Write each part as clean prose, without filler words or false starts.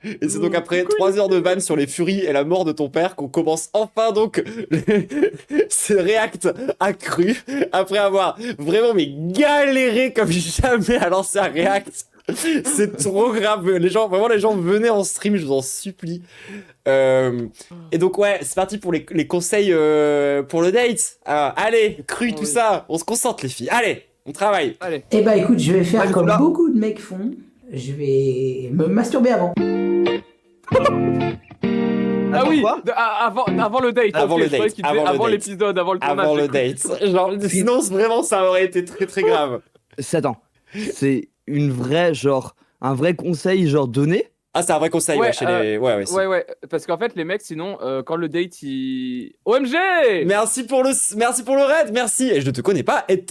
Et c'est donc après 3 heures de vanne sur les furies et la mort de ton père qu'on commence enfin donc ce react accru après avoir vraiment mais galéré comme jamais à lancer un react. C'est trop grave. Les gens, vraiment, les gens venez en stream, je vous en supplie. Et donc ouais, c'est parti pour les conseils pour le date. Allez, cru tout ça, on se concentre les filles. Allez, on travaille. Allez. Eh bah écoute, je vais faire comme Nicolas. beaucoup de mecs font. Je vais me masturber avant. Ah oui, quoi avant le date. Avant ok, le je croyais date, qu'il disait avant le avant date. l'épisode, avant le tournage. Avant le j'ai cru. date. Genre, sinon, vraiment, ça aurait été très très grave. Attends, c'est une vraie, genre, un vrai conseil, genre, donné? Ah, c'est un vrai conseil, ouais, chez les... Ouais, si. Ouais, parce qu'en fait, les mecs, sinon, quand le date, il... OMG. Merci pour le raid, merci. Et je ne te connais pas, et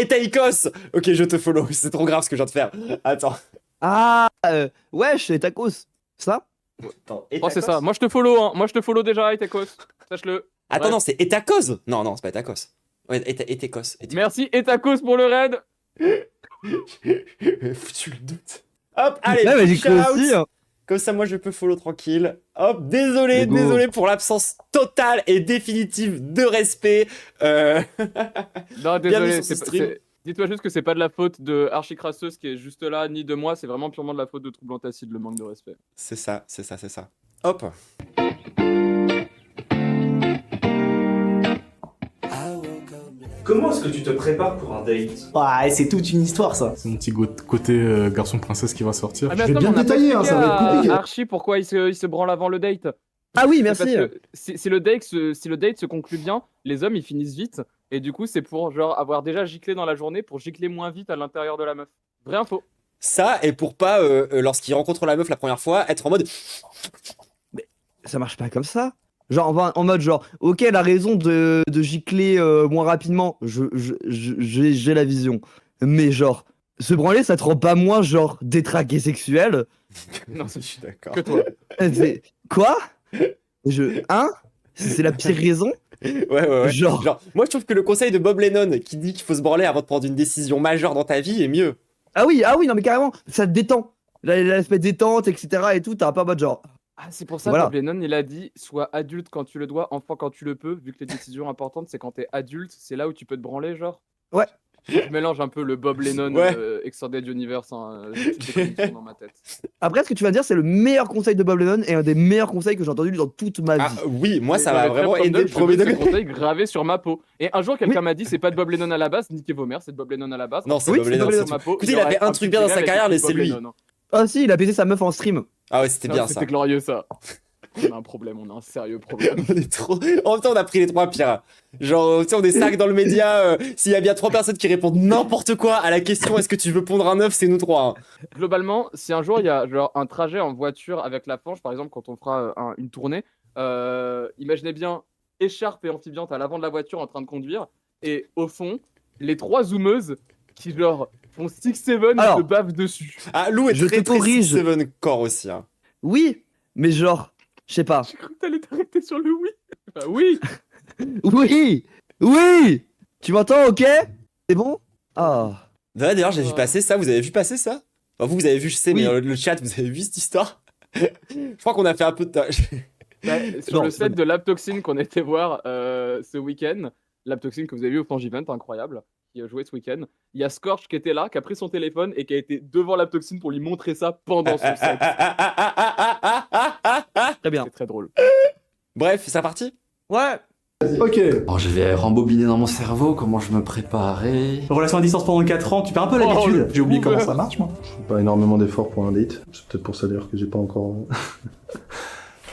Taikos. Ok, je te follow, c'est trop grave ce que je viens de faire. Attends. Ah, wesh, c'est tacos. Ça? Attends, Oh, c'est ça. Moi, je te follow, hein. Moi, je te follow déjà, Etakos. Sache-le. Attends, non, c'est Etakos. Non, c'est pas Etakos. Ouais, Etakos. Merci, Etakos, pour le raid. Foutu le doute. Hop, allez, Ouais, mais j'ai shout cru out. aussi, hein. Comme ça, moi, je peux follow tranquille. Hop, désolé pour l'absence totale et définitive de respect. Non, Bienvenue désolé. sur ce stream. Dis-toi juste que c'est pas de la faute de Archicrasseuse qui est juste là, ni de moi. C'est vraiment purement de la faute de Trouble Antacide, le manque de respect. C'est ça. Hop. Comment est-ce que tu te prépares pour un date? Ouais, c'est toute une histoire ça. C'est mon petit côté garçon princesse qui va sortir. Ah, mais Je vais attends, bien mais on a pas détailler, hein, expliqué ça va être à compliqué. Archie, pourquoi il se branle avant le date? Ah oui, C'est merci. parce que si le date se conclut bien, les hommes ils finissent vite. Et du coup, c'est pour genre avoir déjà giclé dans la journée pour gicler moins vite à l'intérieur de la meuf. Vraie info. Ça, et pour pas, lorsqu'il rencontre la meuf la première fois, être en mode... Ça marche pas comme ça. Genre, en mode, genre, ok, la raison de gicler moins rapidement, j'ai la vision. Mais genre, se branler, ça te rend pas moins, genre, détraqué sexuel. Non, Je suis d'accord. que toi. Quoi? Hein? C'est la pire raison? Ouais. Genre- Moi, je trouve que le conseil de Bob Lennon, qui dit qu'il faut se branler avant de prendre une décision majeure dans ta vie, est mieux. Ah oui, non, mais carrément, ça te détend. L'aspect détente, etc. et tout, t'as pas en mode genre. Ah, c'est pour ça Voilà. que Bob Lennon, il a dit sois adulte quand tu le dois, enfant quand tu le peux, vu que les décisions importantes, c'est quand t'es adulte, c'est là où tu peux te branler, genre. Ouais. Je mélange un peu le Bob Lennon Ouais. Extended Universe, hein, j'ai des connexions dans ma tête. Après, ce que tu vas dire, c'est le meilleur conseil de Bob Lennon et un des meilleurs conseils que j'ai entendu dans toute ma vie. Ah oui, moi, ça Et m'a dans les vraiment Trap aidé Random, le premier je veux ce degré. conseil gravé sur ma peau. Et un jour, quelqu'un m'a dit c'est pas de Bob Lennon à la base, niquez vos mères, c'est de Bob Lennon à la base. Non, c'est Oui, Bob c'est Lennon. Bob c'est Lennon. tout. Ma peau, Écoutez, il a fait un truc bien dans sa carrière, mais c'est lui. Ah si, il a pété sa meuf en stream. Ah ouais, c'était bien ça. C'était glorieux ça. On a un problème, on a un sérieux problème. On est trop... En même temps, on a pris les 3 pires. Genre, tu sais, on est 5 dans le média. S'il y a bien 3 personnes qui répondent n'importe quoi à la question est-ce que tu veux pondre un œuf, c'est nous 3. Globalement, si un jour il y a genre un trajet en voiture avec la Fange, par exemple, quand on fera une tournée, imaginez bien écharpe et amphibiante à l'avant de la voiture en train de conduire, et au fond, les 3 zoomeuses qui genre font 6-7 et Alors. se bavent dessus. Ah, Lou est Je très te corrige. Seven Core aussi. Hein. Oui, mais genre, je sais pas. J'ai cru que t'allais t'arrêter sur le oui. Bah oui. Oui. Tu m'entends, ok? C'est bon? Ah. D'ailleurs, j'ai vu passer ça. Vous avez vu passer ça? Enfin, vous avez vu, je sais, Oui. mais le chat, vous avez vu cette histoire? Je crois qu'on a fait un peu de... Bah, sur Non, le c'est set pas de Laptoxin qu'on était voir ce week-end, Laptoxin que vous avez vu au Fangivent, incroyable, qui a joué ce week-end, il y a Scorch qui était là, qui a pris son téléphone et qui a été devant Laptoxin pour lui montrer ça pendant son set. Très bien. C'est très drôle. Bref, c'est reparti? Ouais. Ok. Alors je vais rembobiner dans mon cerveau comment je me préparais. Relation à distance pendant 4 ans, tu perds un peu Oh, l'habitude. le J'ai oublié boomer. comment ça marche, moi. Je fais pas énormément d'efforts pour un date. C'est peut-être pour ça d'ailleurs que j'ai pas encore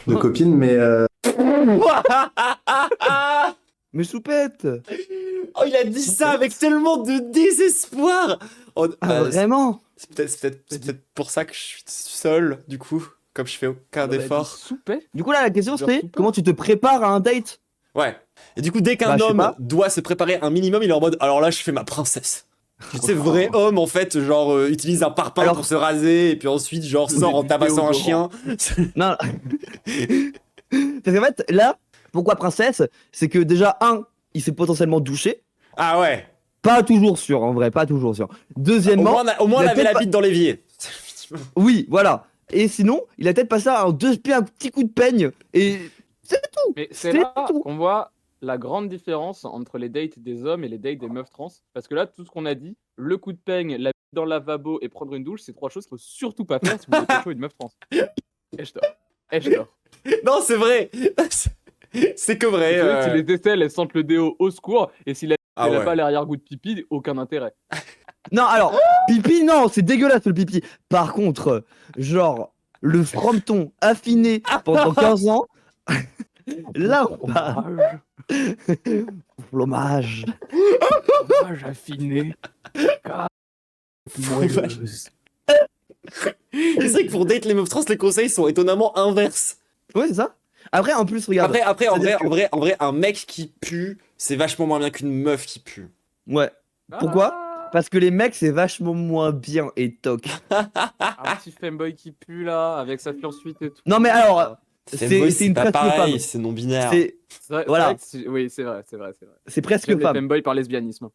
de copine, mais Mais soupette. Oh, il a dit ça avec tellement de désespoir. Oh, Ah, vraiment? c'est peut-être pour ça que je suis seul, du coup, comme je fais aucun effort. Soupet. Du coup, là, la question, Genre c'est super. comment tu te prépares à un date? Ouais. Et du coup, dès qu'un Bah, je sais homme pas. doit se préparer un minimum, il est en mode alors là, je fais ma princesse. Tu sais, vrai homme, en fait, genre, utilise un parpaing Alors- pour se raser, et puis ensuite, genre, sort en tabassant un chien. Non. Parce qu'en fait, là, pourquoi princesse? C'est que déjà, il s'est potentiellement douché. Ah ouais. Pas toujours sûr, en vrai, pas toujours sûr. Au Deuxièmement, moins, on il a avait la peut-être bite dans l'évier. oui, voilà. Et sinon, il a peut-être passé un petit coup de peigne. Et Mais c'est C'est là tout. qu'on voit la grande différence entre les dates des hommes et les dates des meufs trans. Parce que là, tout ce qu'on a dit, le coup de peigne, la bite dans le lavabo et prendre une douche, c'est 3 choses qu'il faut surtout pas faire si vous êtes chaud une meuf trans. Et je dors. Et je dors. Non, c'est vrai. C'est que vrai. Si les aisselles, elles sentent le déo au secours, et si la Ah elle a ouais. pas l'arrière-goût de pipi, aucun intérêt. non, alors, pipi, non, c'est dégueulasse le pipi. Par contre, genre, le fronton affiné pendant 15 ans, là, on va. Fromage. Fromage affiné. Moelleuse. C'est vrai que pour date les meufs trans, les conseils sont étonnamment inverses. Ouais, c'est ça. Après, en plus, regarde. Après, en C'est-à-dire vrai, un mec qui pue, c'est vachement moins bien qu'une meuf qui pue. Ouais. Pourquoi Ah, Parce que les mecs, c'est vachement moins bien et toc. un petit femboy qui pue là, avec sa fursuite et tout. Non, mais alors, c'est Femboy, une pas presque pareil, femme. c'est non-binaire. C'est vrai, Voilà. oui, c'est vrai. C'est presque J'aime les femme. femboys par lesbianisme.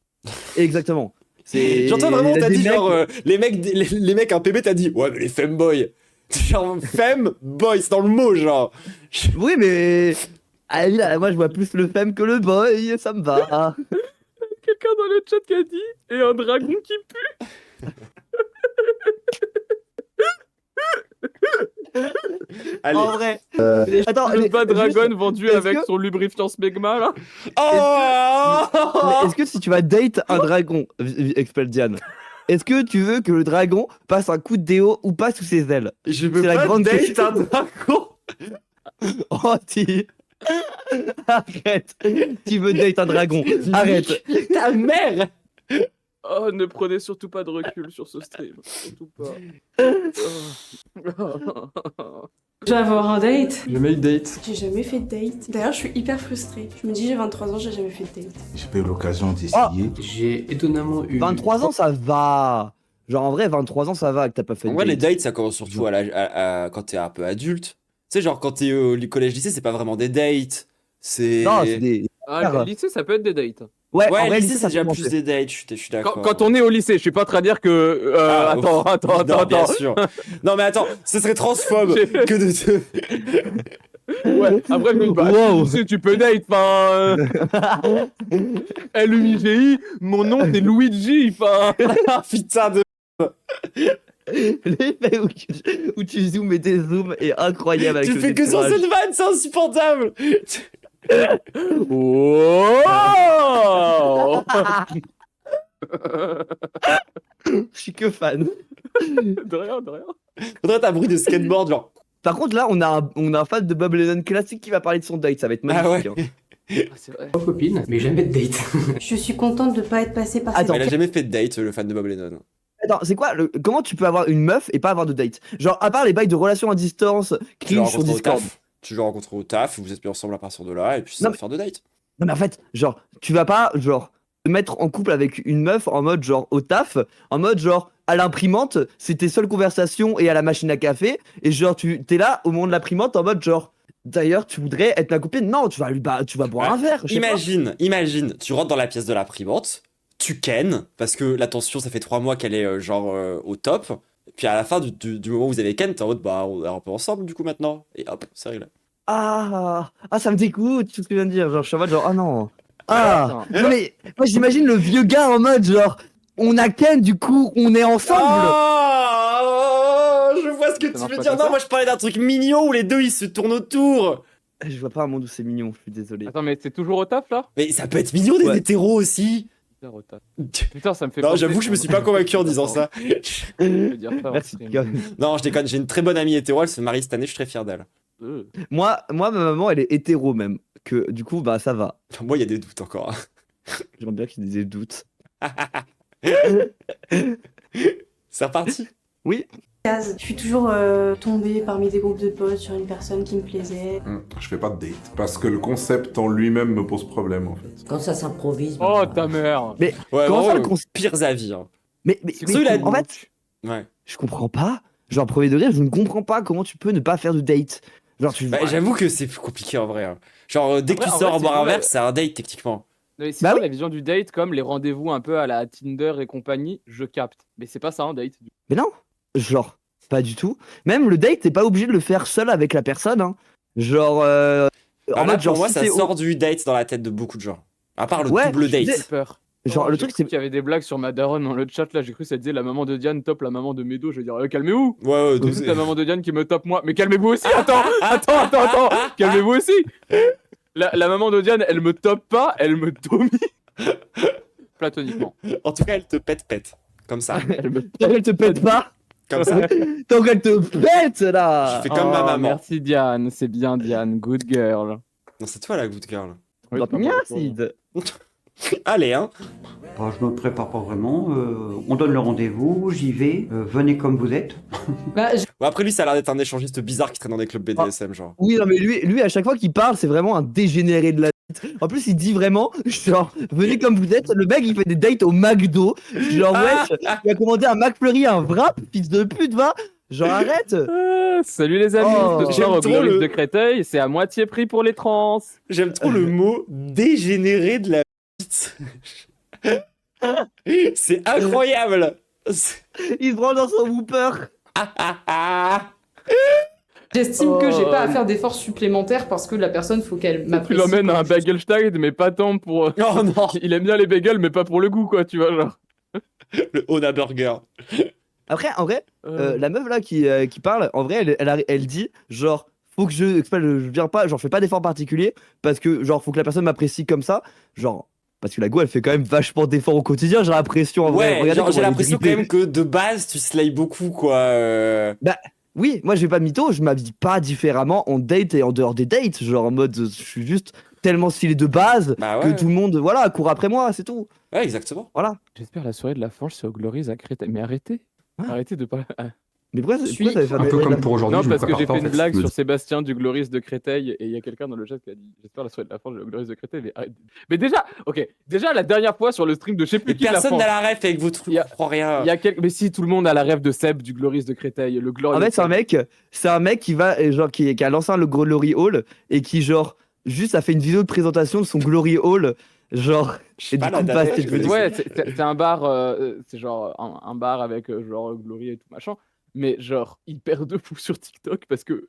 Exactement. C'est. J'entends vraiment, il y a t'as des dit mecs- genre, les mecs, un PB, t'as dit, ouais, mais les femboys. Genre, femboy, c'est dans le mot, genre. Oui, mais. Ah, là, moi, je vois plus le femme que le boy, ça me va. Quelqu'un dans le chat qui a dit et un dragon qui pue. Allez. En vrai. Euh, Attends, Le mais- bas dragon vendu est-ce avec que- son lubrifiant Smegma là. Oh mais est-ce que si tu vas date un dragon, Expeldian, est-ce que tu veux que le dragon passe un coup de déo ou pas sous ses ailes? Je veux C'est la pas grande date question. un dragon. Oh, Arrête. Tu veux date un dragon. Arrête. Ta mère. Oh, ne prenez surtout pas de recul sur ce stream. Surtout pas. Oh. Je vais avoir un date. J'ai jamais eu de date. J'ai jamais fait de date. D'ailleurs, je suis hyper frustrée. Je me dis, j'ai 23 ans, j'ai jamais fait de date. J'ai pas eu l'occasion d'essayer. J'ai étonnamment eu. 23 ans, ça va. Genre, en vrai, 23 ans, ça va que t'as pas fait En de vrai, les date. dates, ça commence surtout quand t'es un peu adulte. Tu sais, genre, quand t'es au collège-lycée, c'est pas vraiment des dates. C'est. Non, c'est des. Ah, le lycée, ça peut être des dates. Ouais, Ouais, en vrai, lycée, c'est déjà commence. plus des dates, je suis d'accord. Quand on est au lycée, je suis pas en train de dire que. Ah, Attends. non, bien sûr. Non, mais attends, ce serait transphobe J'ai- que de te. Ouais, après, je me dis, bah, Wow. tu sais, tu peux date, enfin. LUMIGI, mon nom c'est Luigi, enfin. Ah, putain de. L'effet où tu zoomes et dézoomes est incroyable avec Tu le fais que sur décollage. cette vanne, c'est insupportable. Oh. Je suis que fan. De rien. Faudrait un bruit de skateboard, genre. Par contre, là, on a un fan de Bob Lennon classique qui va parler de son date. Ça va être magnifique. Ah ouais. hein. Ah, c'est vrai. Pas copine, mais jamais de date. Je suis contente de pas être passée par Attends. cette Il a jamais fait de date, le fan de Bob Lennon. Attends, c'est quoi comment tu peux avoir une meuf et pas avoir de date? Genre, à part les bails de relations à distance, Tu l'as cringe sur rencontré au Discord. taf. Tu l'as rencontré au taf, vous êtes mis ensemble à partir de là, et puis ça Non, va faire de date. Non, mais en fait, genre, tu vas pas, genre, te mettre en couple avec une meuf en mode, genre, au taf, en mode, genre, à l'imprimante, c'est tes seules conversations et à la machine à café, et genre, t'es là au moment de l'imprimante en mode, genre, d'ailleurs, tu voudrais être ma copine? Non, tu vas boire un verre. je sais pas. Imagine, tu rentres dans la pièce de l'imprimante, tu ken, parce que la tension, ça fait 3 mois qu'elle est au top, et puis à la fin du moment où vous avez ken, t'es en mode, bah, on est un peu ensemble du coup maintenant, et hop, c'est réglé. Ah, ça me dégoûte, tout ce que tu viens de dire. Genre, je suis en mode, genre, ah non. Ah, Attends. non, mais moi, j'imagine le vieux gars en mode, genre, on a ken, du coup, on est ensemble. Oh, je vois ce que Ça tu marche veux pas dire. comme Non, ça moi je parlais d'un truc mignon où les deux ils se tournent autour. Je vois pas un monde où c'est mignon, je suis désolé. Attends, mais c'est toujours au taf là? Mais ça peut être mignon des Ouais. hétéros aussi. Putain, au taf. Putain, ça me fait Non, penser, j'avoue que je me suis pas convaincu en disant ça. Je vais dire ça en Merci, stream. gars. Non, je déconne, j'ai une très bonne amie hétéro, elle se marie cette année, je suis très fier d'elle. Moi, ma maman, elle est hétéro même. Que du coup, bah, ça va. Enfin, moi, il y a des doutes encore. J'aimerais bien qu'il y ait des doutes. C'est reparti. Oui. case. Je suis toujours tombée parmi des groupes de potes sur une personne qui me plaisait. Je fais pas de date. Parce que le concept en lui-même me pose problème en fait. Quand ça s'improvise. Oh ta mère! Ouais, Comment ça, vraiment, le concept pires avis. Hein. Mais Surtout, il a- en fait, Ouais. je comprends pas. Genre, premier degré, je ne comprends pas comment tu peux ne pas faire de date. Genre, tu Bah, j'avoue que c'est plus compliqué en vrai. Hein. Genre, dès que En tu vrai, sors c'est boire un vrai. verre, c'est un date techniquement. Non, mais c'est Bah ça oui. la vision du date comme les rendez-vous un peu à la Tinder et compagnie, je capte. Mais c'est pas ça un date. Mais non, genre, Pas du tout. Même le date, t'es pas obligé de le faire seul avec la personne. Hein. Genre. Ah, là, pour moi, si ça c'est sort du date dans la tête de beaucoup de gens. À part le Ouais, double je disais- date. J'ai peur. Genre, le J'ai truc, cru c'est. qu'il y avait des blagues sur ma daronne dans le chat là, j'ai cru que ça disait la maman de Diane top la maman de Médo, je vais dire calmez-vous. Ouais, C'est juste la maman de Diane qui me top moi. Mais calmez-vous aussi, attends, calmez-vous aussi. La maman de Diane, elle me top pas, elle me domine. Platoniquement. En tout cas, elle te pète. Comme ça. Elle me Tant qu'elle te pète pas. Comme ça. Tant qu'elle te pète là. Je fais comme ma Oh, maman. Merci Diane, c'est bien Diane, good girl. Non, c'est toi la good girl. Oui, Bah, c'est pas merci. Allez, hein. Je me prépare pas vraiment. On donne le rendez-vous, j'y vais. Venez comme vous êtes. Bah, Bon, après, lui, ça a l'air d'être un échangiste bizarre qui traîne dans des clubs BDSM, genre. Oui, non, mais lui, à chaque fois qu'il parle, c'est vraiment un dégénéré de la bite. En plus, il dit vraiment, genre, venez comme vous êtes. Le mec, il fait des dates au McDo. Genre, wesh, il a commandé un McFlurry, un wrap, fils de pute, va. Genre, arrête. Salut les amis, Oh. ce J'aime soir au trop Gloris le- de Créteil, c'est à moitié prix pour les trans. J'aime trop le mot dégénéré de la bite. C'est incroyable. Il se branle dans son whooper. j'estime que j'ai Oh. pas à faire d'efforts supplémentaires parce que la personne, faut qu'elle Tu m'apprécie. l'emmènes à un Bagelstein, mais pas tant pour. Oh non, Il aime bien les bagels, mais pas pour le goût, quoi, tu vois, genre. le Ona Burger. Après, en vrai, la meuf là qui parle, en vrai, elle dit, genre, faut que je viens pas, genre, je fais pas d'effort particulier parce que, genre, faut que la personne m'apprécie comme ça. Genre, parce que la go, elle fait quand même vachement d'efforts au quotidien, j'ai l'impression en vrai. Ouais, Regardez genre, comment j'ai elle est l'impression quand drippée. même que de base, tu slays beaucoup, quoi. Oui, moi, je vais pas de mytho, je m'habille pas différemment en date et en dehors des dates. Genre, en mode, je suis juste tellement stylé de base Bah que ouais. tout le monde, voilà, court après moi, c'est tout. Ouais, exactement. Voilà. J'espère la soirée de la fange, c'est au Gloris à Créteil. Mais arrêtez. Hein Arrêtez de pas. Mais pourquoi ça Suis- va faire Un peu comme pour aujourd'hui, Non, je me parce que j'ai prépare fait pas, une en blague Je me sur Sébastien du Gloris de Créteil et il y a quelqu'un dans le chat qui a dit j'espère la soirée de la fange, le Gloris de Créteil. Mais, arrête. Mais déjà, ok, déjà la dernière fois sur le stream de je sais plus Et qui de la personne fange. n'a la ref avec vos trucs, Il y a- je comprends rien. Il y a Mais si tout le monde a la rêve de Seb du Gloris de Créteil, le Gloris. En fait, c'est un mec qui va, genre, qui a lancé le Glory Hall et qui, genre, juste a fait une vidéo de présentation de son Glory Hall. Genre, Je sais et pas du la coup, date, bah, je veux dire. Ouais, c'est un bar, c'est genre un bar avec genre Glory et tout machin, mais genre hyper de fou sur TikTok parce que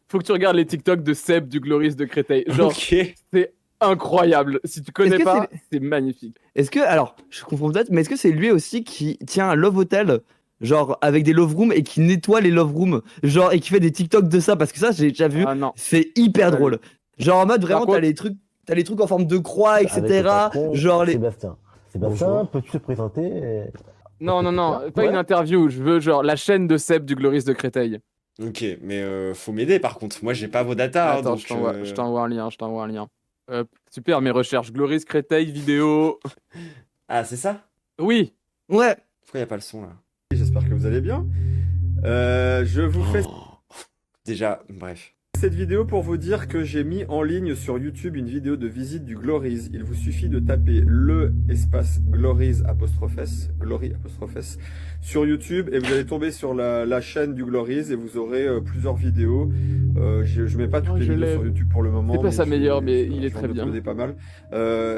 faut que tu regardes les TikTok de Seb du Gloris de Créteil. Genre, Ok. c'est incroyable. Si tu connais que pas, c'est magnifique. Est-ce que, alors, je confonds peut-être, mais est-ce que c'est lui aussi qui tient un love hotel, genre, avec des love rooms et qui nettoie les love rooms, genre, et qui fait des TikTok de ça? Parce que ça, j'ai déjà vu, Ah non. c'est hyper Pas drôle. Genre, en mode, vraiment, contre- t'as les trucs en forme de croix, etc. Genre, les. Sébastien. Bonjour. peux-tu te présenter Non, pas Ouais. une interview. Je veux genre la chaîne de Seb du Gloris de Créteil. Ok, mais faut m'aider par contre. Moi, j'ai pas vos datas. Attends, donc, je t'envoie un lien. Super, mes recherches. Gloris Créteil vidéo. Ah, c'est ça? Oui. Ouais. Pourquoi y a pas le son là? J'espère que vous allez bien. Je vous fais Déjà, bref. cette vidéo pour vous dire que j'ai mis en ligne sur YouTube une vidéo de visite du Glories. Il vous suffit de taper le espace Glories Glory _S sur YouTube et vous allez tomber sur la chaîne du Glories et vous aurez plusieurs vidéos. Je mets pas toutes les je vidéos l'ai. sur YouTube pour le moment. C'est pas sa mais meilleure, mais il est j'en très ai bien. uploadé pas mal.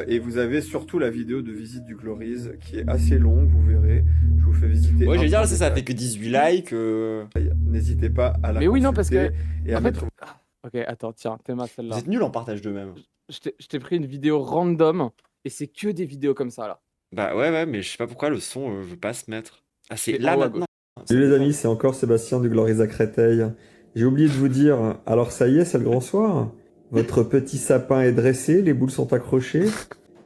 Et vous avez surtout la vidéo de visite du Glories qui est assez longue, vous verrez. Je vous fais visiter. Ouais, un je vais dire, par ça détail. fait que 18 likes. N'hésitez pas à la Mais oui, non, parce que. consulter et à en fait- mettre. Ok, attends, tiens, Théma, Vous celle-là. êtes nuls en partage de même. Je t'ai pris une vidéo random et c'est que des vidéos comme ça là. Bah ouais, mais je sais pas pourquoi le son veut pas se mettre. Ah, c'est C'est là en haut à maintenant. Salut les amis, c'est encore Sébastien du Glories à Créteil. J'ai oublié de vous dire, alors ça y est, c'est le grand soir. Votre petit sapin est dressé, les boules sont accrochées.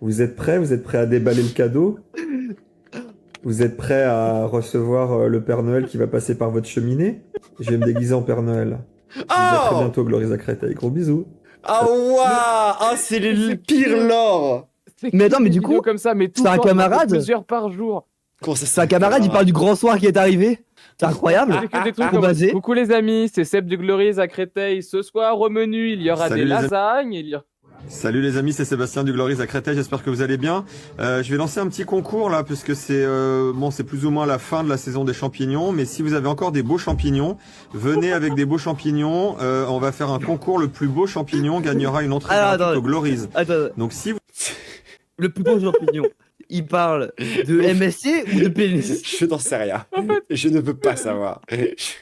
Vous êtes prêts à déballer le cadeau? Vous êtes prêts à recevoir le Père Noël qui va passer par votre cheminée? Je vais me déguiser en Père Noël. Je vous dis à très Oh! bientôt, Glories à Créteil. Gros bisous. Ah waouh! Ah, c'est le pire lore! Mais attends, mais Des du vidéos coup, comme ça, mais tout c'est un le temps, camarade? plusieurs par jour. Comment ça, c'est un camarade, il parle du grand soir qui est arrivé. C'est incroyable. C'est que des trucs Trop comme basé. coucou les amis, c'est Seb du Glories à Créteil. Ce soir au menu, il y aura Salut des les amis. lasagnes, il y a... Salut les amis, c'est Sébastien du Glories à Créteil, j'espère que vous allez bien. Je vais lancer un petit concours là, puisque c'est c'est plus ou moins la fin de la saison des champignons, mais si vous avez encore des beaux champignons, venez avec des beaux champignons, on va faire un concours, le plus beau champignon gagnera une entrée Alors, gratuite attends. au Glories. Attends, Donc si vous... le plus beau champignon. il parle de MSC ou de pénis? Je n'en sais rien. En fait- Je ne peux pas savoir.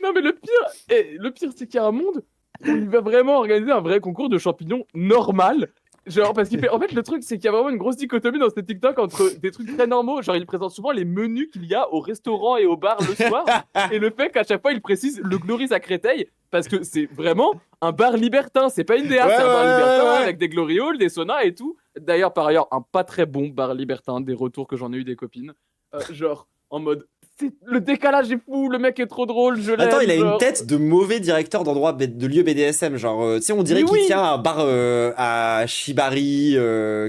Non, mais le pire, c'est qu'il y a un monde où il va vraiment organiser un vrai concours de champignons normal. Genre, parce qu'il fait. En fait, le truc, c'est qu'il y a vraiment une grosse dichotomie dans ces TikTok entre des trucs très normaux. Genre, il présente souvent les menus qu'il y a au restaurant et au bar le soir. Et le fait qu'à chaque fois, il précise le Glories à Créteil. Parce que c'est vraiment un bar libertin. C'est pas une DA, c'est un bar libertin avec des glory halls, des saunas et tout. D'ailleurs, par ailleurs, un pas très bon bar libertin. Des retours que j'en ai eu des copines. Genre, en mode. Le décalage est fou, le mec est trop drôle, je l'aime. Attends, il a genre. une tête de mauvais directeur de lieux BDSM. Genre, tu sais, on dirait Mais qu'il oui. tient un bar à Shibari.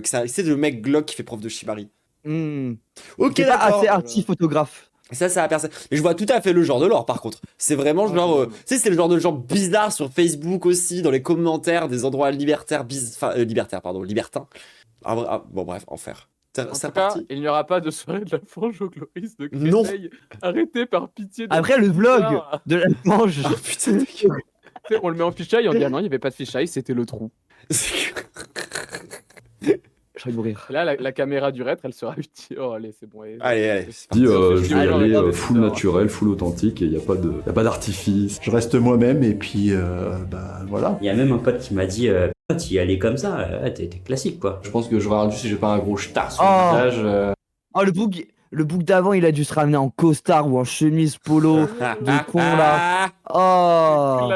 C'est le mec Glock qui fait prof de Shibari. Ok, C'est pas d'accord. assez arty photographe. Ça a personne. Mais je vois tout à fait le genre de l'or par contre. C'est vraiment genre. Tu sais, c'est le genre de gens bizarres sur Facebook aussi, dans les commentaires, des endroits libertaires, libertins. Bon, bref, enfer. En tout cas, il n'y aura pas de soirée de la fange au Gloris de Non. Créteil. Arrêtez par pitié. Après, le vlog de la manche. Oh putain, On le met en fichaille et on dit ah non, il n'y avait pas de fichaille, c'était le trou. Je vais mourir. Et là, la caméra du rétro, elle sera utile. Oh, allez, c'est bon. Allez. Dis, je vais y Alors, aller attends, mais full ça- naturel, full authentique, et il n'y a pas d'artifice. Je reste moi-même et puis voilà. Il y a même un pote qui m'a dit tu y allais comme ça, t'es classique quoi. Je pense que j'aurais rendu si j'ai pas un gros star sur Oh. le visage. Oh, le book d'avant, il a dû se ramener en costard ou en chemise polo de con là. Oh.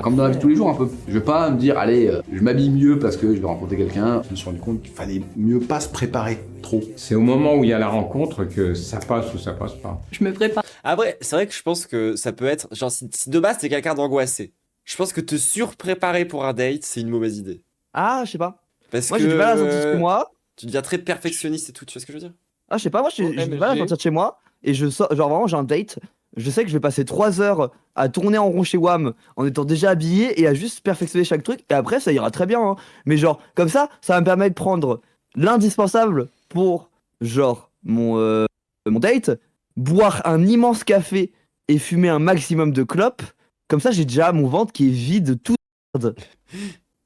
Comme dans la vie de tous les jours un peu. Je vais pas me dire, allez, je m'habille mieux parce que je vais rencontrer quelqu'un. Je me suis rendu compte qu'il fallait mieux pas se préparer trop. C'est au moment où il y a la rencontre que ça passe ou ça passe pas. Je me prépare. Après, c'est vrai que je pense que ça peut être. Genre, si de base t'es quelqu'un d'angoissé, je pense que te surpréparer pour un date, c'est une mauvaise idée. Ah, je sais pas. Parce Moi, que. j'ai du mal à sortir de chez moi. Tu deviens très perfectionniste et tout, tu vois ce que je veux dire? Ah, je sais pas, moi, j'ai du mal à sortir de chez moi. Et je sors, genre vraiment, j'ai un date. Je sais que je vais passer 3 heures à tourner en rond chez WAM en étant déjà habillé et à juste perfectionner chaque truc. Et après, ça ira très bien. Hein. Mais genre, comme ça va me permettre de prendre l'indispensable pour, genre, mon date, boire un immense café et fumer un maximum de clopes. Comme ça, j'ai déjà mon ventre qui est vide de toute merde.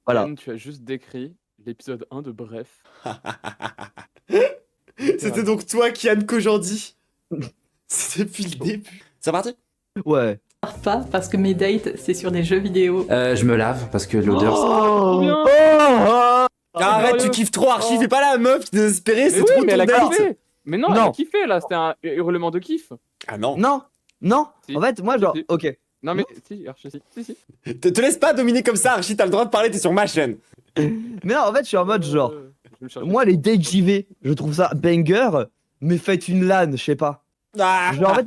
Voilà. Yann, tu as juste décrit l'épisode 1 de Bref. C'était donc toi, Kian Kojandi. C'était depuis le début. C'est parti? Ouais. Pas parce que mes dates, c'est sur des jeux vidéo. Je me lave parce que l'odeur. Trop bien. Arrête, tu kiffes trop Archie, fais pas la meuf qui est désespérée, c'est Mais trop oui, mais ton elle a date. kiffé. Mais non, elle Non. a kiffé là, c'était un hurlement de kiff. Ah non. Non. Si. En fait, moi, genre, Si. ok. Non mais si, Archie, si. Te laisse pas dominer comme ça, Archie, t'as le droit de parler, t'es sur ma chaîne. Mais non, en fait, je suis en mode genre. Je vais le chercher. Moi, les dates JV, je trouve ça banger, mais faites une LAN, je sais pas. Ah. Genre,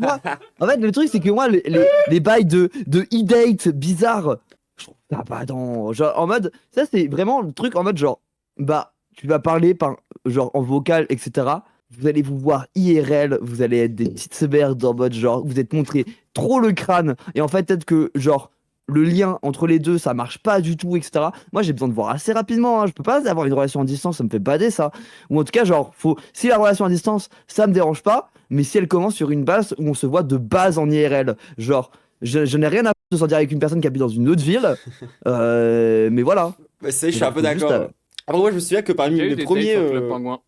en fait, le truc, c'est que moi, les bails de e-date bizarres, je trouve ça pas dans. Genre, en mode, ça, c'est vraiment le truc en mode, genre, bah, tu vas parler genre, en vocal, etc. Vous allez vous voir IRL, vous allez être des petites merdes en mode, genre, vous êtes montré trop le crâne, et en fait, peut-être que, genre, le lien entre les deux, ça marche pas du tout, etc. Moi, j'ai besoin de voir assez rapidement. Hein. Je peux pas avoir une relation à distance, ça me fait bader ça. Ou en tout cas, genre, si la relation à distance, ça me dérange pas, mais si elle commence sur une base où on se voit de base en IRL, genre, je n'ai rien à foutre de sortir avec une personne qui habite dans une autre ville, mais voilà. Bah, c'est, je suis un peu Faut juste, d'accord. Après, moi, je me souviens que parmi J'ai eu les des premiers. dates sur le pingouin.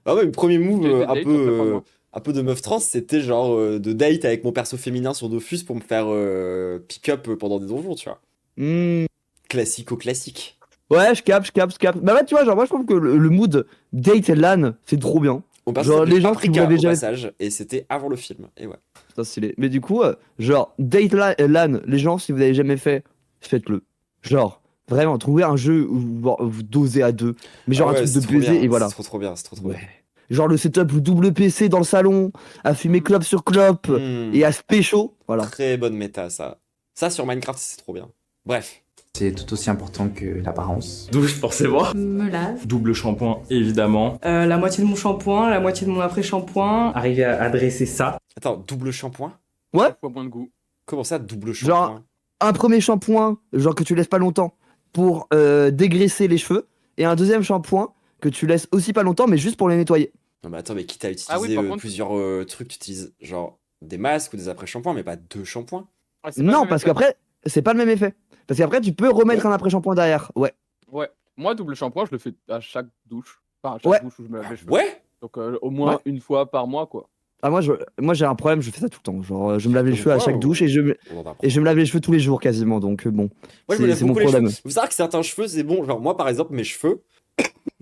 Ah ouais, le premier move J'ai eu des dates sur le pingouin. un peu de meuf trans, c'était genre de date avec mon perso féminin sur Dofus pour me faire pick-up pendant des donjons, tu vois. Classique. Ouais, je capte. Bah ouais, tu vois, genre, moi, je trouve que le mood date et LAN, c'est trop bien. On passe Genre, les gens qui Paprika m'avaient au jamais... passage, et c'était avant le film, et ouais. Ça, stylé. Mais du coup, genre, date LAN, les gens, si vous avez jamais fait, faites-le. Genre, vraiment, trouvez un jeu où vous dosez à deux. Mais genre, Ah ouais, un truc c'est de trop baiser, bien, et voilà. C'est trop bien, c'est trop bien. Genre le setup, le double PC dans le salon, à fumer clope sur clope, et à se pécho, voilà. Très bonne méta, ça. Ça, sur Minecraft, c'est trop bien. Bref. C'est tout aussi important que l'apparence. Douche, forcément. Me lave. Double shampoing, évidemment. La moitié de mon shampoing, la moitié de mon après-shampoing. Arriver à dresser ça. Attends, double shampoing? Ouais. Fois moins de goût. Comment ça, double shampoing? Genre, un premier shampoing, genre que tu laisses pas longtemps, pour dégraisser les cheveux, et un deuxième shampoing que tu laisses aussi pas longtemps, mais juste pour les nettoyer. Non, mais attends, mais quitte à utiliser Ah oui, par contre- plusieurs trucs, tu utilises genre des masques ou des après-shampoings, mais pas deux shampoings. Ah, c'est pas le Non, même parce effet. qu'après, c'est pas le même effet. Parce qu'après, tu peux remettre un après-shampoing derrière. Ouais. Ouais. Moi, double shampoing, je le fais à chaque douche. Enfin, à chaque Ouais. douche où je me lave les cheveux. Ouais. Donc au moins Ouais. une fois par mois, quoi. Ah, moi j'ai un problème, je fais ça tout le temps. Genre, je me lave les Donc, cheveux à chaque wow. douche et je me lave les cheveux tous les jours quasiment. Donc, bon. Moi, je me lève C'est mon beaucoup les problème. cheveux. Vous savez que certains cheveux, c'est bon. Genre, moi, par exemple, mes cheveux.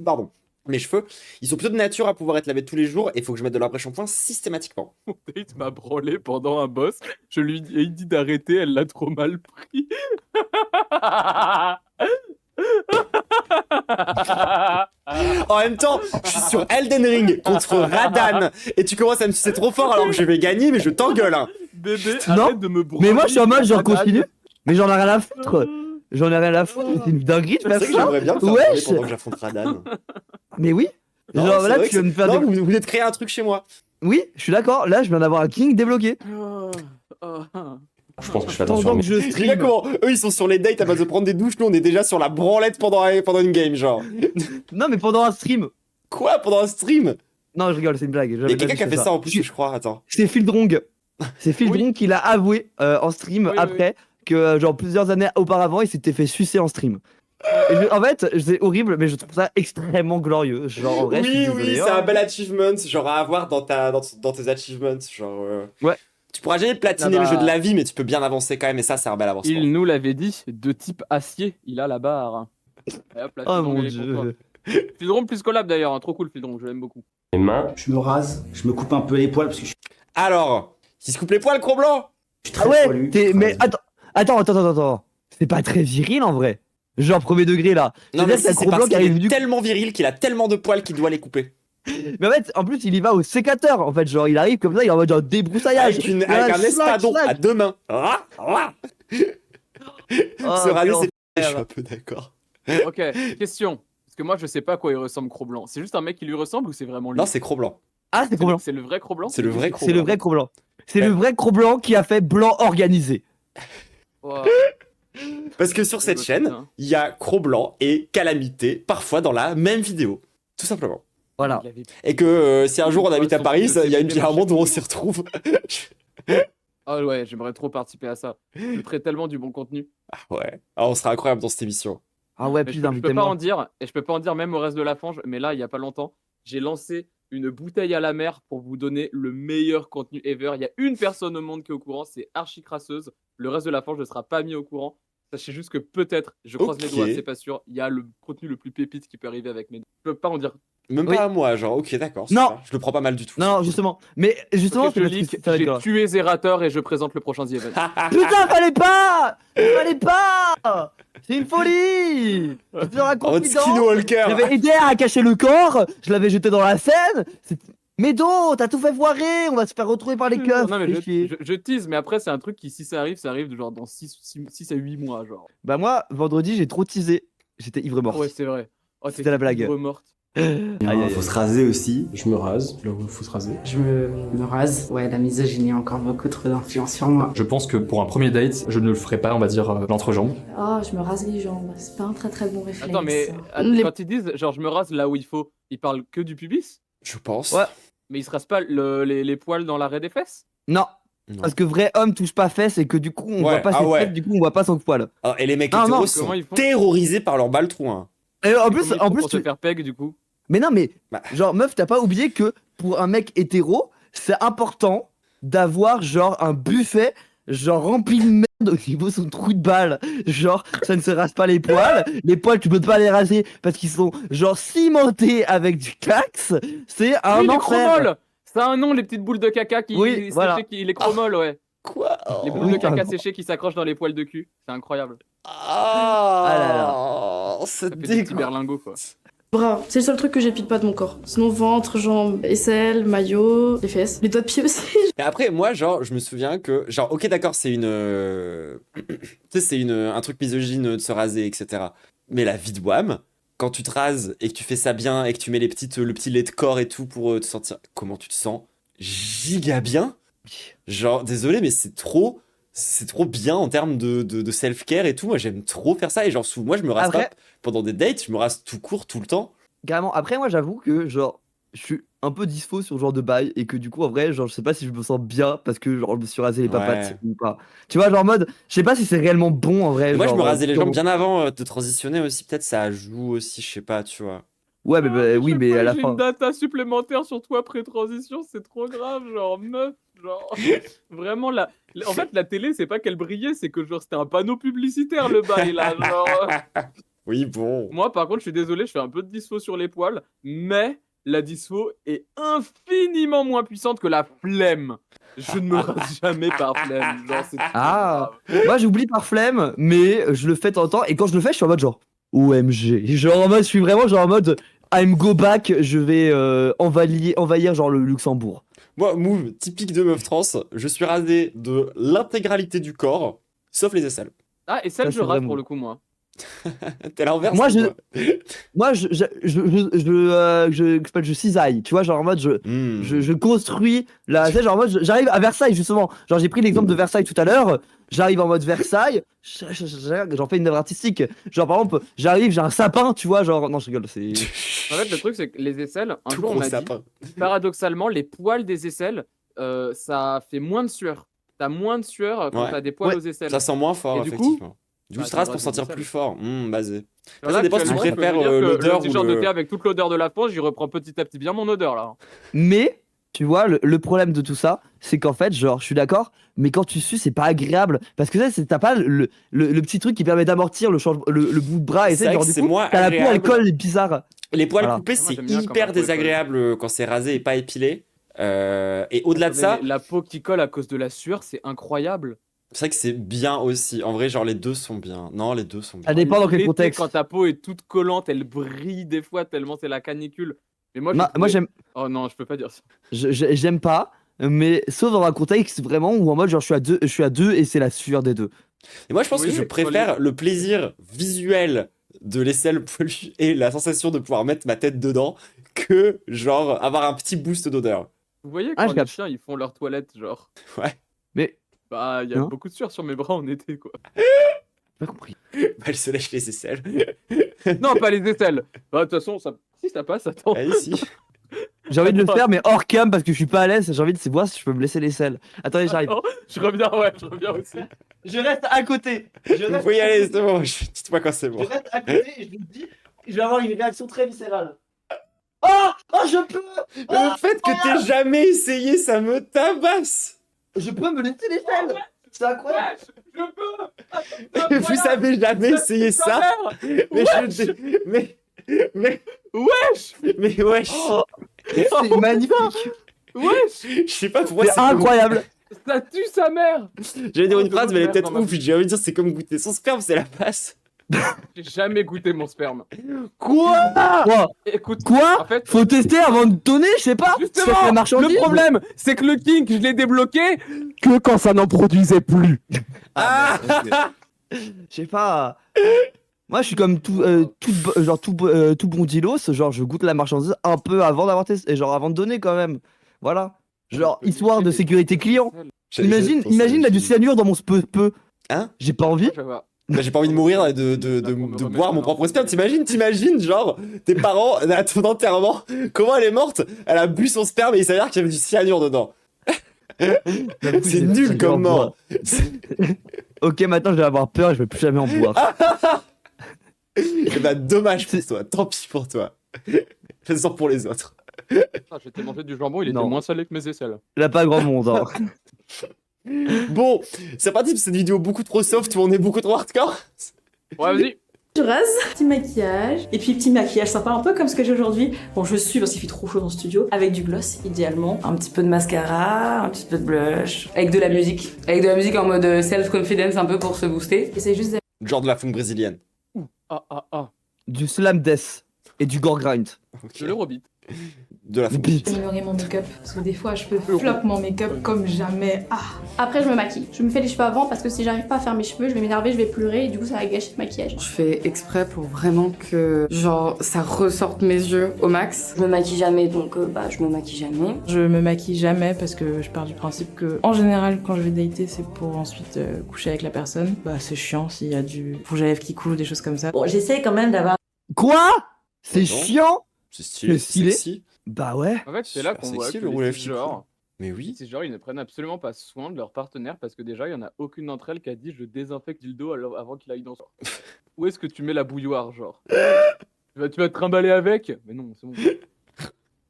Pardon. Mes cheveux, ils sont plutôt de nature à pouvoir être lavés tous les jours et il faut que je mette de l'après-shampoing systématiquement. Mon date m'a branlé pendant un boss. Je lui ai dit d'arrêter, elle l'a trop mal pris. En même temps, je suis sur Elden Ring contre Radan et tu commences à me sucer trop fort alors que je vais gagner, mais je t'engueule. Hein. Bébé, Non, arrête de me branler. Mais moi je suis en mode, genre, Radan. continue. Mais j'en ai rien à foutre. J'en ai rien à foutre. C'est une dinguerie de C'est faire vrai que ça. j'aimerais bien me faire Wesh. branler pendant que j'affronte Radan. Mais oui. Non, Genre c'est là, vrai tu que viens de me faire non, des. vous venez de créer un truc chez moi. Oui, je suis d'accord. Là, je viens d'avoir un king débloqué. Je pense que je fais attention à Pendant mes... que je Regarde stream. comment eux ils sont sur les dates à base de prendre des douches, nous on est déjà sur la branlette pendant une game, genre. Non, mais pendant un stream. Quoi pendant un stream? Non, je rigole, c'est une blague. Il y a quelqu'un qui a fait ça en plus, je crois. Attends. C'est Fildrong. C'est Fildrong Oui. qui l'a avoué en stream Oui, après que, genre, plusieurs années auparavant, il s'était fait sucer en stream. Et en fait, c'est horrible, mais je trouve ça extrêmement glorieux. Genre, en vrai, je suis Oui, désolé, oui, hein. c'est un bel achievement, genre à avoir dans tes achievements, genre. Ouais. Tu pourras jamais platiner Ah bah. le jeu de la vie, mais tu peux bien avancer quand même, et ça, c'est un bel avancement. Il nous l'avait dit, de type acier, il a la barre. Et hop, là, Oh Fildron, mon il est pour toi. dieu. Fildron plus collab d'ailleurs, hein, trop cool Fildron, je l'aime beaucoup. Les mains. Je me rase, je me coupe un peu les poils parce que je Alors, qui se coupe les poils, Cro Blanc? suis très Ah ouais, poilu. mais attends. C'est pas très viril en vrai. Genre, premier degré là. Non, C'est-à-dire mais que t'as c'est Gros parce Blanc qui qu'il arrive est du. tellement viril qu'il a tellement de poils qu'il doit les couper. Mais en fait, en plus, il y va au sécateur. En fait, genre, il arrive comme ça, il est en mode genre débroussaillage. Avec Voilà, un espadon slack. à deux mains. Oh, Se raser, c'est. quel Je suis un peu d'accord. Ok, question. Parce que moi je sais pas à quoi il ressemble Cro-Blanc. C'est juste un mec qui lui ressemble ou c'est vraiment lui? Non, c'est Cro Blanc. Ah, c'est Gros Blanc. C'est le vrai Cro-Blanc? C'est le vrai Cro C'est le vrai Gros Blanc. C'est le vrai Gros Blanc qui a fait blanc organisé. Wow. Parce que sur cette Ouais, chaîne, putain. il y a Cro Blanc et Calamité, parfois dans la même vidéo. Tout simplement. Voilà. Il avait- Et que si un jour on habite à Son Paris, fils, il y a c'est un monde où on s'y retrouve. Ah ouais, j'aimerais trop participer à ça. Je ferais tellement du bon contenu. Ah ouais. Ah, on sera incroyable dans cette émission. Ah ouais, Mais plus je peux pas en invitez-moi. dire, et je peux pas en dire même au reste de la fange, mais là, il y a pas longtemps, j'ai lancé une bouteille à la mer pour vous donner le meilleur contenu ever. Il y a une personne au monde qui est au courant, c'est archi crasseuse. Le reste de la fange ne sera pas mis au courant. Sachez juste que peut-être, je croise les Ok. doigts, c'est pas sûr, il y a le contenu le plus pépite qui peut arriver avec mes. Je peux pas en dire. Même Oui. pas à moi, genre, ok, d'accord. Non. super. Je le prends pas mal du tout. Non, justement. Mais justement, Ok, c'est je parce leak, que ça va être j'ai grave. tué Zerator et je présente le prochain The Event. Putain, fallait pas! Fallait pas! C'est une folie! C'est dans la En mode confidence. Skinwalker. J'avais aidé à cacher le corps, je l'avais jeté dans la Seine. Médo, t'as tout fait foirer, on va se faire retrouver par les keufs. Non, mais fais chier. je tease, mais après, c'est un truc qui, si ça arrive de genre dans 6 à 8 mois. Genre. Bah moi, vendredi, j'ai trop teasé. J'étais ivre mort. Ouais, c'est vrai. Oh, C'était la blague. Morte. Il faut se raser aussi. Je me rase, là où il faut se raser. Je me rase. Ouais, la misogynie a encore beaucoup trop d'influence sur moi. Je pense que pour un premier date, je ne le ferai pas, on va dire, l'entrejambe. Oh, je me rase les jambes. C'est pas un très très bon réflexe. Attends, mais Les- quand ils disent genre je me rase là où il faut, ils parlent que du pubis? Je pense. Ouais. Mais ils se rasent pas les poils dans l'arrêt des fesses? Non. Non. Parce que vrai homme touche pas fesses et que du coup, on Ouais, voit pas ah ses ouais. fesses, du coup, on voit pas son poil. Ah, et les mecs Non, hétéros non, sont comment ils font terrorisés par leur baltrou. Hein. Et en plus, Comment ils font pour tu... se faire peg du coup? Mais non, mais Bah. genre, meuf, t'as pas oublié que pour un mec hétéro, c'est important d'avoir genre un buffet, genre rempli de merde au niveau de son trou de balle. Genre, ça ne se rase pas les poils. Les poils, tu peux pas les raser parce qu'ils sont genre cimentés avec du cax. C'est un Oui, les enfer. chromoles! Ça a un nom, les petites boules de caca qui Oui, séchées voilà. les chromoles, ouais. Quoi? Les boules Oui, de caca pardon. séchées qui s'accrochent dans les poils de cul. C'est incroyable. Ah, là là. Ça C'est fait des petits dégueu. berlingots, quoi. Bras, c'est le seul truc que j'épile pas de mon corps. Sinon, ventre, jambes, aisselles, maillot, les fesses, les doigts de pied aussi. Et après, moi, genre, je me souviens que, genre, ok, d'accord, c'est une. Tu sais, c'est un truc misogyne de se raser, etc. Mais la vie de Wham, quand tu te rases et que tu fais ça bien et que tu mets le petit lait de corps et tout pour te sentir. Comment tu te sens? Giga bien. Genre, désolé, mais c'est trop bien en termes de self-care et tout. Moi, j'aime trop faire ça. Et genre, moi, je me rase Après- pas pendant des dates, je me rase tout court, tout le temps. Carrément. Après, moi, j'avoue que genre, je suis un peu dispo sur ce genre de bail et que du coup, en vrai, genre, je sais pas si je me sens bien parce que genre, je me suis rasé les papates Ouais. ou pas. Tu vois, genre, en mode, je sais pas si c'est réellement bon en vrai. Et moi, je genre, me rasais les comment- jambes bien avant de transitionner aussi. Peut-être ça joue aussi, je sais pas, tu vois. Ouais, mais oui, mais à la J'ai fin. une data supplémentaire sur toi pré-transition, c'est trop grave, genre meuf, genre vraiment en fait la télé c'est pas qu'elle brillait, c'est que genre c'était un panneau publicitaire le bail là, genre. Oui, bon. Moi par contre je suis désolé, je fais un peu de dispo sur les poils, mais la dispo est infiniment moins puissante que la flemme. Je ne me rase jamais par flemme, genre c'est trop Ah, grave. moi j'oublie par flemme, mais je le fais de temps en temps. Et quand je le fais, je suis en mode genre OMG. Genre en mode, je suis vraiment genre en mode I'm go back, je vais envahir genre le Luxembourg. Moi, move typique de meuf trans, je suis rasé de l'intégralité du corps, sauf les aisselles. Ah et celle Ça, je c'est rate vraiment- pour le coup moi. T'es l'inverse. Moi, toi. je cisaille, tu vois, genre en mode Hmm. je construis la, tu sais, genre en mode j'arrive à Versailles justement. Genre j'ai pris l'exemple de Versailles tout à l'heure. J'arrive en mode Versailles, j'en fais une œuvre artistique. Genre par exemple, j'arrive, j'ai un sapin, tu vois, genre non je rigole, c'est. En fait le truc c'est que les aisselles, un Tout jour on gros m'a dit, sapin. paradoxalement les poils des aisselles, ça fait moins de sueur. T'as moins de sueur quand Ouais. t'as des poils Ouais, aux aisselles. Ça sent moins fort, Et du coup, effectivement. Du coup, bah, tu te rases t'as pour le sentir droit de plus fort. Basé. Voilà, Ça dépend si tu actuellement, je peux préfères vous dire que l'odeur le ou t-shirt de le. thé avec toute l'odeur de la France, j'y reprends petit à petit bien mon odeur là. Mais tu vois, le problème de tout ça, c'est qu'en fait, genre, je suis d'accord, mais quand tu sues, c'est pas agréable. Parce que ça, t'as pas le petit truc qui permet d'amortir le bout de bras. Et C'est c'est vrai genre, que du c'est coup, moins t'as la peau, elle agréable. colle, est bizarre. Les poils Voilà. coupés, Moi, c'est j'aime bien quand hyper ma peau est désagréable quand c'est rasé et pas épilé. Et au-delà de ça, La peau qui colle à cause de la sueur, c'est incroyable. c'est vrai que c'est bien aussi. En vrai, genre, les deux sont bien. Non, les deux sont bien. Ça dépend dans quel L'été, contexte. quand ta peau est toute collante, elle brille des fois tellement c'est la canicule. Mais moi, Moi, j'aime. Oh non, je peux pas dire ça. J'aime pas, mais sauf dans un contexte vraiment où en mode genre je suis à deux et c'est la sueur des deux. Et moi, je pense Oui, que je mais préfère le plaisir visuel de l'aisselle poilue et la sensation de pouvoir mettre ma tête dedans que, genre, avoir un petit boost d'odeur. Vous voyez Ah, quand je les capte. chiens ils font leur toilette, genre. Ouais, Mais Bah, il y a Hein beaucoup de sueur sur mes bras en été, quoi. j'ai pas compris. bah, elle se lèche les aisselles. Non, pas les aisselles. Bah, de toute façon, si ça passe, attends. Ah, ici. J'ai envie de le faire mais hors cam parce que je suis pas à l'aise. J'ai envie de voir si je peux me laisser les selles. Attendez, j'arrive. Attends, je reviens, ouais, je reviens aussi. Je reste à côté. Vous pouvez y aller, c'est bon. Dites-moi quand c'est bon. reste à côté et je vous dis, je vais avoir une réaction très viscérale. Oh, je peux. Le fait que t'aies jamais essayé, ça me tabasse. Je peux me laisser les selles. C'est incroyable. Je peux. Vous avez jamais essayé ça? Mais Wesh. mais wesh. Oh, c'est magnifique. Wesh. Je sais pas pourquoi C'est incroyable. Ça tue sa mère. J'allais dire une Oh, phrase, mais elle est je peut-être goûte ouf. J'ai envie de dire, c'est comme goûter son sperme, c'est la passe. J'ai jamais goûté mon sperme. Quoi? Écoute, Quoi? en fait, Faut tester avant de donner, je sais pas. justement, Ça fait la marchandise. le problème, c'est que le kink, je l'ai débloqué que quand ça n'en produisait plus. Ah Je sais pas. Moi, je suis comme tout bon dilos. Genre, je goûte la marchandise un peu avant d'avoir testé, genre avant de donner quand même. Voilà. Genre, histoire de sécurité client. Imagine là du cyanure dans mon peu. Hein? J'ai pas envie. Bah, j'ai pas envie de mourir et de boire mon propre sperme. T'imagines, genre, tes parents, à ton enterrement, comment elle est morte? Elle a bu son sperme et il s'avère qu'il y avait du cyanure dedans. C'est nul comme mort. Ok, maintenant je vais avoir peur et je vais plus jamais en boire. Et bah, dommage pour toi. Tant pis pour toi. Fais-en pour les autres. Ah, j'ai été manger du jambon, il était Non. moins salé que mes aisselles. Là, pas grand monde. Hein. Bon, c'est parti pour cette vidéo beaucoup trop soft où on est beaucoup trop hardcore. Ouais, vas-y. Je rase. Petit maquillage. Et puis petit maquillage sympa, un peu comme ce que j'ai aujourd'hui. Bon, je suis parce qu'il fait trop chaud dans le studio. Avec du gloss, idéalement. Un petit peu de mascara, un petit peu de blush. Avec de la musique. Avec de la musique en mode self-confidence un peu pour se booster. Et c'est juste... Genre de la funk brésilienne. Ah. Du slam death et du gore grind. De l'Eurobeat. De la funk. Améliorer mon make-up. Parce que des fois, je peux flop mon make-up comme jamais. Ah. Après, je me maquille. Je me fais les cheveux avant parce que si j'arrive pas à faire mes cheveux, je vais m'énerver, je vais pleurer et du coup, ça va gâcher le maquillage. Je fais exprès pour vraiment que, genre, ça ressorte mes yeux au max. Je me maquille jamais, donc je me maquille jamais. Je me maquille jamais parce que je pars du principe que, en général, quand je vais dater, c'est pour ensuite coucher avec la personne. Bah, c'est chiant s'il y a du rouge à lèvres qui coule, des choses comme ça. Bon, j'essaie quand même d'avoir... Quoi? C'est Non. chiant? C'est stylé. C'est stylé. Sexy. Bah ouais. En fait, c'est là Super qu'on voit sexy, que le roulé les à fil genre, Mais oui. ces genre, ils ne prennent absolument pas soin de leur partenaire parce que déjà, il y en a aucune d'entre elles qui a dit je désinfecte le dos avant qu'il aille dans son. Où est-ce que tu mets la bouilloire, genre? Tu vas te trimballer avec? Mais non, c'est bon.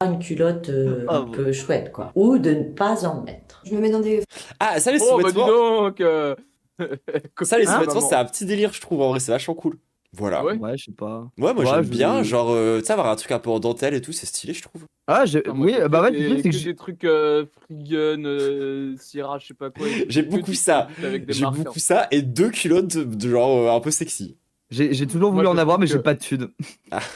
Une culotte un peu chouette, quoi. Ou de ne pas en mettre. Je me mets dans des. Ah, ça, les Oh, bah dis sous-vêtements. donc Ça, les Hein, sous-vêtements, maman. c'est un petit délire, je trouve. En vrai, c'est vachement cool. Voilà. Ouais. Ouais, je sais pas. Ouais, moi Ouais, j'aime je- bien. Genre, tu sais, avoir un truc un peu en dentelle et tout, c'est stylé, je trouve. Ah, oui, que bah ouais, des- le truc, c'est que que j'ai- des trucs free gun, Sierra, je sais pas quoi. J'ai que beaucoup du ça. truc avec des J'ai marqueurs. beaucoup ça et 2 culottes de genre un peu sexy. j'ai toujours voulu Moi, en je avoir, mais trouve j'ai que- pas de thunes.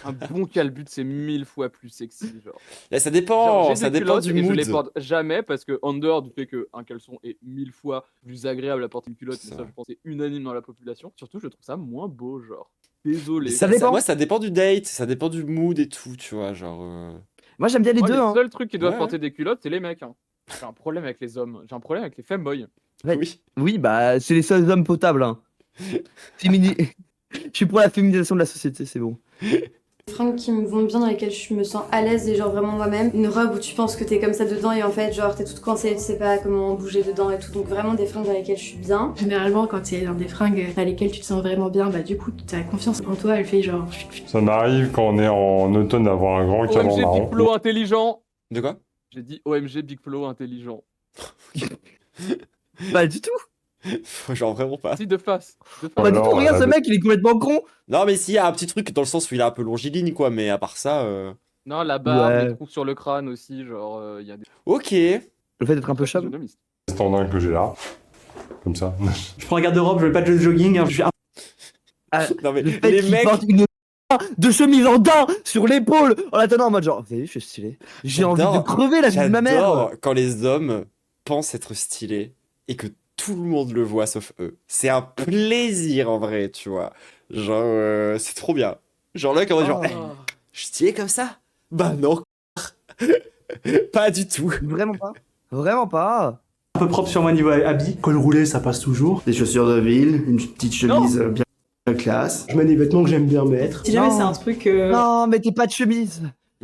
Un bon calbut, c'est 1000 fois plus sexy, genre. Là, ça dépend, Genre, j'ai ça des dépend culottes du et je mood. les porte jamais parce que, en dehors du fait qu'un caleçon est 1000 fois plus agréable à porter une culotte, mais ça, je pense, c'est unanime dans la population. Surtout, je trouve ça moins beau, genre. Désolé. Moi, ça dépend du date, ça dépend du mood et tout, tu vois, genre. Moi, j'aime bien les Moi, deux. les Hein. seuls trucs qui doivent Ouais. porter des culottes, c'est les mecs. Hein. J'ai un problème avec les hommes. J'ai un problème avec les femboys. Ouais. Oui. Oui, bah, c'est les seuls hommes potables. Hein. Je suis pour la féminisation de la société, c'est bon. Des fringues qui me vont bien, dans lesquelles je me sens à l'aise et genre vraiment moi-même. Une robe où tu penses que t'es comme ça dedans et en fait genre t'es toute coincée, tu sais pas comment bouger dedans et tout. Donc vraiment des fringues dans lesquelles je suis bien. Généralement, quand tu es dans des fringues dans lesquelles tu te sens vraiment bien, bah du coup, ta confiance en toi, elle fait genre. Ça m'arrive quand on est en automne d'avoir un grand canon OMG marron. Big Flo intelligent. De quoi? J'ai dit OMG Big Flo intelligent. Pas du tout. Genre vraiment pas. Si, de face. De face. Pas du tout, regarde ce mec, il est complètement con. Non, mais s'il y a un petit truc dans le sens où il est un peu longiligne, quoi, mais à part ça. Non, la barbe, Ouais. les trous sur le crâne aussi, genre, il y a des. Ok. Le fait d'être un peu chum. C'est en dingue que j'ai là. Comme ça. Je prends un garde-robe, je vais pas de jogging, je suis un... Ah, Non, mais le fait les qu'il mecs. porte une de chemise en daim sur l'épaule en attendant en mode genre, vous avez vu, je suis stylé. J'ai envie de J'adore- crever la vie de ma mère. J'adore quand les hommes pensent être stylés et que tout le monde le voit sauf eux. C'est un plaisir en vrai, tu vois. Genre, c'est trop bien. Genre là, quand genre, Oh. je suis stylé comme ça? Bah non. Pas du tout. Vraiment pas. Vraiment pas. un peu propre sur moi niveau habit. Col roulé, ça passe toujours. Des chaussures de ville, une petite chemise bien classe. Je mets des vêtements que j'aime bien mettre. Si jamais Non. c'est un truc. Non, mettez pas de chemise.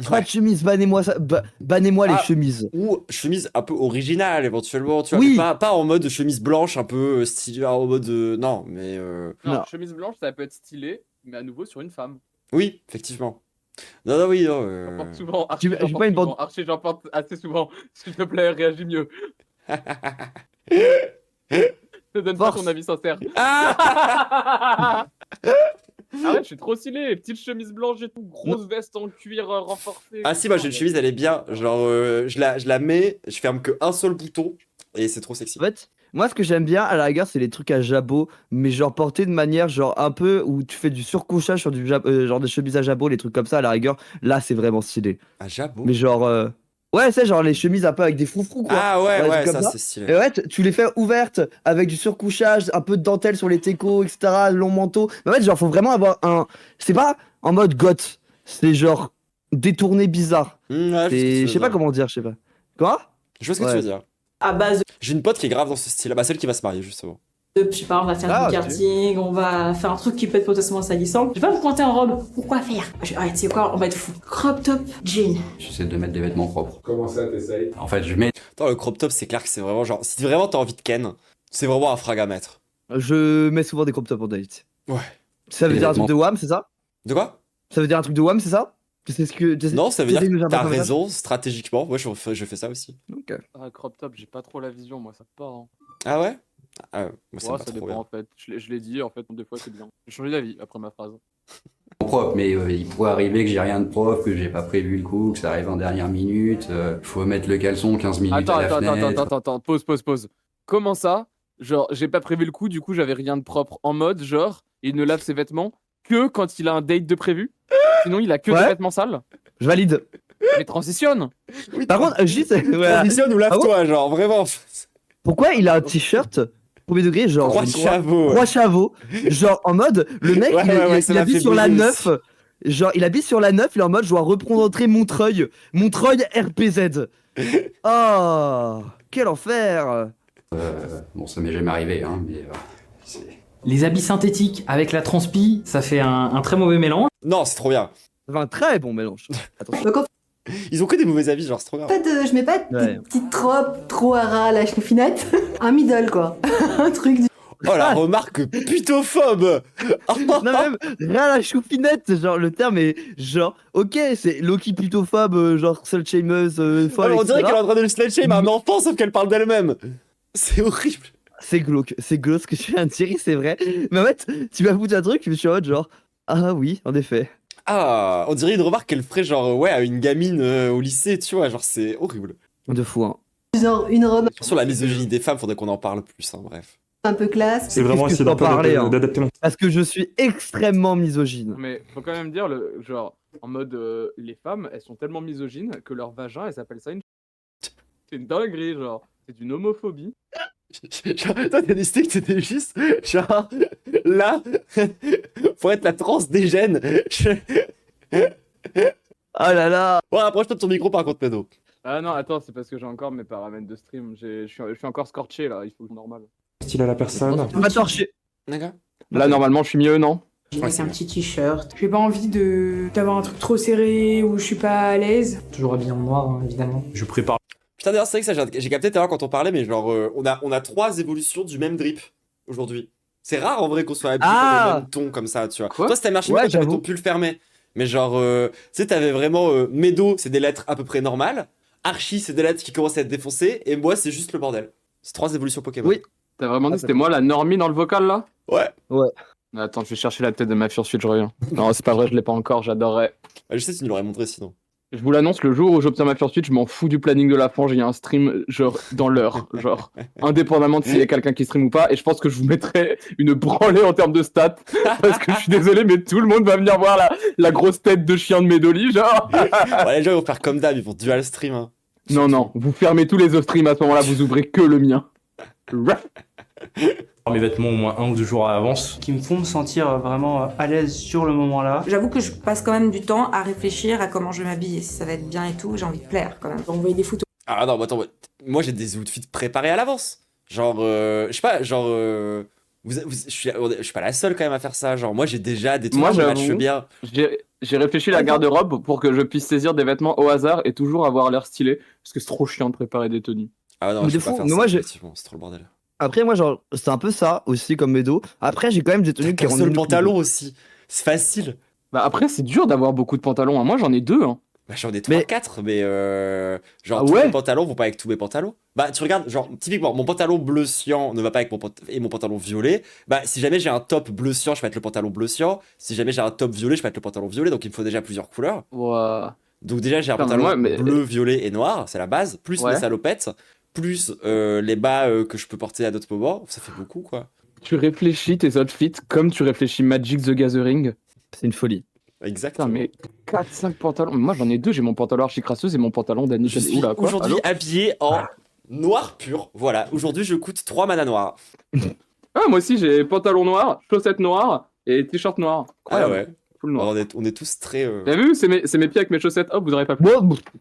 Pas de chemise, bannez-moi ça. Bannez-moi les Ah, chemises. Ou chemise un peu originale éventuellement, tu vois. Oui. Mais pas en mode chemise blanche un peu stylée, en mode. Non, mais. Non, Non. chemise blanche, ça peut être stylé, mais à nouveau sur une femme. Oui, effectivement. Non, non, oui, non. J'en porte souvent, Archie, Tu- j'en j'ai porte pas une souvent, bande- Archie, j'en porte assez souvent. S'il te plaît, réagis mieux. Ne donne pas Force. ton avis sincère. Ah Arrête, je suis trop stylé. Petite chemise blanche et tout, grosse veste en cuir renforcée. Ah si, moi j'ai une chemise, elle est bien. Genre, je la mets, je ferme que un seul bouton et c'est trop sexy. En fait, moi, ce que j'aime bien, à la rigueur, c'est les trucs à jabot, mais genre portés de manière, genre un peu où tu fais du surcouchage sur du genre des chemises à jabot, les trucs comme ça, à la rigueur, là, c'est vraiment stylé. Ah, jabot. Mais genre, ouais, c'est genre les chemises un peu avec des froufrous, quoi. Ah ouais, des ouais, trucs comme ça c'est stylé. Et ouais, tu les fais ouvertes avec du surcouchage, un peu de dentelle sur les técos, etc., long manteau. Mais en fait, genre, faut vraiment avoir un. C'est pas en mode goth, c'est genre détourné bizarre. Ouais, Je sais pas comment dire, je sais pas. Quoi? Je vois ce que tu Ouais. veux dire. À base J'ai une pote qui est grave dans ce style, bah celle qui va se marier justement. de, je sais pas, on va faire Ah, du ok. karting, on va faire un truc qui peut être potentiellement salissant. Je vais pas me pointer en robe. Pourquoi faire? Ah, tu sais quoi, on va être fou. Crop top, jean. J'essaie de mettre des vêtements propres. Comment ça, t'essayes? En fait, je mets. Attends, le crop top, c'est clair que c'est vraiment genre. Si vraiment t'as envie de ken, c'est vraiment un frag à mettre. Je mets souvent des crop tops en date. Ouais. Ça veut Des dire un truc vêtements. de WAM, c'est ça? De quoi? Ça veut dire un truc de WAM, c'est ça? C'est ce que. Non, ça veut dire t'essaies de nous que t'as faire un raison, stratégiquement. Moi, je fais ça aussi. Ok. Ah, crop top, j'ai pas trop la vision, moi, ça part. Hein. Ah ouais? Ah, moi, ça Ouais, me va ça trop dépend bien. en fait. Je l'ai dit, en fait, des fois c'est bien. J'ai changé d'avis après ma phrase. Propre, mais il pourrait arriver que j'ai rien de propre, que j'ai pas prévu le coup, que ça arrive en dernière minute. Faut mettre le caleçon 15 minutes Attends, à la attends, fenêtre. attends, pause. Comment ça? Genre, j'ai pas prévu le coup, du coup j'avais rien de propre. En mode, genre, il ne lave ses vêtements que quand il a un date de prévu. Sinon, il a que des Ouais. vêtements sales. Je valide. Mais transitionne. Par contre, je dis, c'est. Ouais. Transitionne ou lave-toi, genre, vraiment. Pourquoi il a un t-shirt premier degré, genre. Trois chavots. Trois chavots. Genre en mode, le mec, Ouais, il, ouais, il- ouais, il ça m'a habite fait sur la bouger 9. Genre, il habite sur la 9, il est en mode, je dois représenter Montreuil. Montreuil RPZ. Oh, quel enfer. Bon, ça m'est jamais arrivé, hein, mais c'est. Les habits synthétiques avec la transpi, ça fait un très mauvais mélange. Non, c'est trop bien. Ça fait un très bon mélange. Attention. Donc en Ils ont que des mauvais avis, genre, c'est trop bien. fait, je mets pas Ouais. des petites robes trop à ras à la chenouffinette. Un middle quoi. Un truc du. Oh la remarque putophobe. Non, même, rien à la choupinette, genre, le terme est genre, ok, c'est Loki plutophobe, genre, slut-shameuse, folle, On dirait etc. qu'elle est en train de le slut-shame à un enfant, sauf qu'elle parle d'elle-même. C'est horrible. C'est glauque ce que tu viens de dire, c'est vrai. Mais en fait, tu m'as foutu un truc, je me suis en mode genre, ah oui, en effet. Ah, on dirait une remarque qu'elle ferait genre, ouais, à une gamine au lycée, tu vois, genre c'est horrible. De fou, hein. Genre une robe Sur la misogynie des femmes, faudrait qu'on en parle plus, hein, bref. un peu classe. C'est vraiment Qu'est-ce que essayer t'en parlais, hein. d'adapter mon... Parce que je suis extrêmement misogyne. Mais faut quand même dire, genre, en mode, les femmes, elles sont tellement misogynes que leur vagin, elles appellent ça une... C'est une dinguerie, genre. C'est une homophobie. Genre, toi, t'as décidé que t'étais juste, genre, là, pour être la transe des gènes. Oh là là. Ouais, approche-toi de ton micro par contre, pédo. Ah non, attends, c'est parce que j'ai encore mes paramètres de stream. Je suis encore scorché, là, il faut que je normal. Style à la personne. Pas torché. D'accord. Là, normalement, je suis mieux, non? Avec un petit t-shirt. J'ai pas envie d'avoir un truc trop serré où je suis pas à l'aise. Toujours habillé en noir, hein, évidemment. Je prépare. Putain, d'ailleurs, c'est vrai que ça, j'ai capté tout à l'heure quand on parlait, mais genre, on a 3 évolutions du même drip aujourd'hui. C'est rare en vrai qu'on soit habillé dans le même ton comme ça, tu vois. Quoi Toi, c'était marché Ouais, quand t'avais j'avoue. ton pull fermé. Mais genre, tu sais, t'avais vraiment Medo, c'est des lettres à peu près normales. Archie, c'est des lettres qui commencent à être défoncées. Et moi, c'est juste le bordel. C'est 3 évolutions Pokémon. Oui. T'as vraiment dit que c'était moi la normie dans le vocal, là? Ouais. Attends, je vais chercher la tête de ma fursuite, je reviens. Non, c'est pas vrai, je l'ai pas encore, j'adorerais. Ah, je sais, tu nous l'aurais montré sinon. Je vous l'annonce, le jour où j'obtiens ma fursuite, je m'en fous du planning de la fange, il y a un stream, genre, dans l'heure, genre, indépendamment de s'il y a quelqu'un qui stream ou pas, et je pense que je vous mettrai une branlée en termes de stats, parce que je suis désolé, mais tout le monde va venir voir la grosse tête de chien de Medoli, genre. Ouais, les gens ils vont faire comme d'hab, ils vont dual stream. Hein. Non, vous fermez tous les autres streams à ce moment-là, vous ouvrez que le mien. Mes vêtements au moins 1 ou 2 jours à l'avance. Qui me font me sentir vraiment à l'aise sur le moment-là. J'avoue que je passe quand même du temps à réfléchir à comment je vais m'habiller, si ça va être bien et tout, j'ai envie de plaire quand même. Envoyer des photos. Ah non, mais attends, moi j'ai des outfits préparés à l'avance. Genre, je sais pas, genre, je suis pas la seule quand même à faire ça. Genre, moi j'ai déjà des trucs Moi, qui j'avoue. matchent bien. J'ai réfléchi la garde-robe pour que je puisse saisir des vêtements au hasard et toujours avoir l'air stylé, parce que c'est trop chiant de préparer des tenues. Ah non, Mais je de peux pas fou, faire mais ça, moi, j'ai- effectivement, c'est trop le bordel. Après, moi, genre, c'est un peu ça aussi comme Medo. Après, j'ai quand même des tenues qui T'as rendent le pantalon aussi, c'est facile. Bah après, c'est dur d'avoir beaucoup de pantalons, hein. Moi j'en ai 2, hein. Bah j'en ai Mais- 3-4, mais genre Ah tous ouais mes pantalons vont pas avec tous mes pantalons. Bah tu regardes, genre typiquement mon pantalon bleu cyan ne va pas avec mon pantalon violet. Bah si jamais j'ai un top bleu cyan, je vais mettre le pantalon bleu cyan. Si jamais j'ai un top violet, je vais mettre le pantalon violet. Donc il me faut déjà plusieurs couleurs. Ouah. Donc déjà j'ai un Putain, pantalon moi, mais- bleu, violet et noir, c'est la base. Plus Ouais. mes salopettes, plus les bas que je peux porter à d'autres moments. Ça fait beaucoup quoi. Tu réfléchis tes outfits comme tu réfléchis Magic the Gathering. C'est une folie. Exactement. Putain, mais 4-5 pantalons. Moi j'en ai 2, j'ai mon pantalon archi-crasseuse et mon pantalon d'Annie. Je suis Oula, quoi aujourd'hui Allô habillé en noir pur. Voilà, aujourd'hui je coûte 3 mana noirs. Ah, moi aussi j'ai pantalon noir, chaussettes noires et t-shirt noir. Ah Incroyable. ouais. Full noir. On est tous très. T'as vu, c'est mes pieds avec mes chaussettes. Hop, vous aurez pas pu.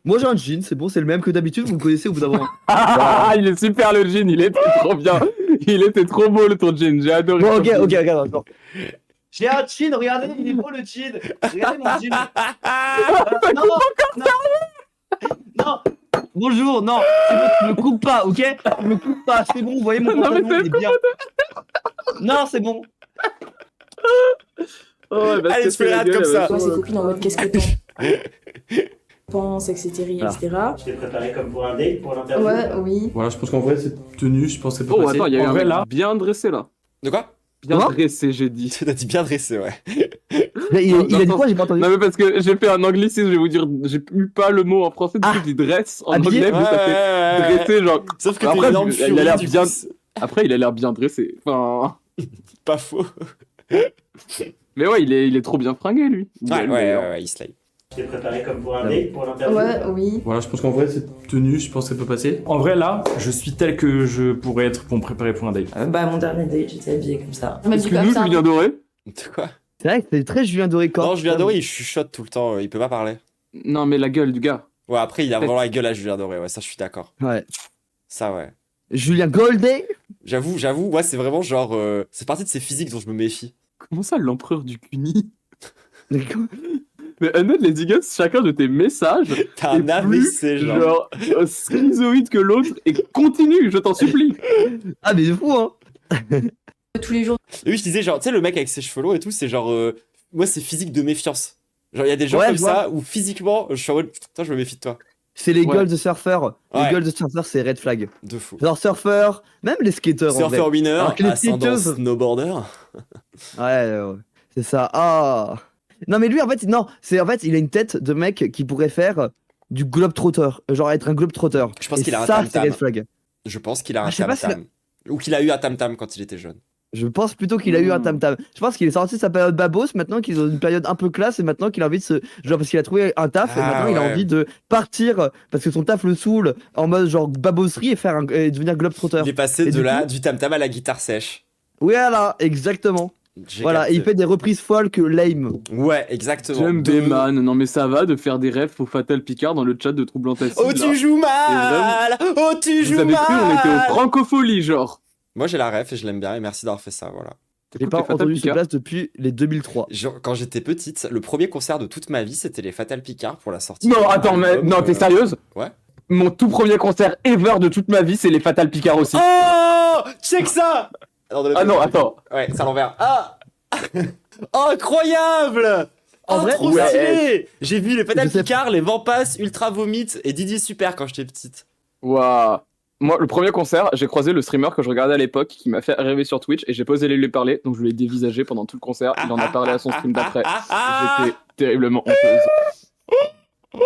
Moi, j'ai un jean, c'est bon, c'est le même que d'habitude, vous le connaissez au bout d'un moment. Ah, il est super le jean, il était trop bien. Il était trop beau le ton jean, j'ai adoré. Bon, ton ok, jean. regarde, attends. J'ai un jean, regardez, il est beau le jean. Regardez mon jean. Non, bonjour, non, c'est bon, tu me coupes pas, ok? Tu me coupes pas, c'est bon, vous voyez mon Non, mais pantalon, il est bien. Non, c'est bon. Oh, ouais, bah, Allez, c'est se fait la comme gueule, ça. Toi, ses copines en mode qu'est-ce que t'en penses, etc. Je t'ai préparé comme pour un date, pour l'interview. Ouais, oui. Voilà, je pense qu'en vrai, cette tenue, je pense que ça peut Oh, passer. attends, il y a eu En un vrai, mec là, bien dressé là. De quoi? Bien Comment dressé, j'ai dit. T'as dit bien dressé, ouais. Mais il a dit quoi? J'ai pas entendu. Non, mais parce que j'ai fait un anglicisme, je vais vous dire, j'ai eu pas le mot en français, du coup, je dis dress en Habillé. anglais, mais ça fait dressé, genre. Sauf que t'es Après, une énorme il a l'air furie, du bien. coup, c'est Après, il a l'air bien dressé. Enfin. pas faux. Mais ouais, il est trop bien fringué, lui. Ouais, il slay. Je t'ai préparé comme pour un date, pour l'interview. Ouais, oui. voilà, je pense qu'en vrai, cette tenue, je pense que ça peut passer. En vrai, là, je suis tel que je pourrais être pour me préparer pour un date. Bah, mon dernier date, j'étais habillée comme ça. Est-ce que nous, Julien Doré? De quoi? C'est vrai que c'est très Julien Doré quand. Non, Julien Doré, il chuchote tout le temps, il peut pas parler. Non, mais la gueule du gars. Ouais, après, il a vraiment la gueule à Julien Doré, ouais, ça, je suis d'accord. Ouais. Ça, ouais. Julien Goldé. J'avoue, ouais, c'est vraiment genre. C'est partie de ces physiques dont je me méfie. Comment ça, l'empereur du CUNY? Mais honnête, les Eagles, chacun de tes messages T'as un est AVC, plus, genre. schizoïde que l'autre et continue, je t'en supplie. Ah, mais de fou, hein. tous les jours. Et oui, je disais, genre, tu sais, le mec avec ses cheveux longs et tout, c'est genre. Moi, c'est physique de méfiance. Genre, il y a des gens Ouais, comme je vois. ça où physiquement, je suis en mode, putain, je me méfie de toi. C'est les Ouais. gueules de surfeurs. Ouais. Les gueules de surfeurs, c'est red flag. De fou. Genre surfeurs, même les skateurs. en Surfer vrai. winner, Alors que les ascendant skateuses- snowboarder. Ouais, c'est ça. Ah. Non, mais lui, en fait, non. En fait, il a une tête de mec qui pourrait faire du globetrotter. Genre être un globetrotter. Je pense Et qu'il a un ça, tam-tam. c'est red flag. Je pense qu'il a Ah, un je sais pas tam-tam. Ou qu'il a eu un tam-tam quand il était jeune. Je pense plutôt qu'il a eu un tam-tam. Je pense qu'il est sorti de sa période babos, maintenant qu'il est dans une période un peu classe, et maintenant qu'il a envie de se. Genre, parce qu'il a trouvé un taf, et Ah, maintenant il a ouais. envie de partir, parce que son taf le saoule, en mode genre babosserie, et devenir globetrotter. Il est passé Et de du coup- du tam-tam à la guitare sèche. Voilà, exactement. J'ai Voilà, capté. et il fait des reprises folk lame. Ouais, exactement. J'aime Bayman. Non, mais ça va de faire des rêves au Fatal Picard dans le chat de Troublantassi. Oh, tu joues mal! Oh, tu Vous joues avez mal! cru, on était au Francophonie, genre. Moi, j'ai la ref et je l'aime bien, et merci d'avoir fait ça, voilà. J'ai pas entendu ce place depuis les 2003. Quand j'étais petite, le premier concert de toute ma vie, c'était les Fatal Picard pour la sortie. Non, de attends, mais l'album, non, t'es sérieuse? Ouais. Mon tout premier concert ever de toute ma vie, c'est les Fatal Picard aussi. Oh! Check ça! Ah non, attends. Ouais, c'est à l'envers. Ah! Incroyable! En Oh, vrai, trop ouais. stylé! J'ai vu les Fatal Je sais Picard, les Vampas, Ultra Vomit et Didi Super quand j'étais petite. Waouh. Moi, le premier concert, j'ai croisé le streamer que je regardais à l'époque qui m'a fait arriver sur Twitch et j'ai pas osé lui parler, donc je l'ai dévisagé pendant tout le concert. Il en a parlé à son stream d'après. J'étais terriblement honteuse.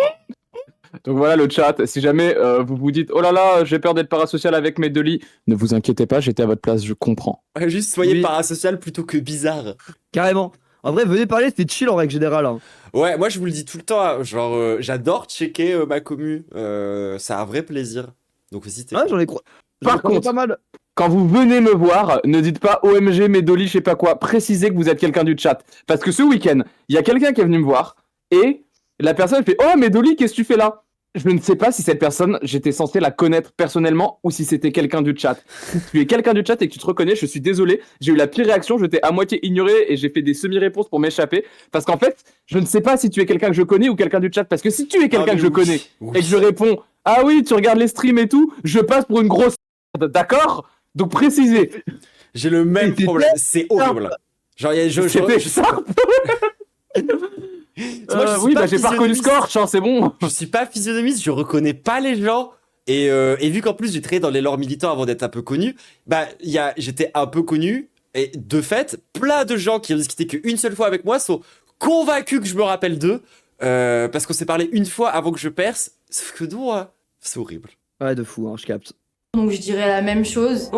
Donc voilà le chat. Si jamais vous vous dites oh là là, j'ai peur d'être parasocial avec mes deux lits, ne vous inquiétez pas, j'étais à votre place, je comprends. Ouais, juste soyez Oui. parasocial plutôt que bizarre. Carrément. En vrai, venez parler, c'était chill en règle générale. Hein. Ouais, moi je vous le dis tout le temps, genre j'adore checker ma commu, c'est un vrai plaisir. Donc hésitez Ouais, pas. j'en ai croisé Par contre, pas mal. quand vous venez me voir, ne dites pas OMG, mes dolly, je sais pas quoi. Précisez que vous êtes quelqu'un du chat. Parce que ce week-end, il y a quelqu'un qui est venu me voir et la personne fait oh, mes dolly, qu'est-ce que tu fais là? Je ne sais pas si cette personne, j'étais censé la connaître personnellement ou si c'était quelqu'un du chat. Si tu es quelqu'un du chat et que tu te reconnais, je suis désolé. J'ai eu la pire réaction, je t'ai à moitié ignoré et j'ai fait des semi-réponses pour m'échapper. Parce qu'en fait, je ne sais pas si tu es quelqu'un que je connais ou quelqu'un du chat. Parce que si tu es quelqu'un mais que je oui, connais oui. et que je réponds ah oui, tu regardes les streams et tout, je passe pour une grosse merde, d'accord? Donc précisez. J'ai le même C'était problème, c'est horrible. Genre il y a C'était ça. Moi, je suis Oui, pas bah j'ai pas reconnu physionomiste. Scorch, hein, c'est bon. Je suis pas physionomiste, je reconnais pas les gens. Et vu qu'en plus j'ai travaillé dans les lores militants avant d'être un peu connu, bah j'étais un peu connu. Et de fait, plein de gens qui ont discuté qu'une seule fois avec moi sont convaincus que je me rappelle d'eux. Parce qu'on s'est parlé une fois avant que je perce. Sauf que non, c'est horrible. Ouais, de fou, hein, je capte. Donc je dirais la même chose.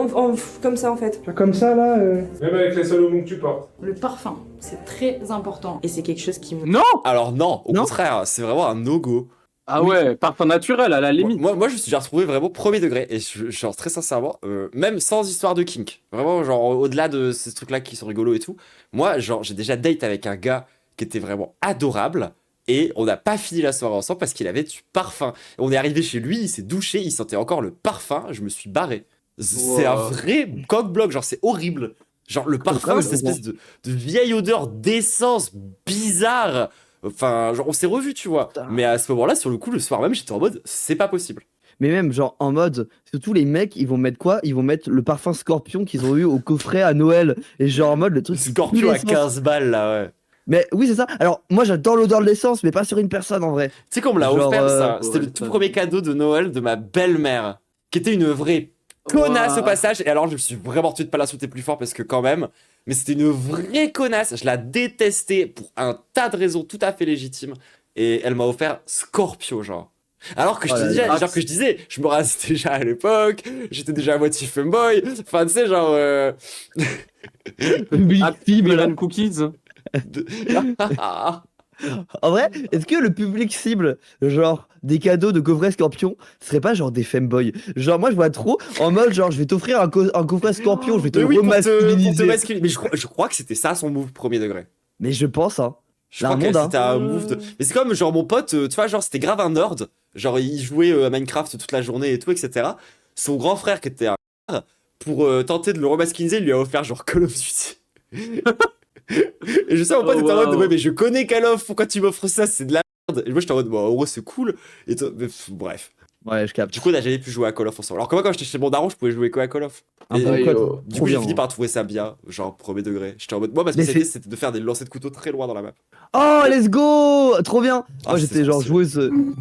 Comme ça en fait. Comme ça là. Même avec les Salomon que tu portes. Le parfum, c'est très important. Et c'est quelque chose qui me... Non. Alors non, au Non. contraire, c'est vraiment un no-go. Ah ouais, parfum naturel à la limite. Moi je me suis déjà retrouvé vraiment premier degré. Et genre très sincèrement, même sans histoire de kink. Vraiment, genre au-delà de ces trucs-là qui sont rigolos et tout. Moi, genre j'ai déjà date avec un gars qui était vraiment adorable. Et on n'a pas fini la soirée ensemble parce qu'il avait du parfum. On est arrivé chez lui, il s'est douché, il sentait encore le parfum. Je me suis barré. C'est un vrai cock-block, genre c'est horrible. Genre le parfum, ouais, cette espèce de vieille odeur d'essence bizarre. Enfin, genre on s'est revus, tu vois. Mais à ce moment-là, sur le coup, le soir même, j'étais en mode, c'est pas possible. Mais même, genre, en mode, surtout les mecs, ils vont mettre quoi? Ils vont mettre le parfum Scorpion qu'ils ont eu au coffret à Noël. Et genre, en mode, le truc. qui Scorpion pue à l'essence. 15 balles, là, ouais. Mais oui, c'est ça. Alors, moi, j'adore l'odeur de l'essence, mais pas sur une personne en vrai. Tu sais qu'on me l'a Genre, offert, ça. ouais, C'était le tout ça- premier cadeau de Noël de ma belle-mère, qui était une vraie connasse Wow. au passage. Et alors, je me suis vraiment tué de pas l'insulter plus fort parce que quand même, mais c'était une vraie connasse. Je la détestais pour un tas de raisons tout à fait légitimes. Et elle m'a offert Scorpio, genre. Alors que je, Oh là te disais, là. genre que je disais, je me rasais déjà à l'époque, j'étais déjà à moitié femboy. Enfin, tu sais, genre. Public cible. Iran Cookies. En vrai, est-ce que le public cible, genre, des cadeaux de coffret Scorpion, serait pas genre des femboys? Genre, moi, je vois trop en mode, genre, je vais t'offrir un coffret Scorpion, je vais te Mais oui, pour te remasculiniser. masculiniser. Mais je crois que c'était ça son move premier degré. Mais je pense, hein. Je crois que c'était un move de. Mais c'est comme genre mon pote, tu vois, genre c'était grave un nerd. Genre il jouait à Minecraft toute la journée et tout, etc. Son grand frère qui était un nerd, pour tenter de le remasculiniser, il lui a offert genre Call of Duty. Et je sais, mon pote était en mode, ouais, mais je connais Call of, pourquoi tu m'offres ça? C'est de la merde. Et moi j'étais en mode, bon, en gros c'est cool. Et bref. Ouais, je capte. Du coup, on n'a jamais pu jouer à Call of ensemble. Alors que moi, quand j'étais chez mon daron, je pouvais jouer que à Call of. Un Et, peu quoi, du trop coup, j'ai bien, fini hein. par trouver ça bien, genre premier degré. J'étais en mode, moi, ma Mais spécialité, c'était de faire des lancers de couteau très loin dans la map. Oh, let's go! Trop bien! Ah, Moi, c'était j'étais genre trop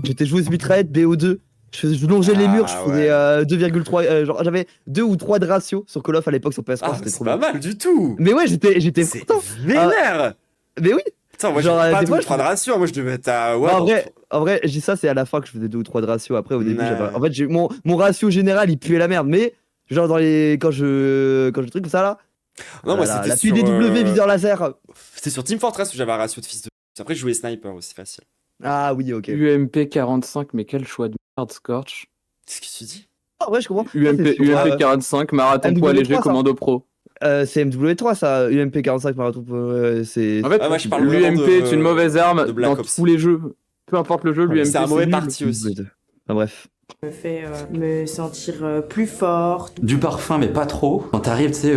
j'étais joueuse mitraillette BO2. Je longeais les murs, je faisais 2,3. Genre, j'avais 2 ou 3 de ratio sur Call of à l'époque sur PS3. Ah, c'était c'est trop pas bien. mal du tout! Mais ouais, j'étais content. Vénère! Mais oui! Putain, moi, Genre, j'ai pas des 2 fois, ou 3 de ratio, moi, je devais être à. Ouais, en vrai, j'ai ça, c'est à la fin que je faisais 2 ou 3 de ratio. Après, au début, Ouais. j'avais. En fait, mon ratio général, il puait la merde. Mais, genre, quand je truc comme ça là. Non, moi, voilà, c'était la sur. PDW, viseur laser. C'était sur Team Fortress où j'avais un ratio de fils de. Après, je jouais sniper aussi, facile. Ah oui, ok. UMP 45, mais quel choix de merde, Scorch. Qu'est-ce que tu dis? Ah ouais, je comprends. UMP 45, marathon poids léger, MW3, ça. commando pro. C'est MW3 ça, UMP 45 marathon. C'est. En fait, moi, je parle l'UMP vraiment est une mauvaise arme de Black dans Ops. tous les jeux. Peu importe le jeu, l'UMP C'est un mauvais nul. parti aussi. Enfin, bref. Me fait me sentir plus forte. Du parfum, mais pas trop. Quand t'arrives, tu sais,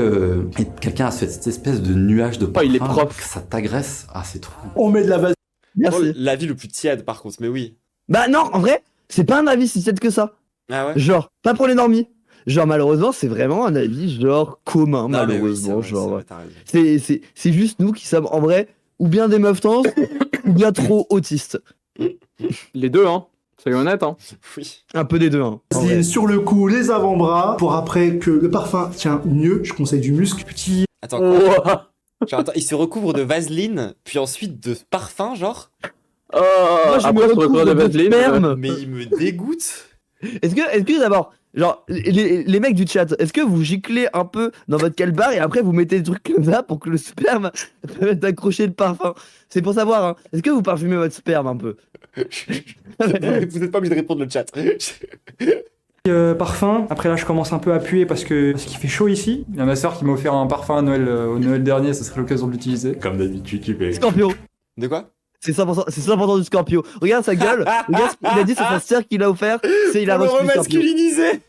et quelqu'un a cette espèce de nuage de parfum. il est propre. Ça t'agresse. Ah, c'est trop. On met de la vaseline. Merci. La vie le plus tiède, par contre, mais oui. Bah non, en vrai, c'est pas un avis si tiède que ça. Ah ouais? Genre, pas pour les normies. Genre, malheureusement, c'est vraiment un avis, genre, commun, Non, mais oui, malheureusement. c'est vrai, genre, t'as raison. c'est juste nous qui sommes, en vrai, ou bien des meufs trans, ou bien trop autistes. Les deux, hein. Soyons honnêtes, hein. Oui. Un peu des deux, hein. en Vaseline vrai. sur le cou, les avant-bras, pour après que le parfum tient mieux. Je conseille du musc. Petit. Attends, quoi? Genre, attends, il se recouvre de vaseline, puis ensuite de parfum, genre? Moi, je me après, sur le corps recouvre de de Vaseline, sperme. Mais il me dégoûte. Est-ce que d'abord, genre, les mecs du chat, est-ce que vous giclez un peu dans votre calbar et après vous mettez des trucs comme ça pour que le sperme permette d'accrocher le parfum? C'est pour savoir, hein. Est-ce que vous parfumez votre sperme un peu? Vous n'êtes pas obligé de répondre le chat. Parfum. Après là, je commence un peu à puer parce qu'il fait chaud ici. Il y a ma soeur qui m'a offert un parfum à Noël, au Noël dernier, ça serait l'occasion de l'utiliser. Comme d'habitude, tu fais. Scorpio. De quoi? C'est 100% du Scorpio. Regarde sa gueule. Regarde ce qu'il a dit sur sa sœur qu'il a offert. C'est il a Pour le reçu du Scorpio. remasculiniser.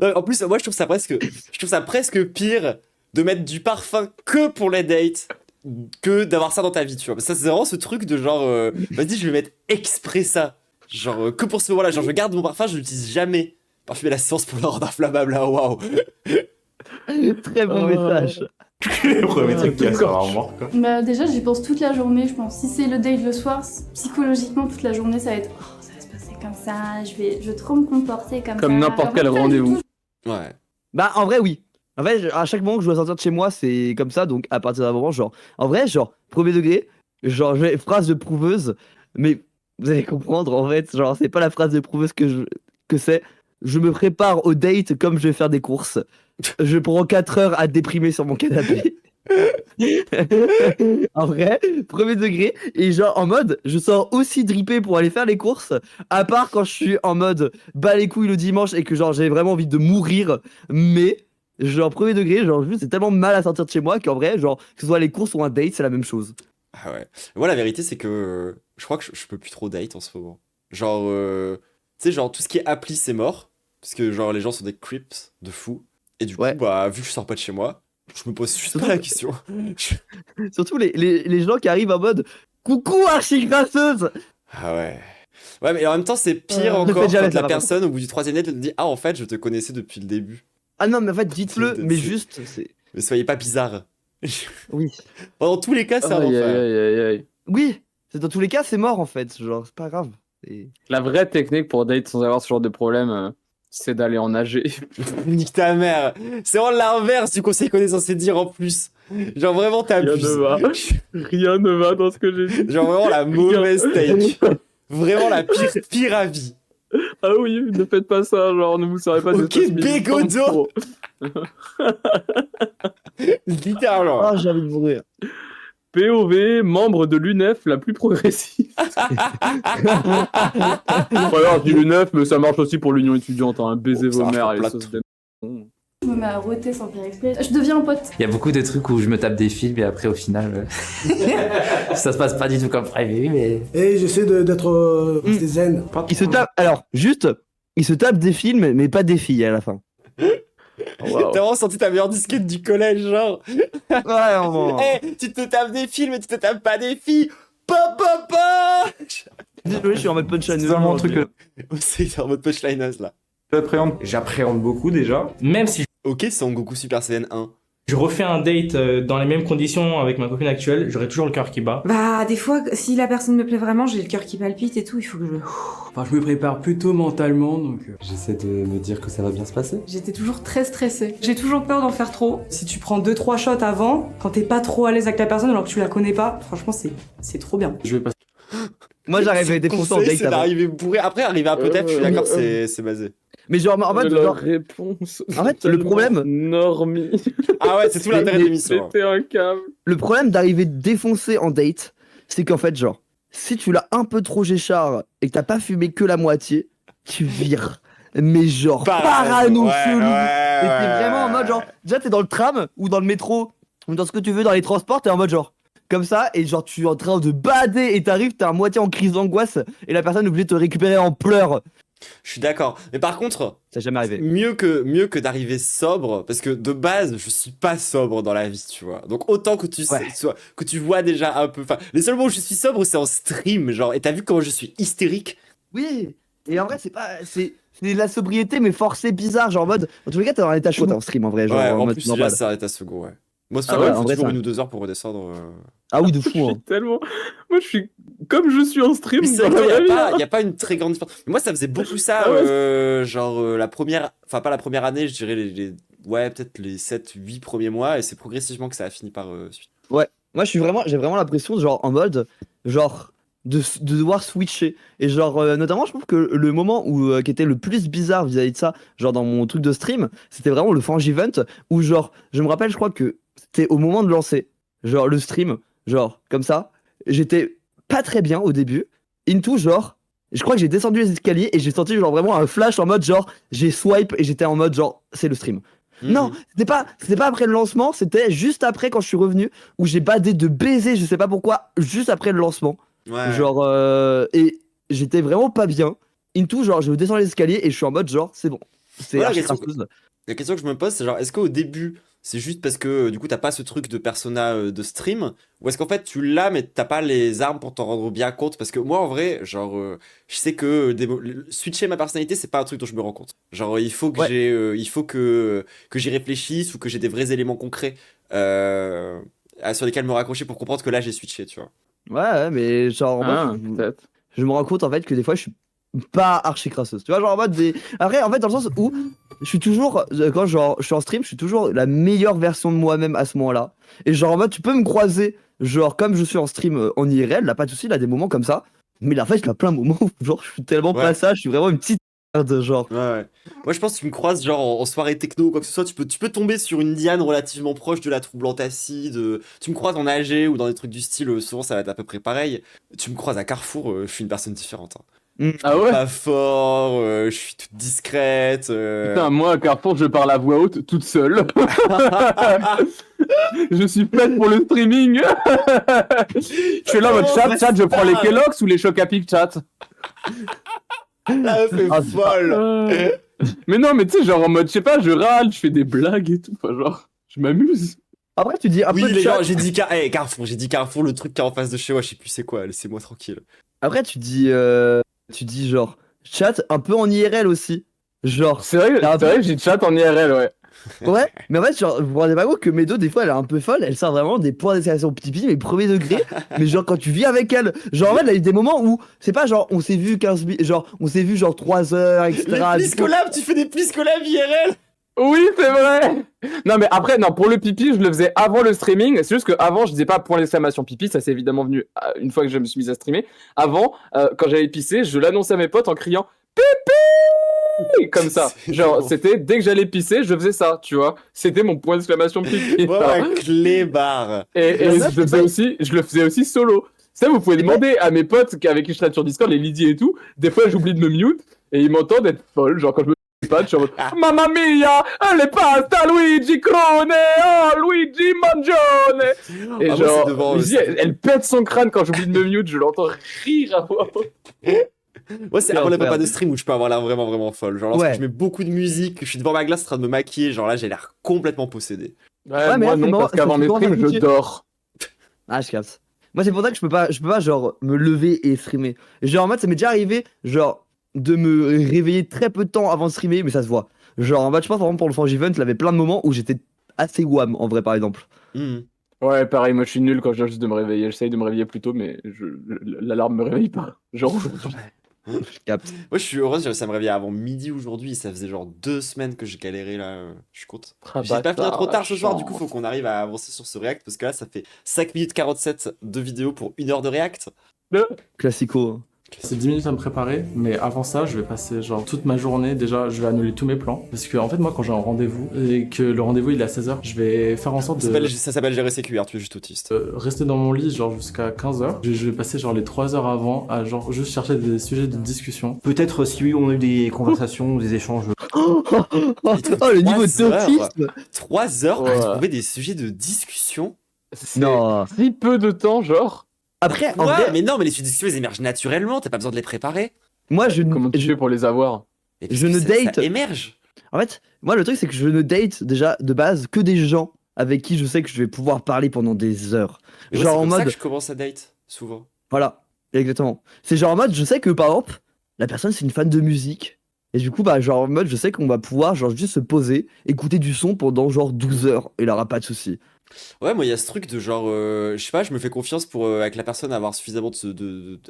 Non, en plus, moi, je trouve ça presque pire de mettre du parfum que pour les dates que d'avoir ça dans ta vie, tu vois. Ça, c'est vraiment ce truc de genre, vas-y, je vais mettre exprès ça. Genre, que pour ce moment-là. Genre, je garde mon parfum, je l'utilise jamais. Parfumer la séance pour le rendre inflammable, là, waouh. Très bon message. Le premier truc qui a ça va mort, quoi. Bah déjà j'y pense toute la journée je pense. Si c'est le date le soir, psychologiquement toute la journée ça va être oh, ça va se passer comme ça, je vais trop me comporter comme ça. Comme n'importe quel rendez-vous. Ouais. Bah, en vrai, oui. En fait, à chaque moment que je dois sortir de chez moi, c'est comme ça. Donc, à partir d'un moment, genre, en vrai, genre, premier degré, genre, phrase de prouveuse, mais vous allez comprendre, en fait, genre, c'est pas la phrase de prouveuse que c'est. Je me prépare au date comme je vais faire des courses. Je prends 4 heures à déprimer sur mon canapé. En vrai, premier degré, et genre en mode, je sors aussi drippé pour aller faire les courses, à part quand je suis en mode bas les couilles le dimanche et que genre j'ai vraiment envie de mourir, mais genre premier degré, genre juste c'est tellement mal à sortir de chez moi qu'en vrai, genre que ce soit les courses ou un date, c'est la même chose. Ah ouais. Moi, la vérité, c'est que je crois que je peux plus trop date en ce moment. Genre, tu sais, genre, tout ce qui est appli, c'est mort. Parce que, genre, les gens sont des creeps de fou. Et du coup, bah, vu que je sors pas de chez moi, je me pose juste pas la question. Surtout les gens qui arrivent en mode coucou archi grasseuse. Ah ouais. Ouais, mais en même temps, c'est pire Ne encore faites jamais quand ça, la par personne, au bout du 3e date, elle dit ah, en fait, je te connaissais depuis le début. Ah non, mais en fait, dites-le, mais juste, c'est. Mais soyez pas bizarre. Oui. Dans tous les cas, c'est un enfer. Oui, dans tous les cas, c'est mort en fait. Genre, c'est pas grave. La vraie technique pour date sans avoir ce genre de problème, c'est d'aller en nager. Nique ta mère. C'est vraiment l'inverse du conseil qu'on est censé dire en plus. Genre vraiment t'abuses. Rien ne va dans ce que j'ai dit. Genre vraiment la mauvaise take. Vraiment la pire avis. Ah oui, ne faites pas ça, genre ne vous serez pas Ok, bégodo. Littéralement. Ah, j'ai envie de mourir. POV, membre de l'UNEF la plus progressive. Alors, je dis l'UNEF, mais ça marche aussi pour l'Union étudiante. Hein. Baiser vos mères et les sauces de... Je me mets à roter sans faire exprès. Je deviens un pote. Il y a beaucoup de trucs où je me tape des films et après au final ça se passe pas du tout comme prévu mais... Et j'essaie d'être zen. Il se tape, alors, juste, il se tape des films, mais pas des filles à la fin. Wow. T'as vraiment senti ta meilleure disquette du collège, genre. Ouais, vraiment. Hey, tu te tapes des films et tu te tapes pas des filles. Papa. Désolé, je suis en mode punchline. C'est vraiment un truc que C'est en mode punchline là. j'appréhende. J'appréhende beaucoup déjà. Même si Ok, Son Goku Super Saiyan 1. je refais un date dans les mêmes conditions avec ma copine actuelle, j'aurai toujours le cœur qui bat. Bah, des fois, si la personne me plaît vraiment, j'ai le cœur qui palpite et tout, il faut que je... Enfin, je me prépare plutôt mentalement, donc... J'essaie de me dire que ça va bien se passer. J'étais toujours très stressée. J'ai toujours peur d'en faire trop. Si tu prends 2-3 shots avant, quand t'es pas trop à l'aise avec la personne alors que tu la connais pas, franchement, c'est trop bien. Je vais pas... Moi, j'arrive à défoncer en Conseil, date c'est avant. d'arriver bourré. Après, arriver un peu tête, je suis d'accord, c'est basé. Mais genre, en fait, La genre, réponse. en fait, le problème, Normie. Ah ouais, c'est tout l'intérêt de l'émission. C'était un câble. le problème d'arriver défoncé en date, c'est qu'en fait, genre, si tu l'as un peu trop géchard et que t'as pas fumé que la moitié, tu vires. Mais genre, parano chelou. Et t'es vraiment en mode genre, déjà t'es dans le tram ou dans le métro ou dans ce que tu veux dans les transports, t'es en mode genre, comme ça, et genre tu es en train de bader et t'arrives, t'es à moitié en crise d'angoisse et la personne est obligée de te récupérer en pleurs. Je suis d'accord. Mais par contre, ça jamais arrivé. Mieux que d'arriver sobre, parce que de base, je suis pas sobre dans la vie, tu vois. Donc autant que tu que tu vois déjà un peu. Enfin, les seuls moments où je suis sobre, c'est en stream, genre. Et t'as vu comment je suis hystérique? Oui. Et en vrai, c'est de la sobriété mais forcée bizarre, genre en mode. En tous les cas, t'es dans un état chaud, t'es en stream en vrai, genre Ouais, en en mode plus, normal. déjà, ça arrête à second, ouais. Moi, c'est Ah ça, ouais, il en faut vrai, toujours ça. 1 ou 2 heures pour redescendre. Ah oui, de fou. Hein. Tellement. Moi, je suis. Comme je suis en stream. Mais c'est dans vrai la qu'il vraie vie, n'y a pas une très grande différence. Mais moi, ça faisait beaucoup ça, Ah ouais, la première, enfin pas la première année, je dirais ouais, peut-être les 7-8 premiers mois, et c'est progressivement que ça a fini par suivre. Ouais, moi j'ai vraiment l'impression, genre en mode, genre de devoir switcher. Et genre, notamment, je trouve que le moment où qui était le plus bizarre vis-à-vis de ça, genre dans mon truc de stream, c'était vraiment le Fange Event, où genre, je me rappelle, je crois que c'était au moment de lancer, genre le stream, genre comme ça, j'étais pas très bien au début, into genre. Je crois que j'ai descendu les escaliers et j'ai senti genre vraiment un flash en mode genre j'ai swipe et j'étais en mode genre c'est le stream. Non, c'était pas après le lancement, c'était juste après quand je suis revenu où j'ai badé de baiser, je sais pas pourquoi, juste après le lancement. Ouais. Genre et j'étais vraiment pas bien. Into genre je descends les escaliers et je suis en mode genre c'est bon. C'est Voilà, archi la question, crasseuse. la question que je me pose, c'est genre, est-ce qu'au début, c'est juste parce que du coup, t'as pas ce truc de persona de stream, ou est-ce qu'en fait, tu l'as, mais t'as pas les armes pour t'en rendre bien compte? Parce que moi, en vrai, genre, je sais que switcher ma personnalité, c'est pas un truc dont je me rends compte. Genre, il faut que j'y réfléchisse ou que j'ai des vrais éléments concrets sur lesquels me raccrocher pour comprendre que là, j'ai switché, tu vois. Ouais, mais genre moi, je me rends compte en fait que des fois je suis pas archi crasseuse. Tu vois, genre en mode des. Après, en fait, dans le sens où je suis toujours, quand genre, je suis en stream, je suis toujours la meilleure version de moi-même à ce moment-là. Et genre en mode, tu peux me croiser, genre comme je suis en stream en IRL, là, pas de soucis, là, des moments comme ça. Mais là, en fait, il y a plein de moments où genre, je suis tellement pas ça, je suis vraiment une petite merde, genre. Ouais. Moi, je pense que tu me croises genre en soirée techno ou quoi que ce soit, tu peux tomber sur une diane relativement proche de la troublante acide. Tu me croises en AG ou dans des trucs du style, souvent ça va être à peu près pareil. Tu me croises à Carrefour, je suis une personne différente. Hein. Ah ouais? Pas fort, je suis toute discrète. Putain, moi à Carrefour, je parle à voix haute toute seule. Je suis faite pour le streaming. Je suis là en mode chat, je prends les Kellogg's ou les Choc à Pic chat. La meuf est folle. Mais non, mais tu sais, genre en mode, je sais pas, je râle, je fais des blagues et tout. Enfin, genre, je m'amuse. Après, tu dis un Oui, peu de les chat. gens, Carrefour, j'ai dit Carrefour, le truc qui est en face de chez moi, je sais plus c'est quoi, laissez-moi tranquille. Après, tu dis genre chat un peu en IRL aussi. Genre. C'est vrai que j'ai chat en IRL, ouais. Ouais, mais en fait, genre, vous vous rendez pas compte que Medo, des fois, elle est un peu folle, elle sort vraiment des points d'exclamation pipi, mais premier degré. Mais genre, quand tu vis avec elle, genre, en fait, il y a eu des moments où, c'est pas genre, on s'est vu 15 genre, on s'est vu genre 3 heures, etc. Les plis collabs, tu fais des plis collabs IRL? Oui, c'est vrai. Non, mais après, non, pour le pipi, je le faisais avant le streaming. C'est juste qu'avant, je disais pas point d'exclamation pipi. Ça, c'est évidemment venu une fois que je me suis mise à streamer. Avant, quand j'allais pisser, je l'annonçais à mes potes en criant pipi comme ça. Genre, c'était dès que j'allais pisser, je faisais ça, tu vois. C'était mon point d'exclamation pipi. Ouais, clébard. Et je le faisais aussi solo. Ça, vous pouvez demander à mes potes avec qui je traite sur Discord, les Lydie et tout. Des fois, j'oublie de me mute et ils m'entendent être folle. Genre, quand je me pas, je suis en mode Mamma mia, le pasta Luigi Crone, oh Luigi Mangione. Et genre, Lizzie, elle pète son crâne quand j'oublie de me mute, je l'entends rire à voix haute. Moi, c'est avant les repas de stream où je peux avoir l'air vraiment, vraiment folle. Genre, lorsque je mets beaucoup de musique, je suis devant ma glace en train de me maquiller, genre là, j'ai l'air complètement possédé. Ouais, mais moi non, parce qu'avant mes streams, je dors. Ah, je capte. Moi, c'est pour ça que je peux pas, genre, me lever et streamer. Genre, en mode, ça m'est déjà arrivé, genre, de me réveiller très peu de temps avant de streamer, mais ça se voit. Genre, en mode, je pense, par exemple, pour le Fange Event, il y avait plein de moments où j'étais assez wham, en vrai, par exemple. Ouais, pareil, moi je suis nul quand je viens juste de me réveiller. J'essaye de me réveiller plus tôt, mais l'alarme me réveille pas. Genre aujourd'hui. Je capte. Moi, je suis heureuse, j'ai réussi à me réveiller avant midi aujourd'hui. Ça faisait genre 2 semaines que j'ai galéré là. Je suis content. Ah, J'ai pas fini bâtard, trop tard ce soir, du coup, chance. faut qu'on arrive à avancer sur ce React parce que là, ça fait 5 minutes 47 de vidéo pour 1 heure de React. Classico. C'est 10 minutes à me préparer, mais avant ça, je vais passer genre toute ma journée. Déjà, je vais annuler tous mes plans. Parce que, en fait, moi, quand j'ai un rendez-vous et que le rendez-vous il est à 16h, je vais faire en sorte de. Ça s'appelle gérer ses QR, tu es juste autiste. Rester dans mon lit genre jusqu'à 15h. Je vais passer genre les 3 heures avant à genre juste chercher des sujets de discussion. Peut-être si oui, on a eu des conversations, des échanges. Oh, le niveau d'autisme. 3 heures Ouais. pour trouver des sujets de discussion. Non. Si peu de temps, genre. Après, en Ouais, vrai, mais non, mais les sujets de discussion, ils émergent naturellement, t'as pas besoin de les préparer. moi, Comment tu fais pour les avoir? Et puis, je ne ça date. émerge. En fait, moi, le truc, c'est que je ne date déjà de base que des gens avec qui je sais que je vais pouvoir parler pendant des heures. Et moi, Genre c'est en comme ça mode. que je commence à date, souvent. Voilà, exactement. C'est genre en mode, je sais que par exemple, la personne c'est une fan de musique. Et du coup, bah, genre en mode, je sais qu'on va pouvoir genre juste se poser, écouter du son pendant genre 12 heures. Et il aura pas de souci. Ouais, moi, il y a ce truc de genre, je sais pas, je me fais confiance pour, avec la personne, avoir suffisamment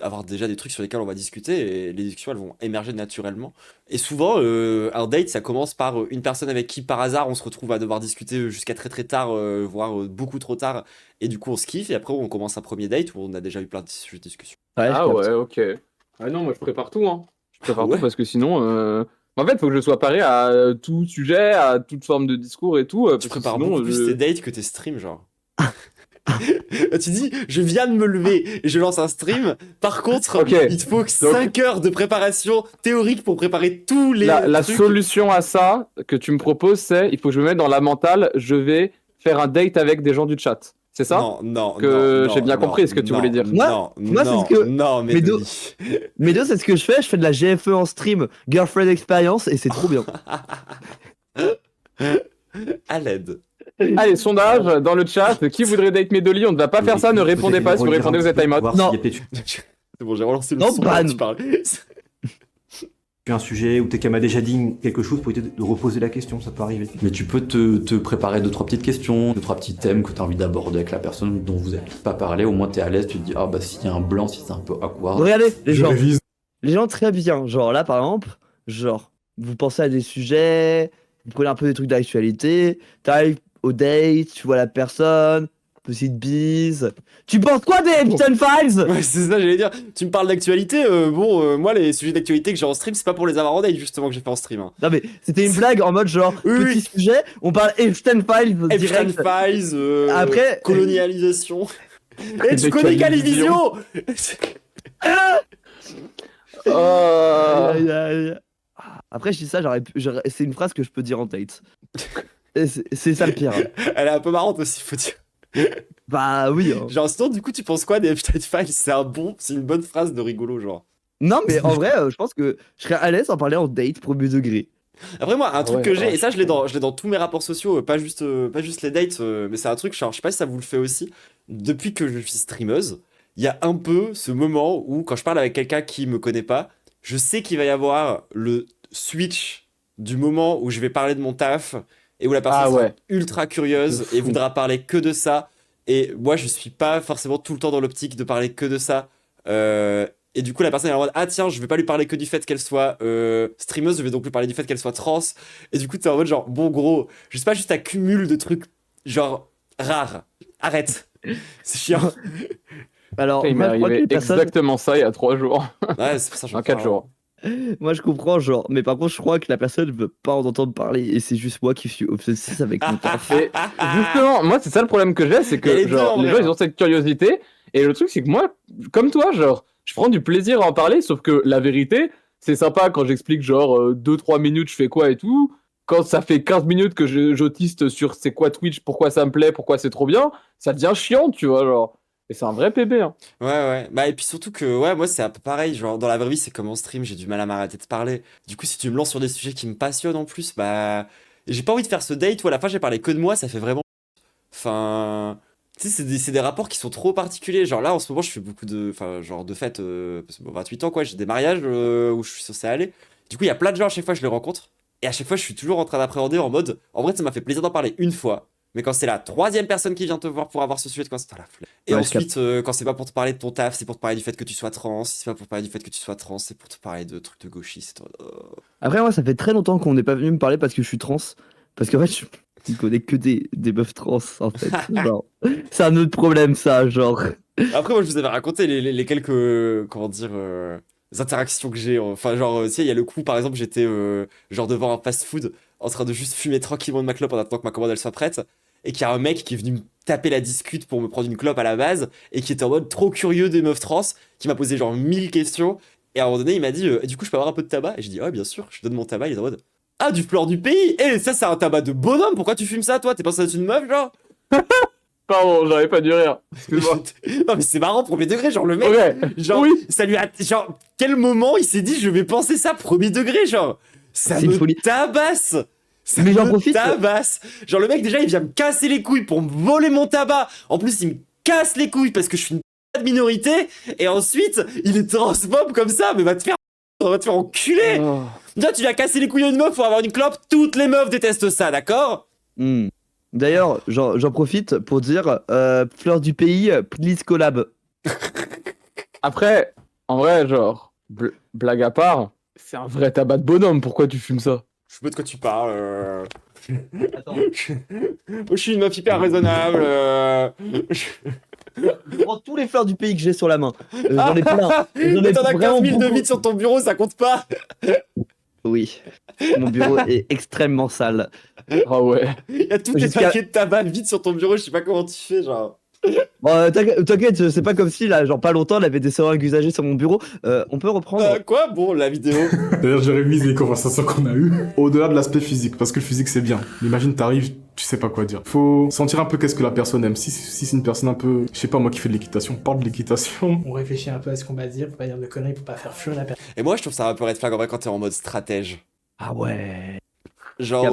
avoir déjà des trucs sur lesquels on va discuter, et les discussions, elles vont émerger naturellement. Et souvent, un date, ça commence par une personne avec qui, par hasard, on se retrouve à devoir discuter jusqu'à très très tard, voire beaucoup trop tard, et du coup, on se kiffe, et après, on commence un premier date où on a déjà eu plein de sujets de discussion. Ah ouais, ok. Ah non, moi je prépare tout, hein. Je prépare ouais tout parce que sinon. En fait, faut que je sois paré à tout sujet, à toute forme de discours et tout. Tu parce que prépares sinon, beaucoup plus tes dates que tes streams, genre. Tu dis, je viens de me lever et je lance un stream. Par contre, Ok. il te faut que 5 heures de préparation théorique pour préparer tous les La trucs. solution à ça que tu me proposes, c'est il faut que je me mette dans la mentale, je vais faire un date avec des gens du chat. C'est ça? Non, Que non, j'ai bien non, compris ce que tu non, voulais dire. Non, Moi, non, c'est ce que. non, mais Médo, Médo, c'est ce que je fais de la GFE en stream, Girlfriend Experience, et c'est trop bien. à l'aide. Allez, sondage dans le chat. Qui voudrait date Medoli? On ne va pas faire ça, ne répondez pas. Si vous répondez, vous êtes time out. Non. C'est bon, j'ai relancé le Non, son ban. quand tu parles. Un sujet où quelqu'un m'a déjà dit quelque chose pour éviter de reposer la question, ça peut arriver. Mais tu peux te préparer 2-3 petites questions, 2-3 petits thèmes que tu as envie d'aborder avec la personne dont vous n'avez pas parlé. Au moins, tu es à l'aise, tu te dis, ah bah s'il y a un blanc, si c'est un peu awkward. Regardez, les Je gens. révise. Les gens très bien. Genre là, par exemple, genre, vous pensez à des sujets, vous prenez un peu des trucs d'actualité, t'arrives au date, tu vois la personne, petite bise. Tu penses quoi des Epstein Files? Ouais, c'est ça, j'allais dire. Tu me parles d'actualité. Moi, les sujets d'actualité que j'ai en stream, c'est pas pour les avoir en date, justement, que j'ai fait en stream. Hein. Non, mais c'était une blague en mode genre, petit sujet, on parle Epstein Files. Epstein direct. Files, Après. colonialisation. Et tu De connais Calivision. Calivision. Aïe, aïe, aïe. Après, je dis ça, c'est une phrase que je peux dire en date. Et c'est ça le pire. Elle est un peu marrante aussi, faut dire. Bah oui. Hein. Genre, sinon, du coup, tu penses quoi des Epstein Files? C'est une bonne phrase de rigolo, genre. Non, mais en vrai, je pense que je serais à l'aise en parler en date, premier degré. Après, moi, un truc Ouais, que j'ai, ouais, et ça, je l'ai dans tous mes rapports sociaux, pas juste les dates, mais c'est un truc, genre, je sais pas si ça vous le fait aussi. Depuis que je suis streameuse, il y a un peu ce moment où, quand je parle avec quelqu'un qui me connaît pas, je sais qu'il va y avoir le switch du moment où je vais parler de mon taf et où la personne sera ultra curieuse et voudra parler que de ça. Et moi, je suis pas forcément tout le temps dans l'optique de parler que de ça. Et du coup, la personne est en mode, ah tiens, je vais pas lui parler que du fait qu'elle soit streameuse, je vais donc lui parler du fait qu'elle soit trans. Et du coup, t'es en mode genre, bon gros, je sais pas, juste un cumul de trucs genre rares. Arrête. C'est chiant. Alors, il m'est arrivé exactement ça il y a 3 jours. Ouais, c'est pour ça que en 4 jours. Moi, je comprends, genre, mais par contre, je crois que la personne veut pas en entendre parler et c'est juste moi qui suis obsessif avec mon taf. Et justement, moi, c'est ça le problème que j'ai, c'est que genre, les gens, ils ont cette curiosité. Et le truc, c'est que moi, comme toi, genre, je prends du plaisir à en parler, sauf que la vérité, c'est sympa quand j'explique, genre, 2-3 minutes, je fais quoi et tout. Quand ça fait 15 minutes que j'autiste sur c'est quoi Twitch, pourquoi ça me plaît, pourquoi c'est trop bien, ça devient chiant, tu vois, genre. Et c'est un vrai PB, hein. Ouais. Bah, et puis surtout que, ouais, moi, c'est un peu pareil. Genre, dans la vraie vie, c'est comme en stream, j'ai du mal à m'arrêter de parler. Du coup, si tu me lances sur des sujets qui me passionnent en plus, bah. J'ai pas envie de faire ce date où à la fin j'ai parlé que de moi, ça fait vraiment. Enfin. Tu sais, c'est des rapports qui sont trop particuliers. Genre là, en ce moment, je fais beaucoup de fêtes, parce que bon, 28 ans, quoi, j'ai des mariages où je suis censé aller. Du coup, il y a plein de gens, à chaque fois, je les rencontre. Et à chaque fois, je suis toujours en train d'appréhender en mode, en vrai, ça m'a fait plaisir d'en parler une fois. Mais quand c'est la 3e personne qui vient te voir pour avoir ce sujet de quoi, c'est la flemme. Et Ouais, ensuite, quand c'est pas pour te parler de ton taf, c'est pour te parler du fait que tu sois trans. Si c'est pas pour te parler du fait que tu sois trans, c'est pour te parler de trucs de gauchistes. Après, moi, ça fait très longtemps qu'on n'est pas venu me parler parce que je suis trans. Parce qu'en fait, je connais que des meufs trans, en fait. Genre, c'est un autre problème, ça, genre. Après, moi, je vous avais raconté les quelques, comment dire, interactions que j'ai. Enfin, genre, tu sais, il y a le coup, par exemple, j'étais genre devant un fast-food en train de juste fumer tranquillement de ma clope en attendant que ma commande elle soit prête. Et qu'il y a un mec qui est venu me taper la discute pour me prendre une clope à la base et qui était en mode trop curieux des meufs trans, qui m'a posé genre 1000 questions. Et à un moment donné, il m'a dit du coup, je peux avoir un peu de tabac? Et j'ai dit, ouais, bien sûr, je donne mon tabac. Il est en mode, ah, du fleur du pays? Eh, ça, c'est un tabac de bonhomme, pourquoi tu fumes ça, toi? T'es pas censé être une meuf, genre? Pardon, j'avais pas dû rire. Excuse-moi. Non, mais c'est marrant, premier degré, genre le mec, genre, ça lui a. Genre, quel moment il s'est dit, je vais penser ça, premier degré, genre? Ça C'est une me folie. tabasse! Ça Mais j'en me profite. tabasse! Genre, le mec, déjà, il vient me casser les couilles pour me voler mon tabac. En plus, il me casse les couilles parce que je suis une de minorité. Et ensuite, il est transphobe comme ça, mais va te faire enculer! Déjà, tu viens casser les couilles à une meuf pour avoir une clope, toutes les meufs détestent ça, d'accord? D'ailleurs, j'en profite pour dire Fleur du pays, please collab. Après, en vrai, genre, blague à part, c'est un vrai tabac de bonhomme, pourquoi tu fumes ça? Je sais pas de quoi tu parles. Attends. Moi, je suis une meuf hyper raisonnable. Je prends tous les fleurs du pays que j'ai sur la main. J'en ai plein. J'en ai Mais t'en as 15 vraiment 000 de beaucoup. vides sur ton bureau, ça compte pas. Oui. Mon bureau est extrêmement sale. Ah ouais. Il y a tous tes paquets de tabac vides sur ton bureau, je sais pas comment tu fais, genre. Bon, t'inquiète, c'est pas comme si, là, genre pas longtemps, il avait des seringues usagées sur mon bureau. On peut reprendre. Quoi? Bon, la vidéo. D'ailleurs, j'ai révisé les conversations qu'on a eues au-delà de l'aspect physique, parce que le physique c'est bien. Mais imagine, t'arrives, tu sais pas quoi dire. Faut sentir un peu qu'est-ce que la personne aime. Si c'est une personne un peu, je sais pas moi qui fait de l'équitation, parle de l'équitation. On réfléchit un peu à ce qu'on va dire, pour pas dire de conneries, pour pas faire fuir la personne. Et moi, je trouve ça un peu red flag en vrai quand t'es en mode stratège. Ah ouais. Genre,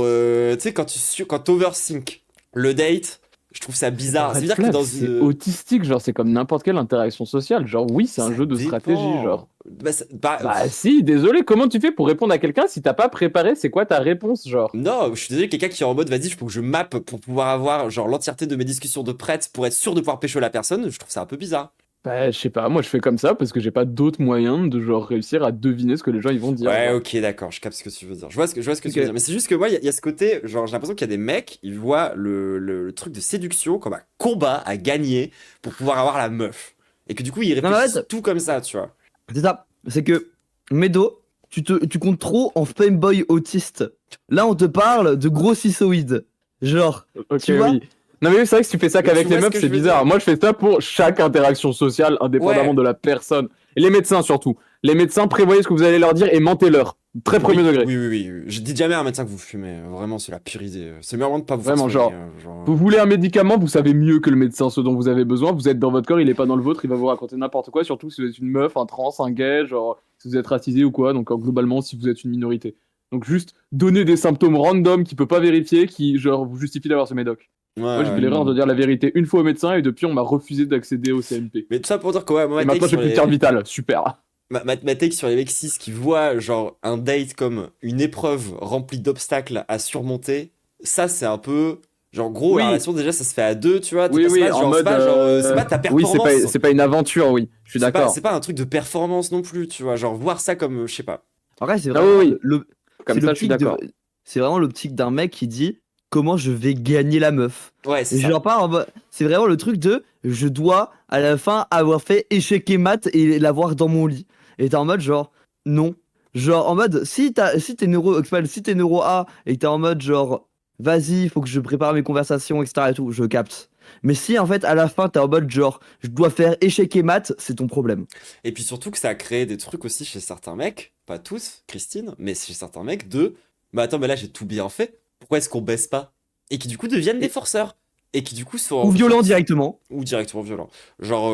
tu sais, quand t'oversync le date, je trouve ça bizarre. C'est bizarre que dans C'est une. autistique, genre, c'est comme n'importe quelle interaction sociale. Genre, oui, c'est un jeu de stratégie, genre. Bah si, désolé, comment tu fais pour répondre à quelqu'un si t'as pas préparé c'est quoi ta réponse, genre? Non, je suis désolé, quelqu'un qui est en mode vas-y, faut que je mappe pour pouvoir avoir genre l'entièreté de mes discussions de prête pour être sûr de pouvoir pécho la personne, je trouve ça un peu bizarre. Bah, je sais pas, moi je fais comme ça parce que j'ai pas d'autres moyens de genre réussir à deviner ce que les gens ils vont dire. Ouais, genre. ok, d'accord, je capte ce que tu veux dire. Je vois ce que tu veux dire. Mais c'est juste que moi, il y a ce côté, genre, j'ai l'impression qu'il y a des mecs, ils voient le truc de séduction comme un combat à gagner pour pouvoir avoir la meuf. Et que du coup, ils réfléchissent tout comme ça, tu vois. C'est ça. C'est que, Medo, tu comptes trop en femboy autiste. Là, on te parle de grossissoïde. Genre, Ok, tu vois. oui. Non mais c'est vrai que si tu fais ça Mais qu'avec tu les vois ce meufs, que c'est je veux bizarre. dire. Moi je fais ça pour chaque interaction sociale, indépendamment Ouais. de la personne. Et les médecins surtout. Les médecins, prévoyez ce que vous allez leur dire et mentez-leur. Très premier degré. Oui. Je dis jamais à un médecin que vous fumez. Vraiment, c'est la pire idée. C'est le meilleur moment de pas vous faire Vraiment, soigner, genre, vous voulez un médicament, vous savez mieux que le médecin ce dont vous avez besoin. Vous êtes dans votre corps, il est pas dans le vôtre, il va vous raconter n'importe quoi. Surtout si vous êtes une meuf, un trans, un gay, genre si vous êtes racisé ou quoi. Donc globalement, si vous êtes une minorité. Donc juste donner des symptômes random qu'il peut pas vérifier, qui genre vous justifient d'avoir ce médoc. Moi, j'ai fait l'erreur de dire la vérité une fois au médecin et depuis, on m'a refusé d'accéder au CMP. Mais tout ça pour dire que ouais, moi, Et maintenant, j'ai plus de carte vitale. Super. Ma take sur les mecs cis qui voient genre un date comme une épreuve remplie d'obstacles à surmonter, ça c'est un peu genre gros Oui. la relation déjà ça se fait à deux, tu vois. Oui, c'est oui, pas, en genre, mode. c'est pas, genre, c'est pas ta Oui, performance. c'est pas une aventure, oui. Je suis d'accord. C'est pas un truc de performance non plus, tu vois. Genre voir ça comme je sais pas. En vrai, c'est Ah vraiment oui, oui. le. Comme c'est ça, je suis l'optique de- d'accord. C'est vraiment l'optique d'un mec qui dit comment je vais gagner la meuf. Ouais, c'est Et ça. genre pas en mode- c'est vraiment le truc de je dois à la fin avoir fait échec et maths et l'avoir dans mon lit. Et t'es en mode genre non. Genre en mode si t'es neuro A et que t'es en mode genre vas-y, faut que je prépare mes conversations, etc. et tout, je capte. Mais si en fait à la fin t'es en mode genre je dois faire échec et maths, c'est ton problème. Et puis surtout que ça a créé des trucs aussi chez certains mecs, pas tous, Christine, mais chez certains mecs de bah attends, mais là j'ai tout bien fait, pourquoi est-ce qu'on baisse pas? Et qui du coup deviennent des forceurs. et qui du coup sont Ou violent directement. ou directement violent. Genre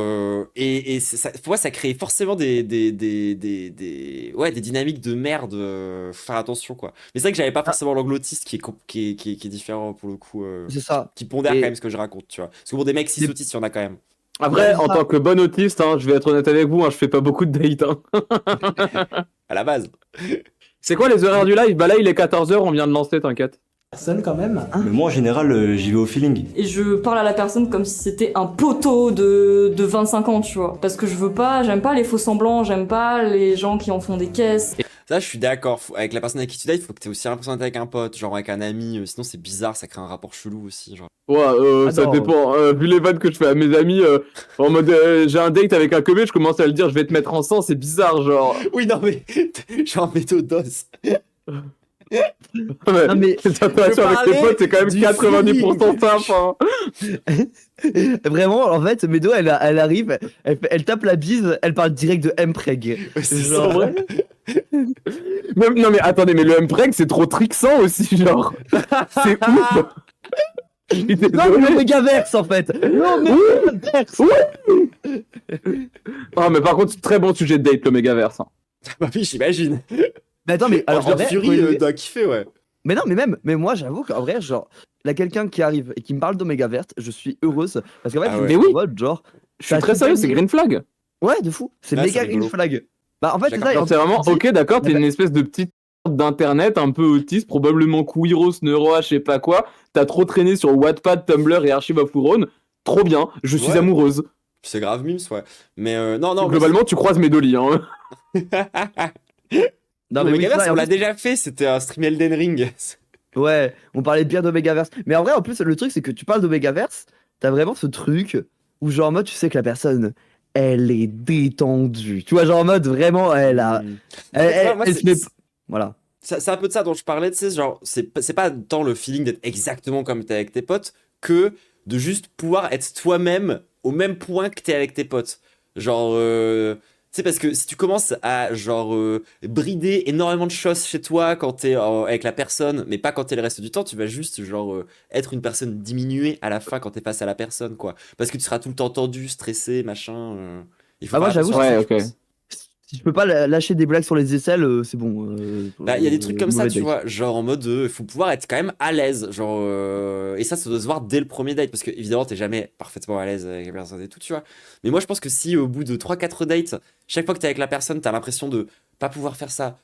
ça, pour moi ça crée forcément ouais, des dynamiques de merde. Faut faire attention quoi. Mais c'est vrai que j'avais pas forcément l'angle autiste qui est différent pour le coup. C'est ça. Qui pondère Et- quand même ce que je raconte, tu vois. Parce que bon, des mecs 6 autistes, il y en a quand même. Après, en tant que bon autiste, hein, je vais être honnête avec vous, hein, je fais pas beaucoup de dates. Hein. À la base. C'est quoi les horaires du live? Bah là, il est 14h, on vient de lancer, t'inquiète. Personne quand même. Mais moi, en général, j'y vais au feeling. Et je parle à la personne comme si c'était un poteau de 25 ans, tu vois. Parce que j'aime pas les faux semblants, j'aime pas les gens qui en font des caisses. Ça, je suis d'accord. Avec la personne avec qui tu dates, il faut que tu aies aussi l'impression d'être avec un pote, genre avec un ami. Sinon, c'est bizarre, ça crée un rapport chelou aussi. Genre. Ouais, ça dépend. Vu les vannes que je fais à mes amis, en mode j'ai un date avec un comé, je commence à le dire, je vais te mettre en sang, c'est bizarre, genre. Oui, non, mais genre méthode. Non, mais ta relation avec tes potes, c'est quand même 90% simple. Hein. Vraiment, en fait, Médo, elle arrive, elle tape la bise, elle parle direct de M-Preg. Genre vrai. Même, non mais attendez, mais le M-Preg c'est trop trixant aussi, genre. C'est ouf. Non, mais le mégaverse en fait. Non, mais le mégaverse. Ah, mais par contre, très bon sujet de date, le mégaverse. Hein. Bah oui, j'imagine. Mais attends, mais alors en vrai, Fury doit kiffer, ouais. Mais non, mais moi, j'avoue qu'en vrai, genre, là, quelqu'un qui arrive et qui me parle d'Oméga Verte, je suis heureuse. Parce qu'en fait, Ah je ouais. me Mais dis oui. en mode, genre. Je suis très sérieux, c'est green flag. Ouais, de fou. C'est Ouais, méga c'est green rigolo. flag. Bah, en fait, c'est ça. Genre, c'est vraiment, ok, d'accord, t'es une espèce de petite d'internet un peu autiste, probablement queeros, neuro, je sais pas quoi. T'as trop traîné sur Wattpad, Tumblr et Archive of Neuron. Trop bien, je suis Ouais. amoureuse. C'est grave mimes, ouais. Mais non, non. Globalement, tu croises mes dolis. Hein. Non, mais mais oui, Megaverse, c'est on vrai, l'a déjà fait, c'était un stream Elden Ring. Ouais, on parlait bien d'Omégaverse. Mais en vrai, en plus, le truc, c'est que tu parles d'Omégaverse, t'as vraiment ce truc où, genre, en mode, tu sais que la personne, elle est détendue. Tu vois, genre, en mode, vraiment, elle a. Moi, Elle c'est- se met. Voilà. C'est un peu de ça dont je parlais, tu sais, genre, c'est pas tant le feeling d'être exactement comme t'es avec tes potes que de juste pouvoir être toi-même au même point que t'es avec tes potes. Genre, tu sais, parce que si tu commences à, genre, brider énormément de choses chez toi quand t'es avec la personne, mais pas quand t'es le reste du temps, tu vas juste, genre, être une personne diminuée à la fin quand t'es face à la personne, quoi. Parce que tu seras tout le temps tendu, stressé, machin. Il faut Bah, moi, faire j'avoue, attention à ça, ouais, je ok. pense. si je peux pas lâcher des blagues sur les aisselles, c'est bon. Bah, il y a des trucs comme ça, mauvais tu date. vois, genre en mode, il faut pouvoir être quand même à l'aise, genre, et ça doit se voir dès le premier date, parce que évidemment, t'es jamais parfaitement à l'aise avec la personne et tout, tu vois. Mais moi, je pense que si au bout de 3-4 dates, chaque fois que t'es avec la personne, t'as l'impression de pas pouvoir faire ça,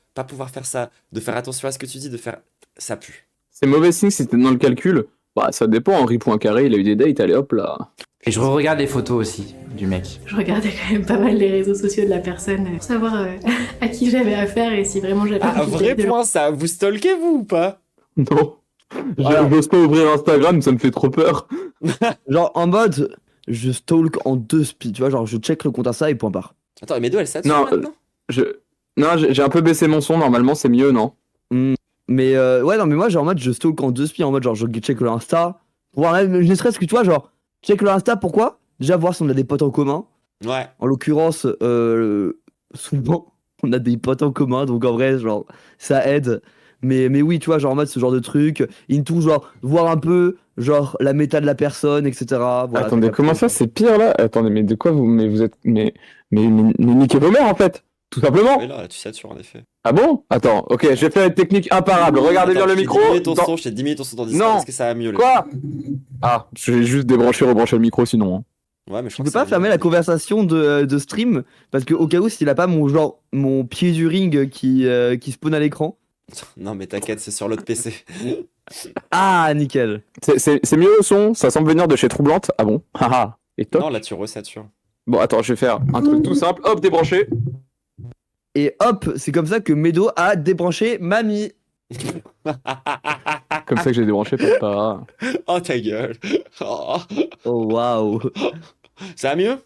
de faire attention à ce que tu dis, de faire. Ça pue. C'est mauvais signe si t'es dans le calcul. Bah, ça dépend, Henri Poincaré, il a eu des dates, allez hop là. Et je regarde les photos aussi du mec. Je regardais quand même pas mal les réseaux sociaux de la personne pour savoir à qui j'avais affaire et si vraiment j'avais Ah, envie vrai de- point, ça. Vous stalkez, vous, ou pas? Non. J'ose pas ouvrir Instagram, ça me fait trop peur. Genre, en mode, je stalk en 2 speed, tu vois, genre, je check le compte à ça et point barre. Attends, et mes deux, elles saturent Non, maintenant? non, j'ai un peu baissé mon son, normalement c'est mieux, non? Mais ouais, non, mais moi, genre, en mode, je stalk en 2 speed, en mode, genre, je check le Insta. Pour voir même, ne serait-ce que, tu vois, genre, check le Insta, pourquoi? Déjà, voir si on a des potes en commun. Ouais. En l'occurrence, souvent, on a des potes en commun, donc en vrai, genre, ça aide. Mais oui, tu vois, genre, en mode, ce genre de truc. Into, genre, voir un peu, genre, la méta de la personne, etc. Voilà, Attendez, donc, comment ça c'est pire là? Attendez, mais de quoi vous êtes. Mais niquez vos mères en fait! Tout simplement! Mais là, tu satures en effet. Ah bon? Attends, ok, j'ai fait une technique imparable. Regardez bien le micro. Je t'ai diminué ton son dans Discord. Non. Est-ce que ça va mieux? Quoi? Ah, je vais juste débrancher, rebrancher le micro sinon. Hein. Ouais, mais je Tu peux pas fermer la conversation de stream parce que au cas où s'il a pas mon pied du ring qui spawn à l'écran. Non, mais t'inquiète, c'est sur l'autre PC. Ah, nickel. C'est mieux le son? Ça semble venir de chez Troublante? Ah bon? Haha. Et toi? Non, là, tu resatures. Bon, attends, je vais faire un truc tout simple. Hop, débranché. Et hop, c'est comme ça que Medo a débranché Mamie. Comme ça que j'ai débranché papa. Oh, ta gueule. Oh, Oh waouh. ça va mieux?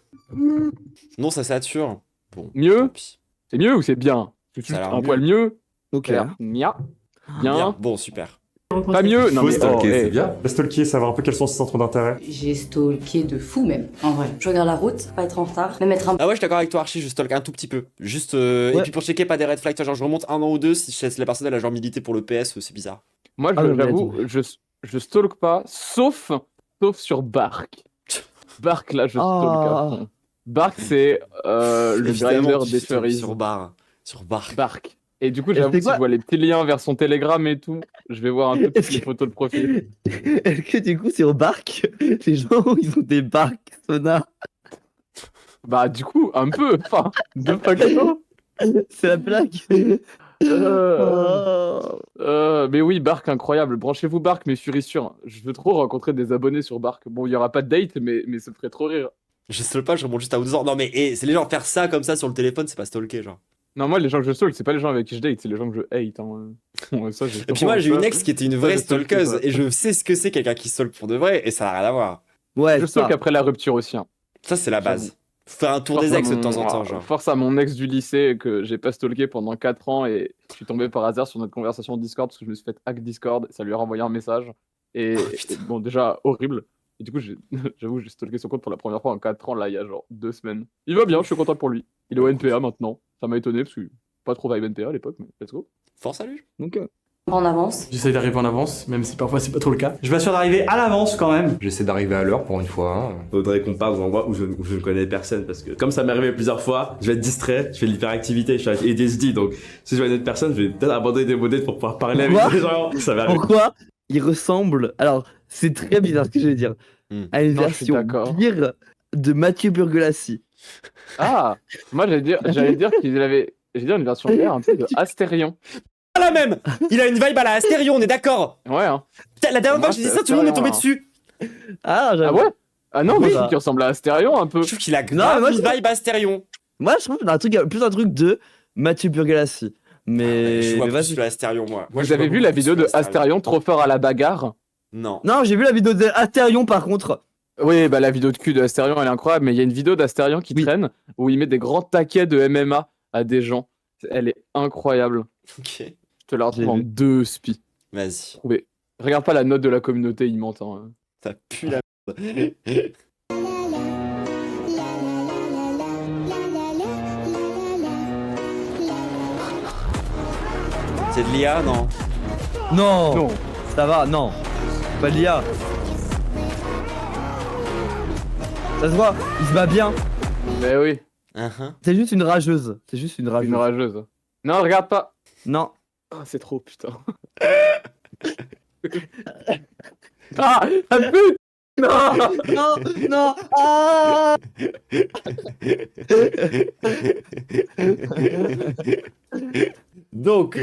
Non, ça sature. Bon. Mieux? C'est mieux ou c'est bien? C'est Ça a l'air un mieux. poil mieux? Ok. Mia. Bien. Bien. Bon, super. Pas mieux? Non, Faut mais stalker, oh, c'est eh. bien. Stalker, savoir un peu quels sont ses centres d'intérêt. J'ai stalké de fou même, en vrai. Je regarde la route, pas être en retard, même être un Ah ouais, je suis d'accord avec toi, Archie, je stalk un tout petit peu. Juste, et puis pour checker pas des red flags, tu vois, genre je remonte 1 an ou 2, si la personne elle a genre milité pour le PS, c'est bizarre. Moi, Ah, non, mais j'avoue, je stalk pas, sauf Sauf sur Bark. Bark, là, je stalk à fond. Bark, c'est le Évidemment, grinder tu des stalkes furries. sur Bark. Bark. Et du coup, j'avoue, si je vois les petits liens vers son Telegram et tout, je vais voir un peu toutes les photos de profil. Est-ce que du coup, sur Bark, les gens, ils ont des barks sonars? Bah, du coup, un peu. Enfin, de facto. C'est la blague. Mais oui, Bark, incroyable. Branchez-vous Bark, mes furies sûrs. Je veux trop rencontrer des abonnés sur Bark. Bon, il y aura pas de date, mais ça me ferait trop rire. Je stalk pas, je remonte juste à 12 ans. Non, mais c'est les gens faire ça comme ça sur le téléphone, c'est pas stalker, genre. Non, moi, les gens que je stalk, c'est pas les gens avec qui je date, c'est les gens que je hate. Hein. Ouais, ça, Et puis moi, j'ai une ex qui était une vraie je stalk, stalkeuse ça. et je sais ce que c'est quelqu'un qui stalk pour de vrai et ça n'a rien à voir. Ouais, Je stalk après la rupture aussi. Hein. Ça, c'est la base. Faut faire un tour des ex de temps en temps, genre. Force à mon ex du lycée que j'ai pas stalké pendant 4 ans et je suis tombé par hasard sur notre conversation Discord parce que je me suis fait hack Discord, ça lui a renvoyé un message. Et bon, déjà, horrible. Et du coup, j'avoue, j'ai stalké son compte pour la première fois en 4 ans, là, il y a genre 2 semaines. Il va bien, je suis content pour lui. Il est au NPA maintenant. Ça m'a étonné parce que pas trop vibe NPA à l'époque, mais let's go. Force à lui. Donc, En avance. J'essaie d'arriver en avance, même si parfois c'est pas trop le cas. Je m'assure d'arriver à l'avance quand même. J'essaie d'arriver à l'heure pour une fois. Hein. Faudrait qu'on parte dans un endroit où je ne connais personne parce que comme ça m'est arrivé plusieurs fois, je vais être distrait, je fais de l'hyperactivité, je suis avec ADHD donc si je vois une autre personne, je vais peut-être abandonner des modèles pour pouvoir parler avec des gens. Ça va arriver. pourquoi il ressemble, alors c'est très bizarre ce que je vais dire, à une Non, je suis version d'accord. pire de Mathieu Burgolassi. Ah, moi j'allais dire qu'il avait. J'allais dire une version R un peu de Astérion. Pas la même. Il a une vibe à la Astérion, on est d'accord. Ouais, hein. Putain, la dernière fois que j'ai dit ça, tout le monde est tombé dessus. Ah, Ah ouais? Ah non, moi je trouve qu'il ressemble à Astérion un peu. Je trouve qu'il a Non, grave mais moi, une je- vibe Astérion. Moi je trouve qu'il y a plus un truc de Mathieu Burgolassi. Mais, Je vois mais plus vas-y. le Astérion, moi. Vous avez vu la vidéo de Astérion trop fort à la bagarre? Non. Non, j'ai vu la vidéo d'Astérion par contre. Oui, bah la vidéo de cul de Astérion elle est incroyable, mais il y a une vidéo d'Astérion qui traîne où il met des grands taquets de MMA à des gens. Elle est incroyable. Ok. Je te la retrouve en 2 spi. Vas-y. Trouvez. Regarde pas la note de la communauté, il ment. Hein. Ça pue la merde. C'est de l'IA, non? Non, ça va, non. C'est pas de l'IA. Ça se voit, il se bat bien. Mais oui. C'est juste une rageuse. C'est juste une rageuse. Une rageuse. Non, regarde pas. Non. Ah, c'est trop, putain. Ah, un peu. Non. Non, non. Ah. Donc.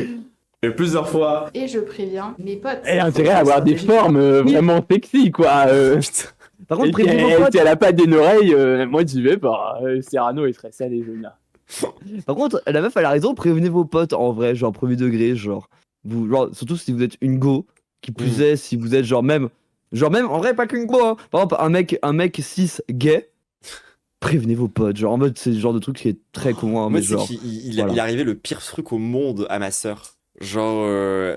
Et plusieurs fois. Et je préviens mes potes. Elle a intérêt à avoir des formes vraiment sexy, quoi. Par contre, et prévenez vos si potes. elle a pas d'une oreille, moi j'y vais pas. Cyrano est très sale et Jonia. Par contre, la meuf elle a raison, prévenez vos potes en vrai, genre premier degré, genre. Vous, genre surtout si vous êtes une go, qui plus est, si vous êtes genre même en vrai pas qu'une go, hein. Par exemple un mec cis gay, prévenez vos potes, genre en mode c'est le genre de truc qui est très commun, Moi, mais c'est genre. qu'il voilà. il est arrivé le pire truc au monde à ma sœur. Genre,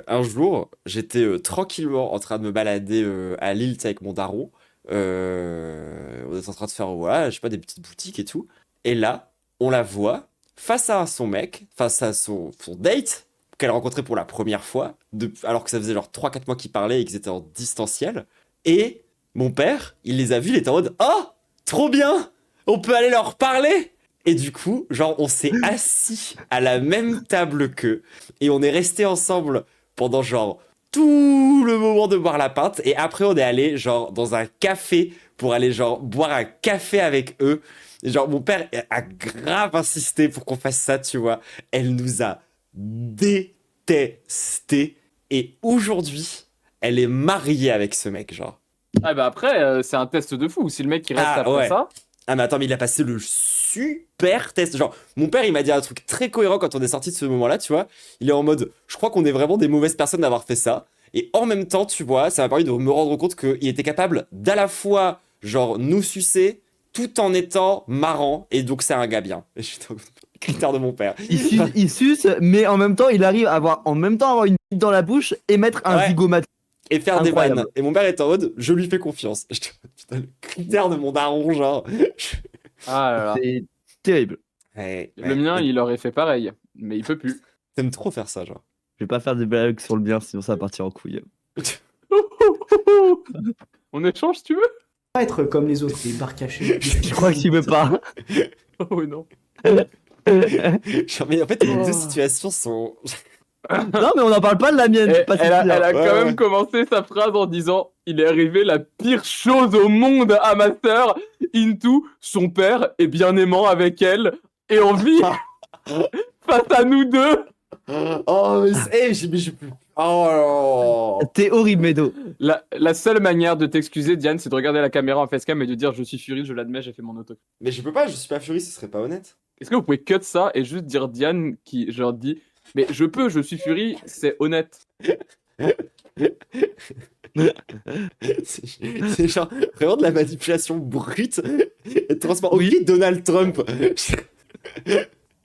un jour, j'étais tranquillement en train de me balader à Lille, tu sais, avec mon daron. On est en train de faire, voilà, je sais pas, des petites boutiques et tout. Et là, on la voit face à son mec, face à son date, qu'elle a rencontré pour la première fois, alors que ça faisait genre 3-4 mois qu'ils parlaient et qu'ils étaient en distanciel. Et mon père, il les a vus, il était en mode, oh, trop bien, on peut aller leur parler. Et du coup, genre, on s'est assis à la même table qu'eux et on est restés ensemble pendant genre tout le moment de boire la pinte. Et après, on est allé genre dans un café pour aller genre boire un café avec eux. Et genre, mon père a grave insisté pour qu'on fasse ça, tu vois. Elle nous a détestés. Et aujourd'hui, elle est mariée avec ce mec, genre. Ah bah après, c'est un test de fou. Si le mec qui reste après ouais. ça. Ah mais attends, mais il a passé le super test. Genre, mon père, il m'a dit un truc très cohérent quand on est sorti de ce moment-là, tu vois. Il est en mode, je crois qu'on est vraiment des mauvaises personnes d'avoir fait ça. Et en même temps, tu vois, ça m'a permis de me rendre compte qu'il était capable d'à la fois, genre, nous sucer, tout en étant marrant. Et donc, c'est un gars bien. Et je suis dans le critère de mon père. Il suce, mais en même temps il arrive à avoir une bite dans la bouche et mettre un zygomate. Et faire Incroyable. des vannes. Et mon père est en mode, je lui fais confiance. Je te putain, le critère de mon daron, genre. Ah là là. C'est terrible. Le mien, il aurait fait pareil, mais il peut plus. T'aimes trop faire ça, genre. Je vais pas faire des blagues sur le bien, sinon ça va partir en couille. On échange si tu veux. Pas être comme les autres, des barres cachées. Je crois que tu veux pas. Oh non. Genre, mais en fait, les deux situations sont. Non, mais on n'en parle pas de la mienne. Et pas elle a celle-là. quand même commencé sa phrase en disant il est arrivé la pire chose au monde à ma sœur. Into, son père est bien aimant avec elle et on vit face à nous deux. Oh, mais j'ai plus. Oh là. T'es horrible, Medo. La seule manière de t'excuser, Diane, c'est de regarder la caméra en facecam et de dire je suis Fury, je l'admets, j'ai fait mon auto. Mais je peux pas, je suis pas Fury, ce serait pas honnête. Est-ce que vous pouvez cut ça et juste dire Diane qui genre dit mais je suis Fury, c'est honnête. C'est genre vraiment de la manipulation brute et transparente. Oui, Donald Trump.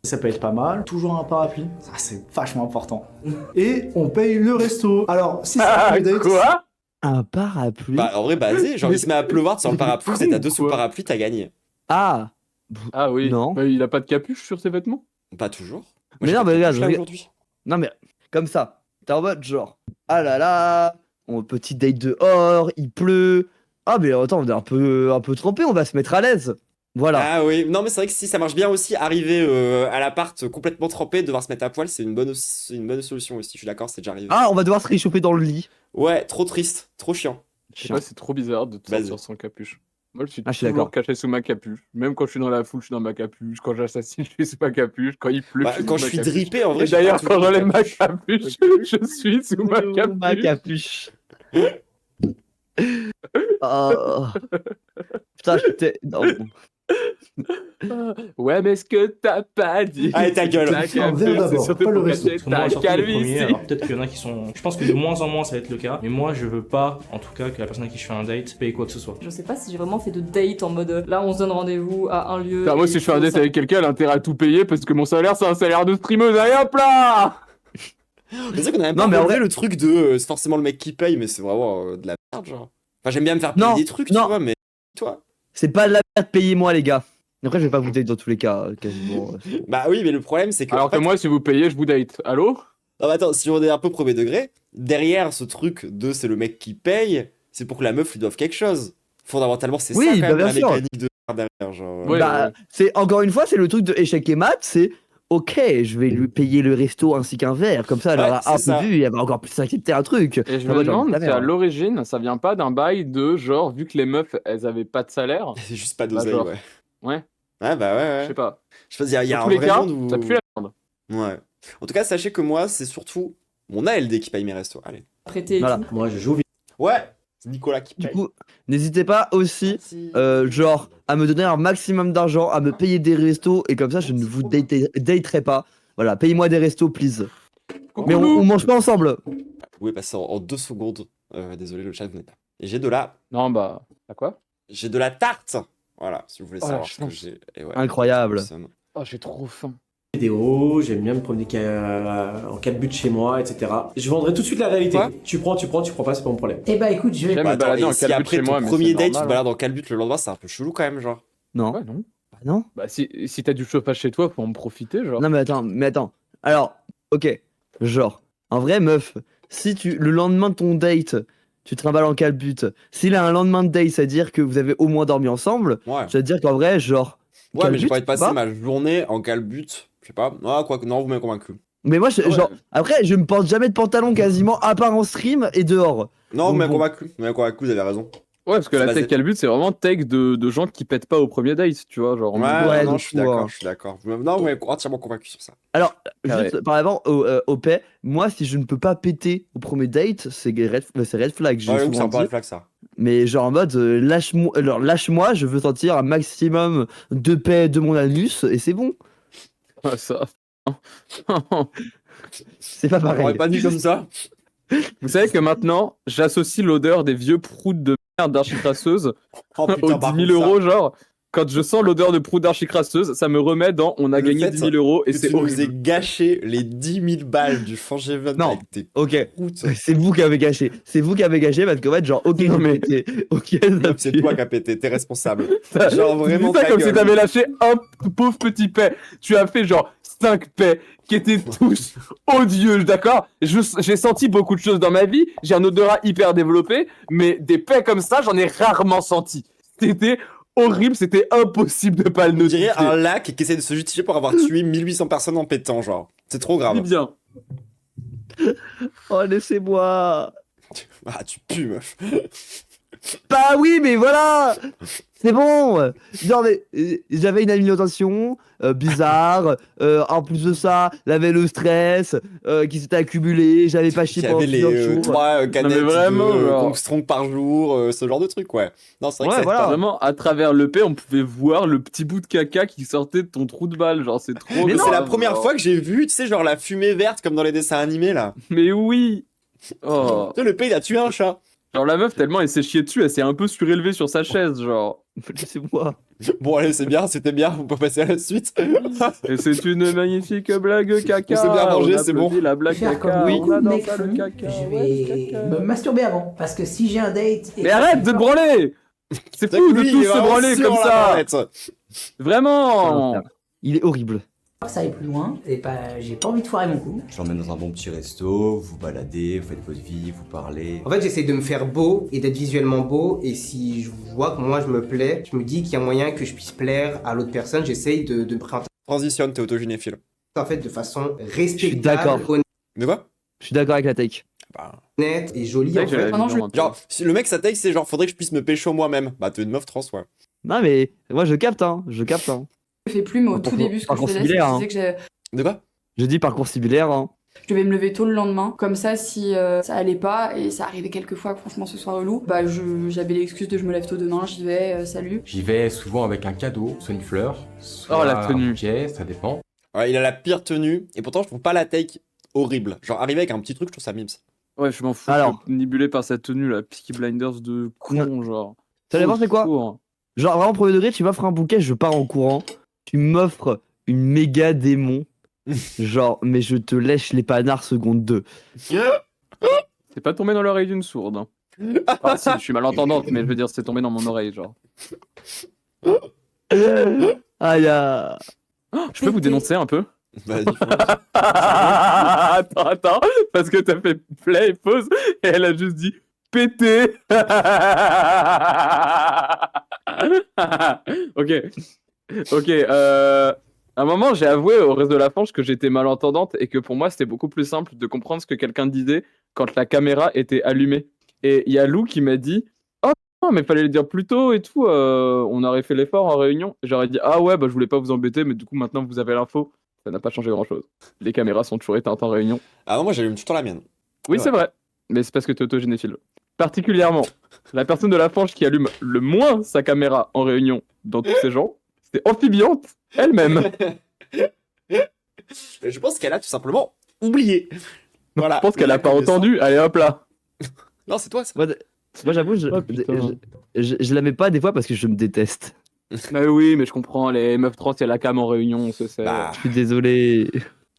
Ça peut être pas mal. Toujours un parapluie. Ça, c'est vachement important. Et on paye le resto. Alors, si c'est un date... Quoi? Un parapluie? Bah, en vrai, basé. Genre, il se met à pleuvoir, tu sors le parapluie, vous êtes à deux sous le parapluie, t'as gagné. Ah. Ah oui. Non. Bah, il a pas de capuche sur ses vêtements? Pas toujours. Mais non, mais regarde, aujourd'hui. Non, mais comme ça. T'es en mode genre, ah là là, on petite date dehors, il pleut. Ah, mais attends, on est un peu trempé, on va se mettre à l'aise. Voilà. Ah oui, non, mais c'est vrai que si ça marche bien aussi, arriver à l'appart complètement trempé, devoir se mettre à poil, c'est une bonne solution aussi. Je suis d'accord, c'est déjà arrivé. Ah, on va devoir se réchauffer dans le lit. Ouais, trop triste, trop chiant. Je sais pas, c'est trop bizarre de te sortir sans capuche. Moi, je suis Ah, je suis toujours d'accord. caché sous ma capuche. Même quand je suis dans la foule, je suis dans ma capuche. Quand j'assassine, je suis sous ma capuche. Quand il pleut, Bah, je suis quand sous je ma suis capuche. drippé, en vrai, Et j'ai d'ailleurs, pas quand toujours j'enlève ma capuche. capuche, je suis sous ma capuche. Ma capuche. Oh. Putain, j'étais. Non. Ouais, mais ce que t'as pas dit. Allez, ta gueule. La capuche, c'est surtout pour cacher Parce que moi, ta surtout les premiers, calvitie. alors peut-être qu'il y en a qui sont. Je pense que de moins en moins ça va être le cas. Mais moi, je veux pas, en tout cas, que la personne avec qui je fais un date paye quoi que ce soit. Je sais pas si j'ai vraiment fait de date en mode là on se donne rendez-vous à un lieu. Putain, moi, et si je fais un tout date ça. avec quelqu'un, elle a intérêt à tout payer parce que mon salaire, c'est un salaire de streameuse. Allez hop là! C'est vrai qu'on a même Non, pas mais en relevé vrai- le truc de c'est forcément le mec qui paye, mais c'est vraiment de la merde, genre. Enfin, j'aime bien me faire payer Non, des trucs, non. tu vois, mais toi. C'est pas de la merde, payez-moi, les gars. Après, je vais pas vous date dans tous les cas, quasiment. Bah oui, mais le problème, c'est que. Alors en fait- que moi, si vous payez, je vous date. Allô? Non, mais attends, si on est un peu premier degré, derrière ce truc de c'est le mec qui paye, c'est pour que la meuf lui doive quelque chose. Fondamentalement, c'est Oui, ça quand bah même bien la sûr. mécanique de derrière, genre. Ouais, Bah, ouais. c'est encore une fois, c'est le truc de échec et mat, c'est ok, je vais lui payer le resto ainsi qu'un verre, comme ça elle Ouais, aura c'est un ça. peu vu et elle va encore plus accepter un truc. Et je Ah, me moi, j'ai envie demande de si la à merde. l'origine, ça vient pas d'un bail de genre, vu que les meufs, elles avaient pas de salaire. C'est juste pas Bah, d'oseille, genre. ouais. Ouais, Ouais, bah ouais, je sais ouais. pas. Je sais pas, il y a Dans un tous les vrai cas, monde où. ça pue la merde. Ouais. En tout cas, sachez que moi, c'est surtout mon ALD qui paye mes restos. Allez. Prêter et Voilà. tout. Moi, je joue vite. Ouais, c'est Nicolas qui Du paye. coup, n'hésitez pas aussi, Merci. genre, à me donner un maximum d'argent, à me payer des restos, et comme ça, je ne vous daterai pas. Voilà, payez-moi des restos, please. Mais on mange pas ensemble. Vous pouvez passer en 2 secondes. Désolé, le chat vous n'êtes pas. Et j'ai de la. Non, bah, à quoi? J'ai de la tarte. Voilà, si vous voulez Oh, la savoir ce que chance. j'ai. Et ouais, Incroyable. personne. Oh, j'ai trop faim. Vidéo, j'aime bien me promener en 4 buts chez moi, etc. Je vendrai tout de suite la réalité. Quoi Tu prends pas, c'est pas mon problème. Eh bah écoute, je vais. J'aime Bah, me attends, balader et en si 4 buts après chez ton moi, mais premier c'est date, tu te normal, balades en calbut le lendemain, c'est un peu chelou quand même, genre. Non. Ouais, non. Bah non. Bah, si t'as du chauffage chez toi, faut en profiter, genre. Non, mais attends. Alors, ok. Genre, en vrai, meuf, si le lendemain de ton date, tu te trimbales en calbut, s'il a un lendemain de date, c'est-à-dire que vous avez au moins dormi ensemble, Ouais. je veux dire qu'en vrai, genre. Ouais, mais j'ai calbut, pas envie de passer bah. ma journée en calbut. Je sais pas. Ah, quoi que non, vous m'avez convaincu. Mais moi, Ouais. genre, après, je me porte jamais de pantalon quasiment, à part en stream et dehors. Non, vous Donc, m'avez bon. convaincu. Vous m'avez convaincu, vous avez raison. Ouais, parce que C'est la basé. tech calbut, c'est vraiment tech de gens qui pètent pas au premier date, tu vois, genre. en mode- Ouais, non, de je suis fou, d'accord, hein. je suis d'accord. Non, vous m'avez entièrement convaincu sur ça. Alors, Carré. juste par avant, au paix, moi, si je ne peux pas péter au premier date, c'est red flag, j'ai Ouais, donc c'est souvent un peu dit. un flag ça. Mais genre en mode, lâche-moi, je veux sentir un maximum de paix de mon anus, et c'est bon. Ah, ça. C'est pas On pareil. l'aurait pas dit comme ça. Vous savez que maintenant, j'associe l'odeur des vieux proutes de merde d'archicrasseuse Oh aux putain, par 10 000 contre, ça. euros, genre. Quand je sens l'odeur de prout d'archicrasseuse, ça me remet dans on a Le gagné fait 10 000 euros et que c'est tu nous horrible. aies gâché les 10 000 balles du Fangeven Non. avec tes Ok, proutes. c'est vous qui avez gâché. C'est vous qui avez gâché parce qu'en fait, genre, ok, Non, j'ai mais- pété, ok, C'est toi qui as pété, t'es responsable. Ça- Genre tu vraiment dis ça ta comme gueule. si t'avais lâché un pauvre petit paix. Tu as fait genre 5 paix qui étaient tous odieux, d'accord? J'ai senti beaucoup de choses dans ma vie, j'ai un odorat hyper développé, mais des paix comme ça, j'en ai rarement senti. C'était horrible, c'était impossible de pas le On noter. dirait un lac qui essaie de se justifier pour avoir tué 1800 personnes en pétant, genre. C'est trop grave. Dis bien. Oh, laissez-moi. Ah, tu pues, meuf. Bah oui, mais voilà. C'est bon. Genre, mais, j'avais une alimentation bizarre. En plus de ça, j'avais le stress qui s'était accumulé. J'avais pas chié Il y pendant avait les plusieurs jours. 3 canettes vraiment, de genre. Kong Strong par jour, ce genre de truc, ouais. Non, c'est vrai que ça aide pas. Vraiment, à travers l'EP, on pouvait voir le petit bout de caca qui sortait de ton trou de balle. Genre, c'est trop. Mais c'est la grave, première genre. fois que j'ai vu, tu sais, genre la fumée verte comme dans les dessins animés, là. Mais oui. Oh. Tu sais, le P, il a tué un chat. Genre, la meuf, tellement elle s'est chiée dessus, elle s'est un peu surélevée sur sa chaise, genre. Laissez-moi. Bon, allez, c'est bien, c'était bien, on peut passer à la suite. Et c'est une magnifique blague caca. On s'est bien mangé, On c'est bon. applaudit la blague Faire caca. comme On beaucoup de adore mecs ça, le font, caca. je ouais, vais caca. me masturber avant. Parce que si j'ai un date... et Mais que arrête c'est de te pas- branler. C'est fou de Lui, il tous est se vraiment branler sur comme la ça. branlette. Vraiment. Il est horrible. Ça aille plus loin, et bah j'ai pas envie de foirer mon coup. Je l'emmène dans un bon petit resto, vous baladez, vous faites votre vie, vous parlez. En fait, j'essaie de me faire beau et d'être visuellement beau. Et si je vois que moi je me plais, je me dis qu'il y a moyen que je puisse plaire à l'autre personne. J'essaye de me présenter Transitionne, t'es autogénéphile. en fait de façon Je suis respectable, d'accord. Mais quoi? Je suis d'accord avec la take. honnête et jolie en fait. Genre, si le mec, sa take, c'est genre, faudrait que je puisse me pécho moi-même. Bah, t'es une meuf trans, ouais. Non, mais moi, je capte, hein. Je capte, hein. Je fais plus, mais au Par tout contre, début, ce que par je faisais, c'est que similaire, je hein. disais que De quoi? Je dis parcours similaire, hein. je devais me lever tôt le lendemain. Comme ça, si ça allait pas, et ça arrivait quelques fois que franchement ce soit relou, bah j'avais l'excuse de je me lève tôt demain, j'y vais, salut. J'y vais souvent avec un cadeau, soit une fleur, soit Oh, la tenue. un bouquet, ça dépend. Ouais, il a la pire tenue, et pourtant, je trouve pas la take horrible. Genre, arriver avec un petit truc, je trouve ça mimes. Ouais, je m'en fous. Alors. Nibulé par sa tenue, la Peaky Blinders de con, genre. Ça dépend, c'est quoi? Court. Genre, vraiment, premier degré, tu m'offres un bouquet, je pars en courant. Tu m'offres une méga démon. Genre, mais je te lèche les panards seconde 2. C'est pas tombé dans l'oreille d'une sourde. Hein. Ah, si, je suis malentendante, mais je veux dire, c'est tombé dans mon oreille, genre. Aïe, ah. Je peux vous dénoncer un peu? Vas-y. Attends, parce que t'as fait play et pause, et elle a juste dit pété. Ok, à un moment, j'ai avoué au reste de la fange que j'étais malentendante et que pour moi, c'était beaucoup plus simple de comprendre ce que quelqu'un disait quand la caméra était allumée. Et il y a Lou qui m'a dit « Oh non, mais fallait le dire plus tôt et tout, on aurait fait l'effort en réunion. » J'aurais dit « Ah ouais, bah je voulais pas vous embêter, mais du coup, maintenant vous avez l'info. » Ça n'a pas changé grand-chose. Les caméras sont toujours éteintes en réunion. Ah non, moi, j'allume tout le temps la mienne. Oui, c'est vrai, mais c'est parce que t'es autogénéphile. Particulièrement, la personne de la fange qui allume le moins sa caméra en réunion dans tous ces gens, c'est Amphibiante elle-même. Je pense qu'elle a tout simplement oublié. Voilà. Je pense qu'elle a pas entendu. Allez hop là. Non, c'est toi ça. Moi, j'avoue, je la mets pas des fois parce que je me déteste. Mais oui, mais je comprends, les meufs trans, il y a la cam en réunion, on se sait. Bah. Je suis désolé.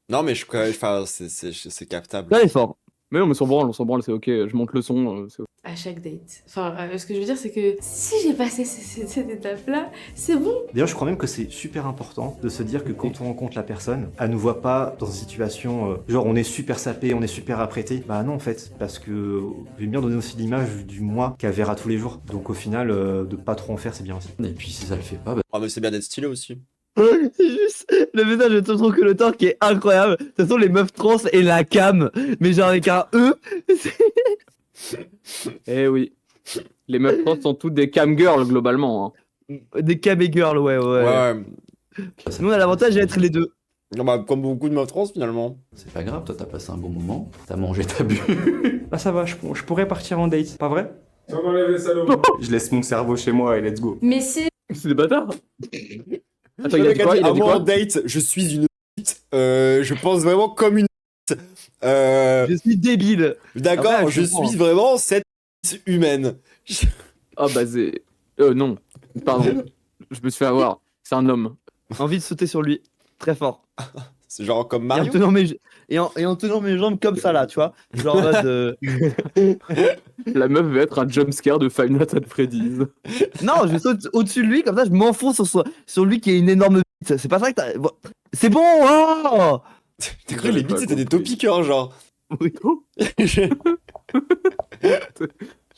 Non, mais enfin, c'est captable. Là, l'effort. Mais non, mais on s'en branle, c'est ok, je monte le son, c'est ok. À chaque date. Enfin, ce que je veux dire, c'est que si j'ai passé cette étape-là, c'est bon. D'ailleurs, je crois même que c'est super important de se dire que quand on rencontre la personne, elle nous voit pas dans une situation genre on est super sapé, on est super apprêté. Bah non, en fait, parce que j'aime bien donner aussi l'image du moi qu'elle verra tous les jours. Donc au final, de pas trop en faire, c'est bien aussi. Et puis si ça le fait pas, bah... Ah, mais c'est bien d'être stylé aussi. C'est juste le message de Tonton que le temps qui est incroyable. De toute façon, les meufs trans et la cam, mais genre avec un E. Eh oui. Les meufs trans sont toutes des cam girls globalement. Hein. Des cam et girls, ouais. Nous, on a l'avantage d'être les deux. Non, bah, comme beaucoup de meufs trans finalement. C'est pas grave, toi t'as passé un bon moment, t'as mangé, t'as bu. Là, ça va, je pourrais partir en date, pas vrai? Je laisse mon cerveau chez moi et let's go. Mais si. C'est des bâtards. Attends, Le il a mec dit quoi? Il a dit moi, quoi? en date, je suis une je pense vraiment comme une Je suis débile. D'accord, Ah ouais, je comprends. suis vraiment cette humaine. Ah bah c'est... non. Pardon. Je me suis fait avoir. C'est un homme. Envie de sauter sur lui. Très fort. C'est genre comme Et en, Mario. tenant en tenant mes jambes comme ça là, tu vois. Genre en mode. La meuf veut être un jumpscare de Five Nights at Freddy's. Non, je saute au-dessus de lui, comme ça je m'enfonce sur lui qui est une énorme bite. C'est pas ça que t'as. C'est bon, oh T'as cru que les beats c'était des topiqueurs, genre. Oui.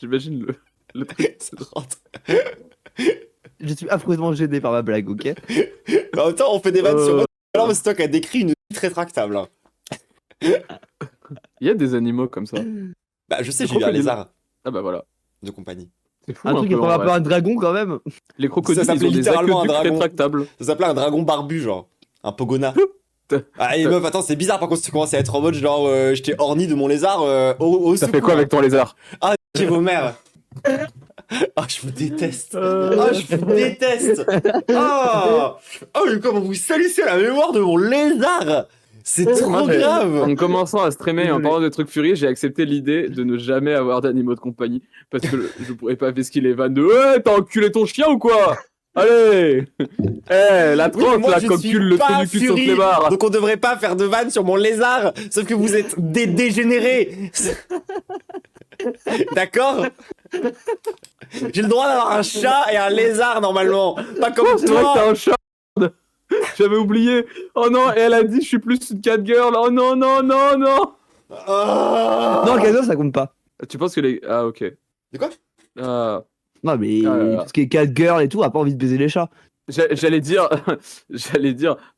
J'imagine le truc. C'est drôle. Je suis affreusement gêné par ma blague, ok? En même temps, on fait des vannes sur. Alors, mais Stock a décrit une bite rétractable. Hein. Il y a des animaux comme ça. Bah, je sais, j'ai eu un lézard Ah bah voilà. de compagnie. C'est fou, Un truc qui peu, ressemble en un peu vrai. à un dragon quand même. Les crocodiles, Ça ils s'appelait ont des littéralement un aqueducs dragon. rétractables. Ça s'appelait un dragon barbu, genre. Un pogona. Ah, et meuf, attends, c'est bizarre par contre, si tu commences à être en mode genre, j'étais orni de mon lézard. Au Ça fait secours. quoi avec ton lézard? Ah, j'ai vos mères. Ah, je vous déteste. Ah, je vous déteste. Ah, mais comment vous salissez la mémoire de mon lézard. C'est trop Moi, grave. En commençant à streamer et en parlant de trucs Fury, j'ai accepté l'idée de ne jamais avoir d'animaux de compagnie. Parce que je pourrais pas vesquiller les vannes de ouais, t'as enculé ton chien ou quoi? Allez. La Oui, mais trotte, moi, la je cocule, suis le pas trou du cul de son Fury, clébard. donc on devrait pas faire de vannes sur mon lézard. Sauf que vous êtes des dégénérés. D'accord? J'ai le droit d'avoir un chat et un lézard normalement. Pas comme C'est vrai que toi. t'as un chat. J'avais oublié. Oh non, et elle a dit je suis plus une catgirl. Oh non, non, non, non. Non, cadeau, ça compte pas. Tu penses que les. Ah, ok. De quoi? Non, mais Ah là là. tout ce qui est catgirl et tout, a pas envie de baiser les chats. J'allais dire,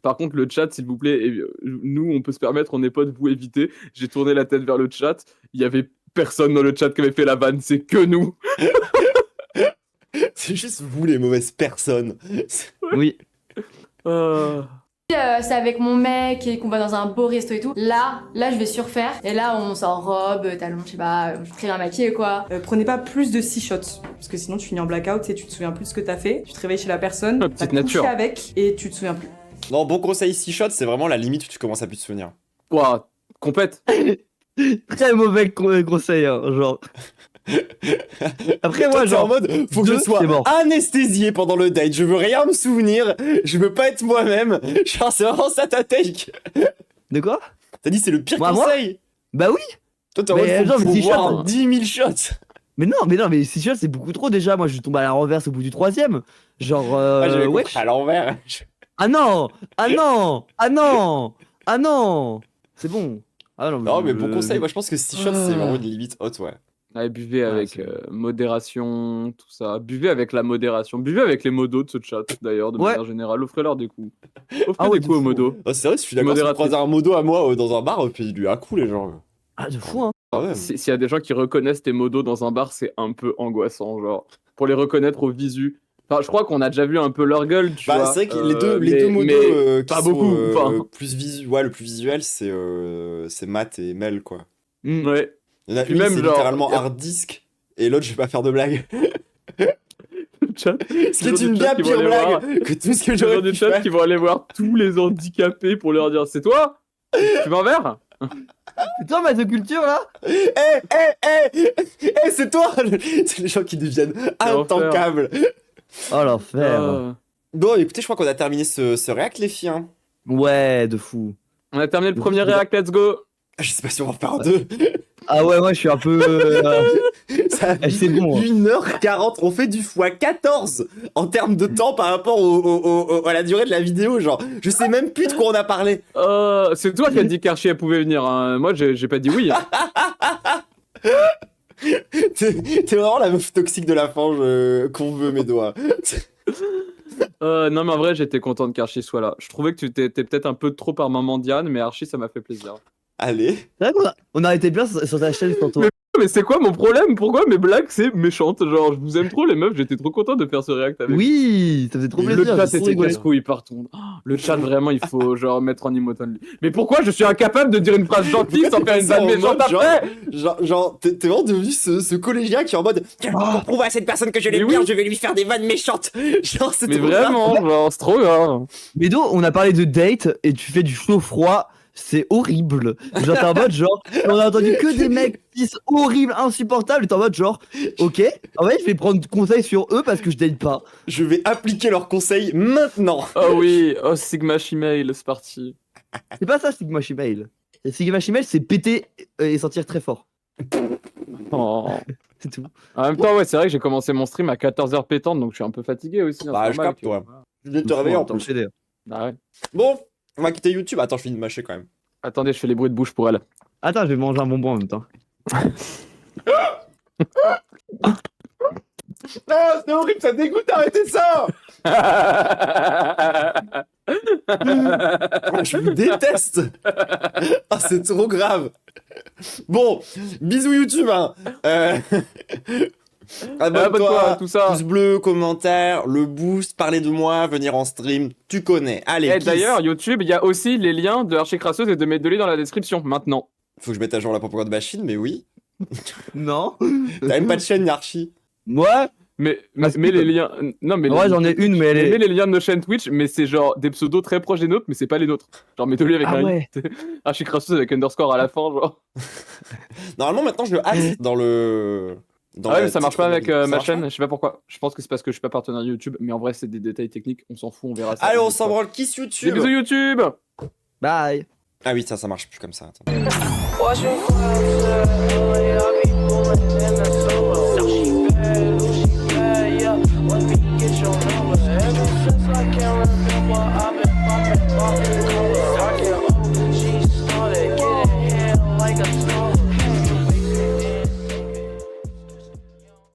par contre, le chat, s'il vous plaît, nous, on peut se permettre, on est potes, vous évitez. J'ai tourné la tête vers le chat, il y avait personne dans le chat qui avait fait la vanne, c'est que nous. C'est juste vous les mauvaises personnes. Oui. C'est avec mon mec et qu'on va dans un beau resto et tout. Là, je vais surfaire. Et là, on s'enrobe, talons, je sais pas, très bien maquillé quoi. Prenez pas plus de 6 shots, parce que sinon tu finis en blackout et tu te souviens plus de ce que t'as fait. Tu te réveilles chez la personne, t'as petite couché nature. avec et tu te souviens plus. Non, bon conseil 6 shots, c'est vraiment la limite où tu commences à plus te souvenir. Ouah, compète. Très mauvais conseil, hein, genre. Après, moi, Toi, t'es genre. en mode, faut que je deux, sois c'est mort. anesthésié pendant le date. Je veux rien me souvenir. Je veux pas être moi-même. Genre, c'est vraiment ça ta take. De quoi? T'as dit c'est le pire Moi conseil. Bah oui. Toi, t'es en mode, Mais genre, faut mais 10 boire shots. 10 000 shots. Mais non, mais 6 shots, c'est beaucoup trop déjà. Moi, je tombe à la renverse au bout du 3ème. Genre, Ah, j'avais ouais. compris à l'envers. Ah non! Ah non! Ah non! Ah non! C'est bon. Ah non, Non, mais bon conseil. Moi, je pense que 6 shots, c'est vraiment une limite haute, ouais. Ouais, buvez avec modération, tout ça. Buvez avec la modération. Buvez avec les modos de ce chat, d'ailleurs, de manière générale. Offrez-leur des coups. Offrez des coups aux modos. Oh, c'est vrai, si je suis d'accord, si tu croises un modo à moi dans un bar, puis il lui a un coup, les gens. Ah, de fou, hein. Ah ouais. S'il y a des gens qui reconnaissent tes modos dans un bar, c'est un peu angoissant, genre. Pour les reconnaître au visu. Enfin, je crois qu'on a déjà vu un peu leur gueule, tu vois. C'est vrai que les deux modos mais qui pas sont, beaucoup. Enfin, plus ouais, le plus visuel, c'est Matt et Mel, quoi. ouais. Il y en a Puis une, même, c'est genre, littéralement hard disk, et l'autre, je vais pas faire de blague. Chat. Ce qui est une bien pire blague que tout ce que j'aurais des pu chats faire. qui vont aller voir tous les handicapés pour leur dire c'est toi? Tu veux un verre? C'est toi, maître de culture, là? C'est toi. C'est les gens qui deviennent intankables. Oh, l'enfer. Bon, écoutez, je crois qu'on a terminé ce react, les filles. Hein. Ouais, de fou. On a terminé le premier react, let's go. Je sais pas si on va en faire un deux. Ah ouais, moi je suis un peu. C'est bon. 1h40, on fait du x14 en termes de temps par rapport à la durée de la vidéo. Genre, je sais même plus de quoi on a parlé. C'est toi qui as dit qu'Archie elle pouvait venir. Hein. Moi, j'ai pas dit oui. Hein. T'es vraiment la meuf toxique de la fange qu'on veut, mes doigts. Non, mais en vrai, j'étais content qu'Archie soit là. Je trouvais que tu t'es peut-être un peu trop par maman Diane, mais Archie, ça m'a fait plaisir. Allez. C'est vrai qu'on a été bien sur ta chaîne tantôt. Mais c'est quoi mon problème? Pourquoi mes blagues c'est méchante? Genre, je vous aime trop les meufs, j'étais trop content de faire ce react avec. Oui, ça faisait trop plaisir. Le chat était casse-couille partout. Oh, le chat vraiment, il faut genre mettre en emoton. Mais pourquoi je suis incapable de dire une phrase gentille sans faire une vanne méchante après? Genre, t'es vraiment devenu ce collégien qui est en mode pour prouver à cette personne que je l'aime bien, je vais lui faire des vannes méchantes. Genre, c'est Mais trop vraiment, grave. genre, c'est trop grave. Médo, on a parlé de date et tu fais du chaud-froid. C'est horrible. Genre, t'es en mode genre, on a entendu que des mecs qui sont horribles, insupportables. Et t'es en mode genre, ok, en fait, je vais prendre conseil sur eux parce que je date pas. Je vais appliquer leurs conseils maintenant. Oh oui, oh Sigma Shimail, c'est parti. C'est pas ça, Sigma Shimail. Sigma Shimail, c'est péter et sentir très fort. Oh. C'est tout. En même temps, ouais, c'est vrai que j'ai commencé mon stream à 14h pétante, donc je suis un peu fatigué aussi. Hein, Bah, c'est je normal, capte, tu vois. ouais. Je vais te réveiller en plus. Bah ouais. Bon, on va quitter YouTube. Attends, je finis de mâcher quand même. Attendez, je fais les bruits de bouche pour elle. Attends, je vais manger un bonbon en même temps. Non, c'est horrible, ça dégoûte, arrêtez ça. Je vous déteste. Ah, c'est trop grave. Bon, bisous YouTube. Hein. Abonne-toi, tout ça. Pouce bleu, commentaire, le boost, parler de moi, venir en stream, tu connais. Allez, Et kiss. d'ailleurs, YouTube, il y a aussi les liens de Archer Crasseuse et de Medley dans la description, maintenant. Faut que je mette à jour la propagande machine, mais oui. Non. T'as même pas de chaîne, Archie. Moi mais les liens... Non, mais ouais, j'en ai une, mais elle est... Mets les liens de nos chaînes Twitch, mais c'est genre des pseudos très proches des nôtres, mais c'est pas les nôtres. Genre Medley avec Ah un ouais. Archer Crasseuse avec underscore à la fin, genre. Normalement, maintenant, je le hâte dans le... Ah ouais, mais ça marche pas avec Ça ma marche chaîne, pas je sais pas pourquoi. Je pense que c'est parce que je suis pas partenaire YouTube, mais en vrai, c'est des détails techniques, on s'en fout, on verra ça. Allez, on s'en branle, kiss YouTube. Des bisous YouTube. Bye. Ah oui, ça marche plus comme ça. Attends. Watch me fly, yeah, I be pulling in the